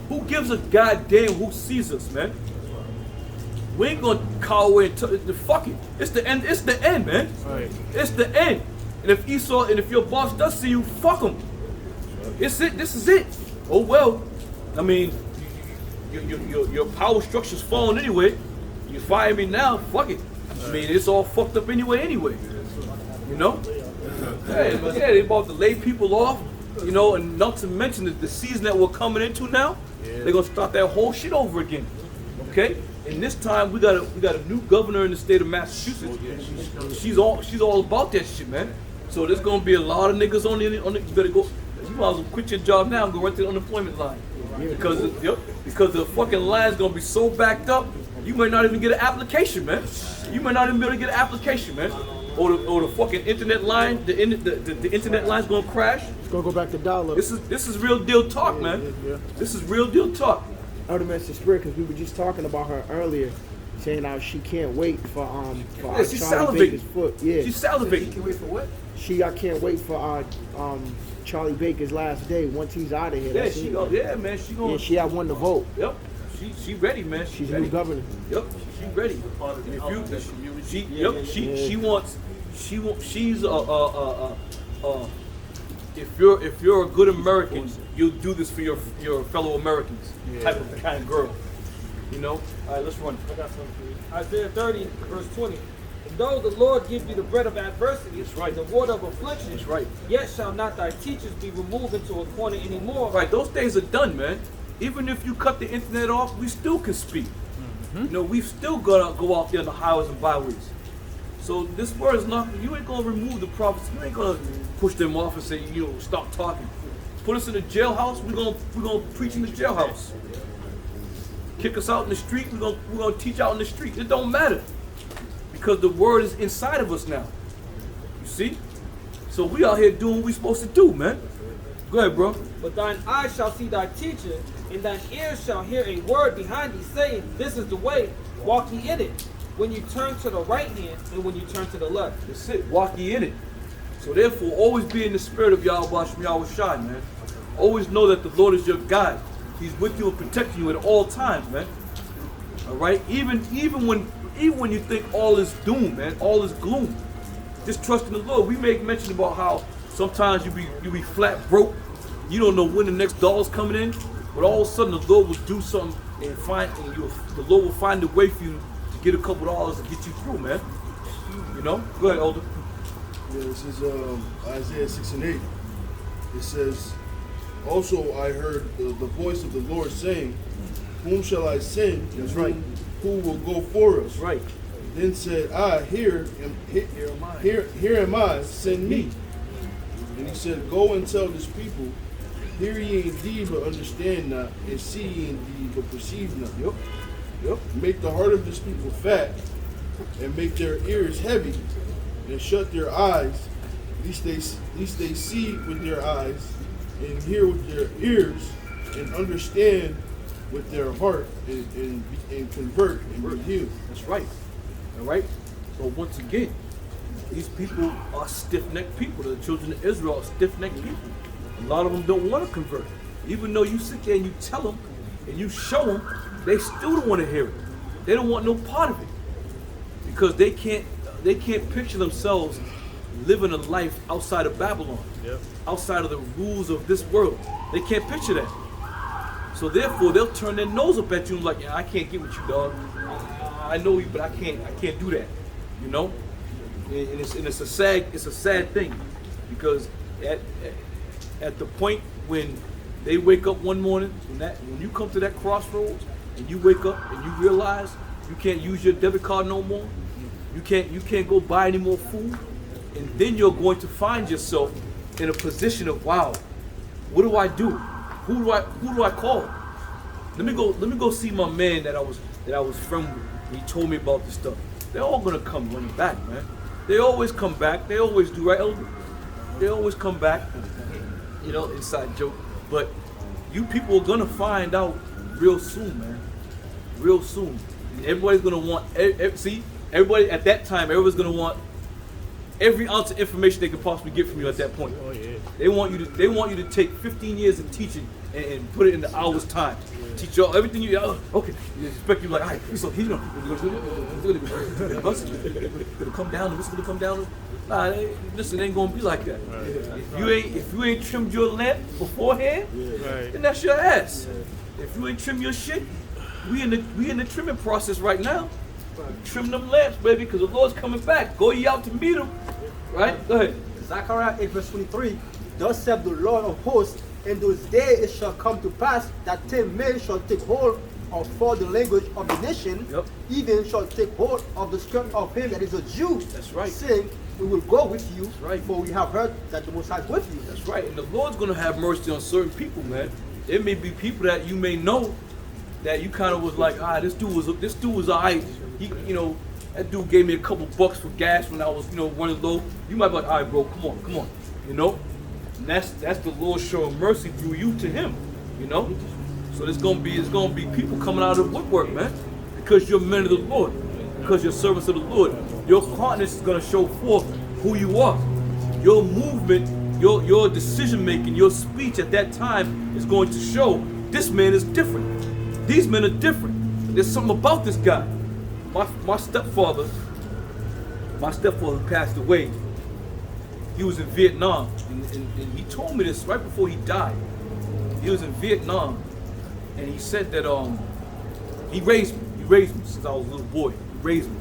Who gives a goddamn who sees us, man? We ain't gonna cower away and fuck it. It's the end. It's the end, man. Right. It's the end. And if Esau, and if your boss does see you, fuck him. It's it. This is it. Oh well. I mean, your power structure's falling anyway. You fire me now, fuck it. I mean, it's all fucked up anyway. You know? Yeah, they're about to lay people off. You know, and not to mention the season that we're coming into now. They're gonna start that whole shit over again. Okay? And this time we got a new governor in the state of Massachusetts. She's all about that shit, man. So there's gonna be a lot of niggas on the you better go. You might as well quit your job now and go right to the unemployment line. Because the fucking line's gonna be so backed up, you might not even get an application, man. You might not even be able to get an application, man. Or the fucking internet line, the internet line's gonna crash. It's gonna go back to dial-up. This is real deal talk, man. This is real deal talk. Elder Minister Spirit, because we were just talking about her earlier, saying how she can't wait for she's Charlie salivating. Baker's foot. Yeah, She's salivating. She can wait for what? I can't wait for Charlie Baker's last day once he's out of here. Yeah, That's she it. go. Yeah, man, she going. Yeah, she had won the vote. Yep. She ready, man. She's ready. new governor. Yep. She ready. And if if you're a good American, you'll do this for your fellow Americans. Type of kind of girl. You know. All right, let's run. I got something for you. Isaiah 30, verse 20. And though the Lord give you the bread of adversity, That's right. the water of affliction, That's right. yet shall not thy teachers be removed into a corner anymore. Right. Those days are done, man. Even if you cut the internet off, we still can speak. You know, we've still gotta go out there on the highways and byways. So this word is not. You ain't gonna remove the prophets. You ain't gonna push them off and say, you know, stop talking. Put us in the jailhouse. We're gonna preach in the jailhouse. Kick us out in the street. We're gonna teach out in the street. It don't matter because the word is inside of us now. You see? So we out here doing what we supposed to do, man. Go ahead, bro. But thine eyes shall see thy teacher, and thine ears shall hear a word behind thee, saying, This is the way, walk ye in it. When you turn to the right hand, and when you turn to the left. That's it. Walk ye in it. So therefore, always be in the spirit of Yahweh Shem Yahweh Shai, man. Always know that the Lord is your guide. He's with you and protecting you at all times, man. All right. Even when you think all is doom, man, all is gloom, just trust in the Lord. We make mention about how sometimes you be flat broke. You don't know when the next dollar's coming in, but all of a sudden the Lord will do something and the Lord will find a way for you to get a couple dollars to get you through, man. You know. Go ahead, Elder. Yeah, this is Isaiah 6 and 8. It says, also I heard the voice of the Lord saying, whom shall I send? That's right. Who will go for us? Right. Then said I, here am I, send me. And he said, go and tell this people, hear ye indeed, but understand not, and see ye indeed, but perceive not. Yep. Make the heart of this people fat, and make their ears heavy, and shut their eyes, lest they see with their eyes, and hear with their ears, and understand with their heart, and convert, and be healed. That's right. All right. So once again, these people are stiff-necked people. The children of Israel are stiff-necked people. A lot of them don't want to convert. Even though you sit there and you tell them and you show them, they still don't want to hear it. They don't want no part of it because they can't picture themselves living a life outside of Babylon, outside of the rules of this world. They can't picture that. So therefore, they'll turn their nose up at you and like, yeah, I can't get with you, dog. I know you, but I can't do that. You know. And it's a sad thing because at the point when they wake up one morning, when you come to that crossroads and you wake up and you realize you can't use your debit card no more, you can't go buy any more food, and then you're going to find yourself in a position of, wow, what do I do? Who do I call? Let me go see my man that I was friend with. He told me about this stuff. They're all gonna come running back, man. They always come back. They always do, right, Elder? They always come back. You know, inside joke. But you people are gonna find out real soon, man. Real soon. Everybody's gonna want. See, everybody at that time, everybody's gonna want every ounce of information they could possibly get from you at that point. Oh yeah. They want you to take 15 years of teaching and put it in the hour's time. Teach y'all everything you okay. You expect you like, all right, so he's gonna come down, what's gonna come down? Nah, listen, it ain't gonna be like that. If you ain't trimmed your lamp beforehand, then that's your ass. If you ain't trimmed your shit, we in the trimming process right now. Trim them lamps, baby, because the Lord's coming back. Go ye out to meet him. Right? Go ahead. Zechariah 8 verse 23, thus saith the Lord of hosts, in those days it shall come to pass that 10 men shall take hold of for the language of the nation, even shall take hold of the skirt of him that is a Jew. That's right. Saying, we will go with you, for we have heard that the Most High is with you. That's right. And the Lord's going to have mercy on certain people, man. It may be people that you may know that you kind of was like, this dude was all right. He, that dude gave me a couple bucks for gas when I was, running low. You might be like, all right, bro, come on, And that's the Lord showing mercy through you to him, So it's gonna be people coming out of the woodwork, man, because you're men of the Lord, because you're servants of the Lord. Your partners is gonna show forth who you are. Your movement, your decision making, your speech at that time is going to show this man is different. These men are different. There's something about this guy. My stepfather passed away. He was in Vietnam, and he told me this right before he died. He was in Vietnam, and he said that he raised me since I was a little boy. He raised me.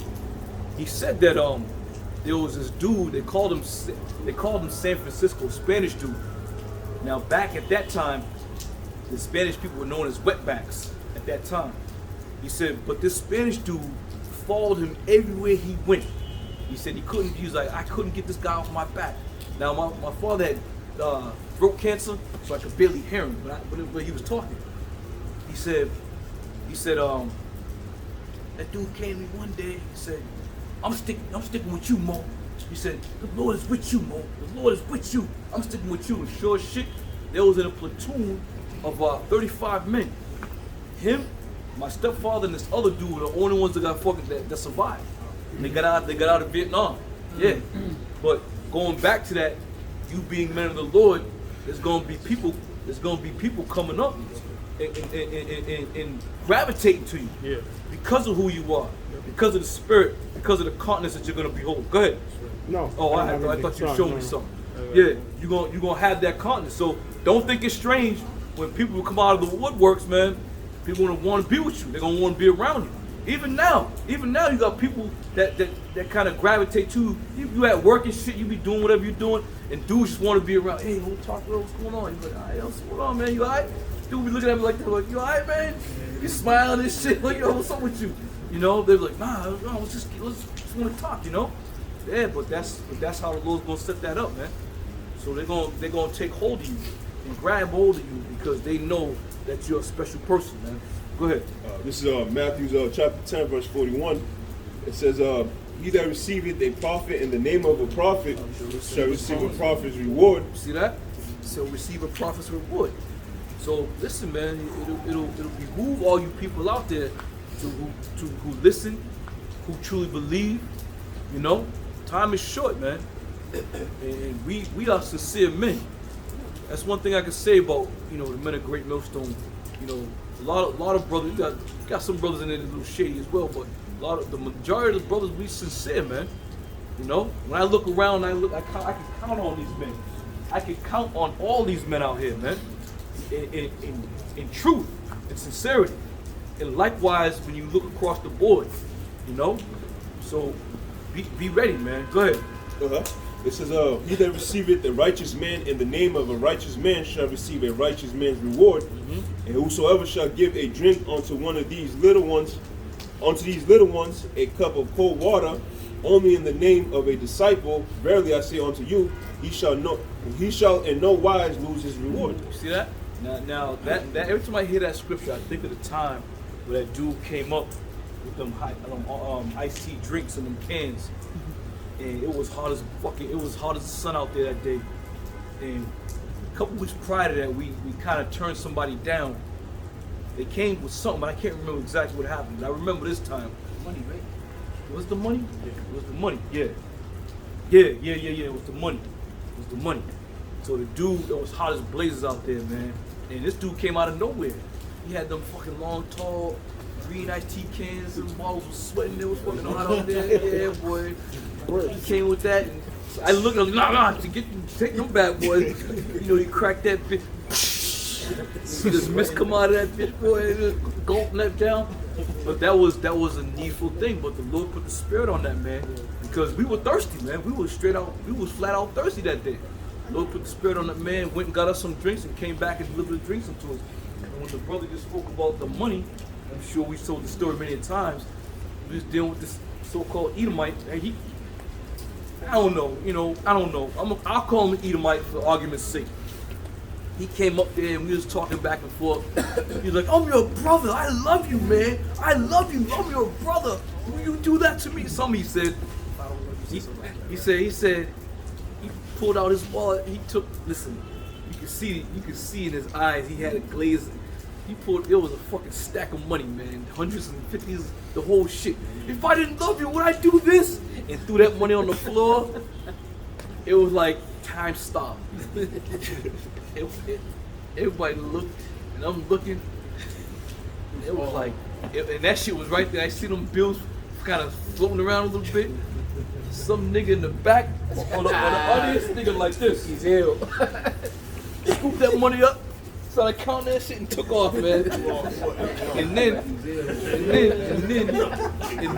He said that there was this dude, they called him San Francisco, Spanish dude. Now back at that time, the Spanish people were known as wetbacks at that time. He said, but this Spanish dude followed him everywhere he went. He said he was like, I couldn't get this guy off my back. Now my father had throat cancer, so I could barely hear him, but he was talking. He said, that dude came to me one day, he said, I'm sticking with you, Mo. He said, the Lord is with you, Mo. The Lord is with you. I'm sticking with you. And sure as shit, there was in a platoon of 35 men. Him, my stepfather, and this other dude were the only ones that got that survived. And they got out of Vietnam. Yeah. But going back to that, you being men of the Lord, there's gonna be people coming up and gravitating to you because of who you are, because of the spirit, because of the countenance that you're gonna behold. Go ahead. No. Oh, I thought you were showing me something. Yeah, you're gonna have that countenance. So don't think it's strange when people come out of the woodworks, man. People gonna want to be with you. They're gonna want to be around you. Even now, you got people that kind of gravitate to you. You at work and shit, you be doing whatever you're doing, and dudes just want to be around. Hey, we'll talk, bro. What's going on? You're like, all right, what's going on, man? You all right? Dude be looking at me like, you all right, man? You smiling and shit, like, yo, what's up with you? They're like, nah, let's just want to talk, Yeah, but that's how the Lord's gonna set that up, man. So they're gonna take hold of you and grab hold of you because they know that you're a special person, man. Go ahead. This is Matthew chapter 10, verse 41. It says, he that receiveth a prophet in the name of a prophet shall receive a prophet's reward. See that? So receive a prophet's reward. So listen, man, it'll behoove all you people out there who listen, who truly believe. Time is short, man, and we are sincere men. That's one thing I can say about the men of Great Millstone. A lot of brothers. You got some brothers in there that are a little shady as well, but the majority of the brothers, we sincere, man. When I look around, I can count on these men. I can count on all these men out here, man. In truth, in sincerity, and likewise when you look across the board, So be ready, man. Go ahead. It says, he that receiveth a righteous man in the name of a righteous man shall receive a righteous man's reward. And whosoever shall give a drink unto these little ones, a cup of cold water, only in the name of a disciple, verily I say unto you, he shall in no wise lose his reward. See that? Now that every time I hear that scripture, I think of the time where that dude came up with them iced tea drinks in them cans. And it was hot as the sun out there that day. And a couple weeks prior to that, we kind of turned somebody down. They came with something, but I can't remember exactly what happened. I remember this time. Money, right? Was the money? Yeah. It was the money. Yeah. It was the money. So the dude that was hot as blazes out there, man, And this dude came out of nowhere. He had them fucking long, tall, green IT cans, and balls was sweating. It was fucking hot out there. Yeah, boy. He came with that. And I looked at him, nah, to take them back, boy. You know, he cracked that bitch. See this mist come out of that bitch, boy, and just gulp that down. But that was a needful thing. But the Lord put the spirit on that, man, because we were thirsty, man. We was flat out thirsty that day. The Lord put the spirit on that man, went and got us some drinks, and came back and delivered the drinks to us. And when the brother just spoke about the money, I'm sure we told the story many times. We was dealing with this so-called Edomite, and I don't know. I'll call him an Edomite for argument's sake. He came up there and we was talking back and forth. He was like, I'm your brother. I love you, man. I love you. I'm your brother. Will you do that to me? He said. He said, he pulled out his wallet. Listen, you can see in his eyes, he had a glaze. It was a fucking stack of money, man. Hundreds and fifties, the whole shit. If I didn't love you, would I do this? And threw that money on the floor. It was like, time stopped. Everybody looked, and I'm looking. It was like, and that shit was right there. I see them bills kind of floating around a little bit. Some nigga in the back, on the audience, nigga like this. He's ill. Scooped that money up, started counting that shit, and took off, man. And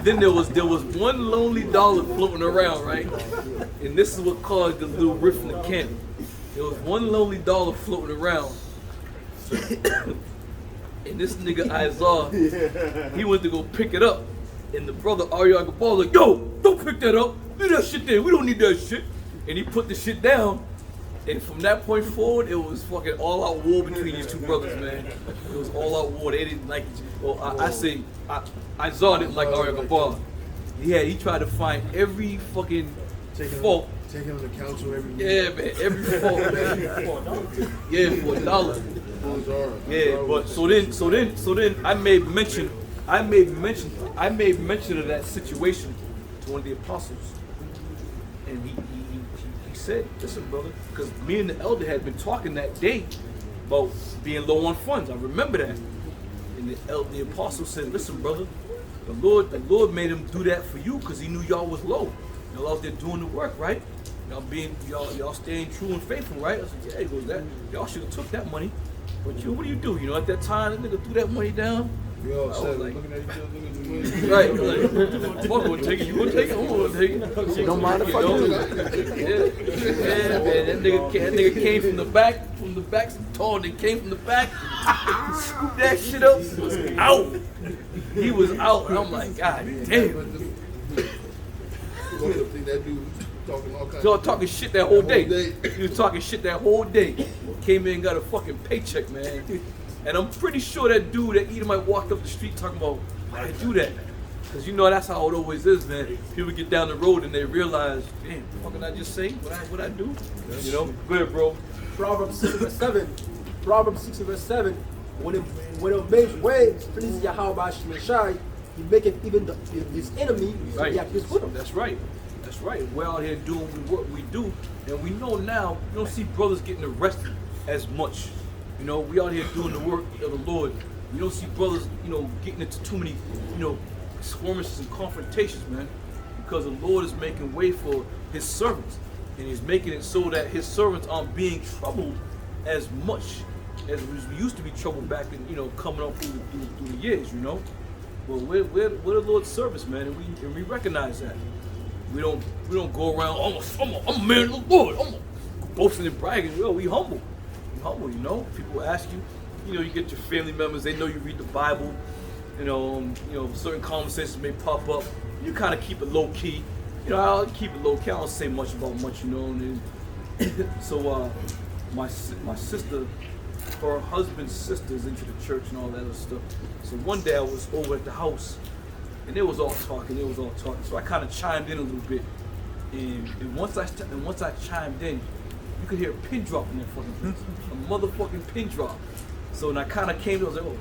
then there was one lonely dollar floating around, right? And this is what caused the little rift in the camp. There was one lonely dollar floating around. And this nigga Izar, he went to go pick it up. And the brother Arya Gabal was like, yo, don't pick that up. Leave that shit there. We don't need that shit. And he put the shit down. And from that point forward, it was fucking all-out war between these two brothers, man. It was all-out war. They didn't like each other. Well, Izar didn't like Arya Gabal. He tried to find every fucking fault. Taking him to counsel every week. Yeah, man, every fault, man. Yeah, for $1. Yeah, but so then I made mention of that situation to one of the apostles, and he said, "Listen, brother," because me and the elder had been talking that day about being low on funds. I remember that, and the apostle said, "Listen, brother, the Lord made him do that for you because he knew y'all was low. Y'all out there doing the work, right? Y'all staying true and faithful, right?" I said, "Yeah." He goes, "That y'all should have took that money, but what do you do? You know, at that time, that nigga threw that money down." We all said, like, looking at each other, right? Like, fuck, gonna take it. You gonna take it? I'm gonna take it. Don't mind if I do. Yeah, man. That nigga came from the back, tall. They came from the back, scooped that shit up. Was out. He was out, and I'm like, God damn. That dude talking all kinds of talking shit that whole day. He was talking shit that whole day. Came in and got a fucking paycheck, man. And I'm pretty sure that dude, that Edomite, walked up the street talking about, why'd I do that? Because you know that's how it always is, man. People get down the road and they realize, damn, what can I just say? What I do? You know? Go ahead, bro. Proverbs 6 verse 7. Proverbs 6 verse 7. When it makes way, please Yahweh Shemashai, he maketh even his enemy right. his with That's right. That's right. We're out here doing what we do, and we know now you don't see brothers getting arrested as much. You know, we out here doing the work of the Lord. You don't see brothers, getting into too many, skirmishes and confrontations, man, because the Lord is making way for His servants, and He's making it so that His servants aren't being troubled as much as we used to be troubled back in, coming up through the years, Well, we're the Lord's service, man, and we recognize that. We don't go around, I'm a man of the Lord, I'm boasting and bragging. Well, we humble. People ask you, you get your family members, they know you read the Bible, certain conversations may pop up. You kind of keep it low key. I'll keep it low key. I don't say much about much, And so my sister, her husband's sister's into the church and all that other stuff. So one day I was over at the house, and they was all talking. So I kind of chimed in a little bit, and once I chimed in, you could hear a pin drop in that fucking place. A motherfucking pin drop. So when I kind of came to, I was like,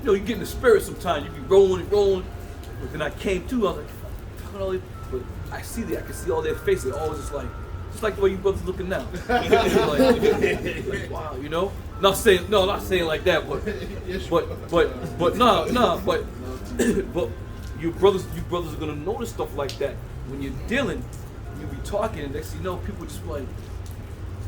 you get in the spirit sometimes. You be rolling. But then I came to, I was like, fucking all these. But I can see all their faces. All just like the way you brothers looking now. like, wow, not saying like that, but you brothers are gonna notice stuff like that when you're dealing. You be talking, and next thing you know, people just be like,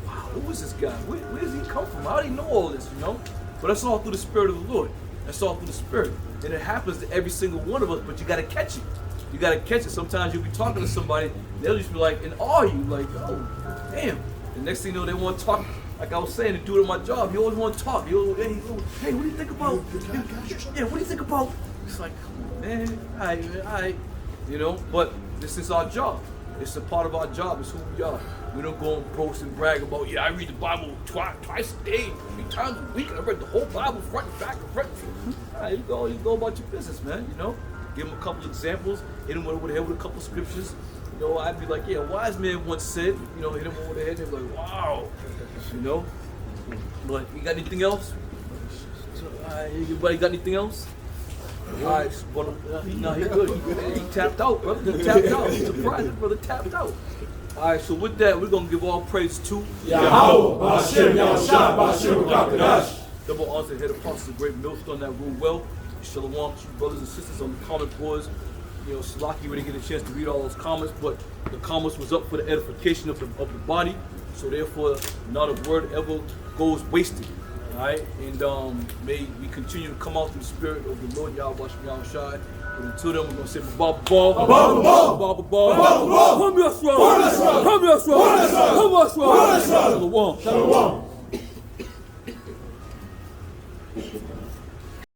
wow, who is this guy? Where does he come from? How do he know all this? You know? But that's all through the Spirit of the Lord. That's all through the Spirit, and it happens to every single one of us. But you gotta catch it. You gotta catch it. Sometimes you'll be talking to somebody, they'll just be like, in awe you, like, oh, damn. The next thing you know, they want to talk. Like I was saying, to do it at my job, you always want to talk. You always, hey, what do you think about? Yeah, what do you think about? It's like, come on, man, all right, you know. But this is our job. It's a part of our job. It's who we are. We don't go and boast and brag about, yeah, I read the Bible twice a day, 3 times a week. I read the whole Bible front and back and front. All right, you go about your business, man. You know. Give them a couple examples. Hit them over the head with a couple scriptures. You know, I'd be like, yeah, a wise man once said, you know, hit them over the head, and they're like, wow, you know. But you got anything else? Anybody got anything else? All right, no, he good. He tapped out, brother. He tapped out. I'm surprised, brother tapped out. All right, so with that, we're gonna give all praise to Yahweh, Hashem, Yahushua, Bashem, Kakadash. Double honors and head apostles, great millstone that rule well. Shalom to you brothers and sisters on the comment boards. You know, Slaki, we didn't get a chance to read all those comments, but the comments was up for the edification of the body. So therefore, not a word ever goes wasted. All right, and may we continue to come out through the Spirit of the Lord Yahweh Yahushua. But until then, we're gonna say Baba Ball, Baba Ball, Baba Ball, come Yashua, come Yashua, come Yashua, Shalom.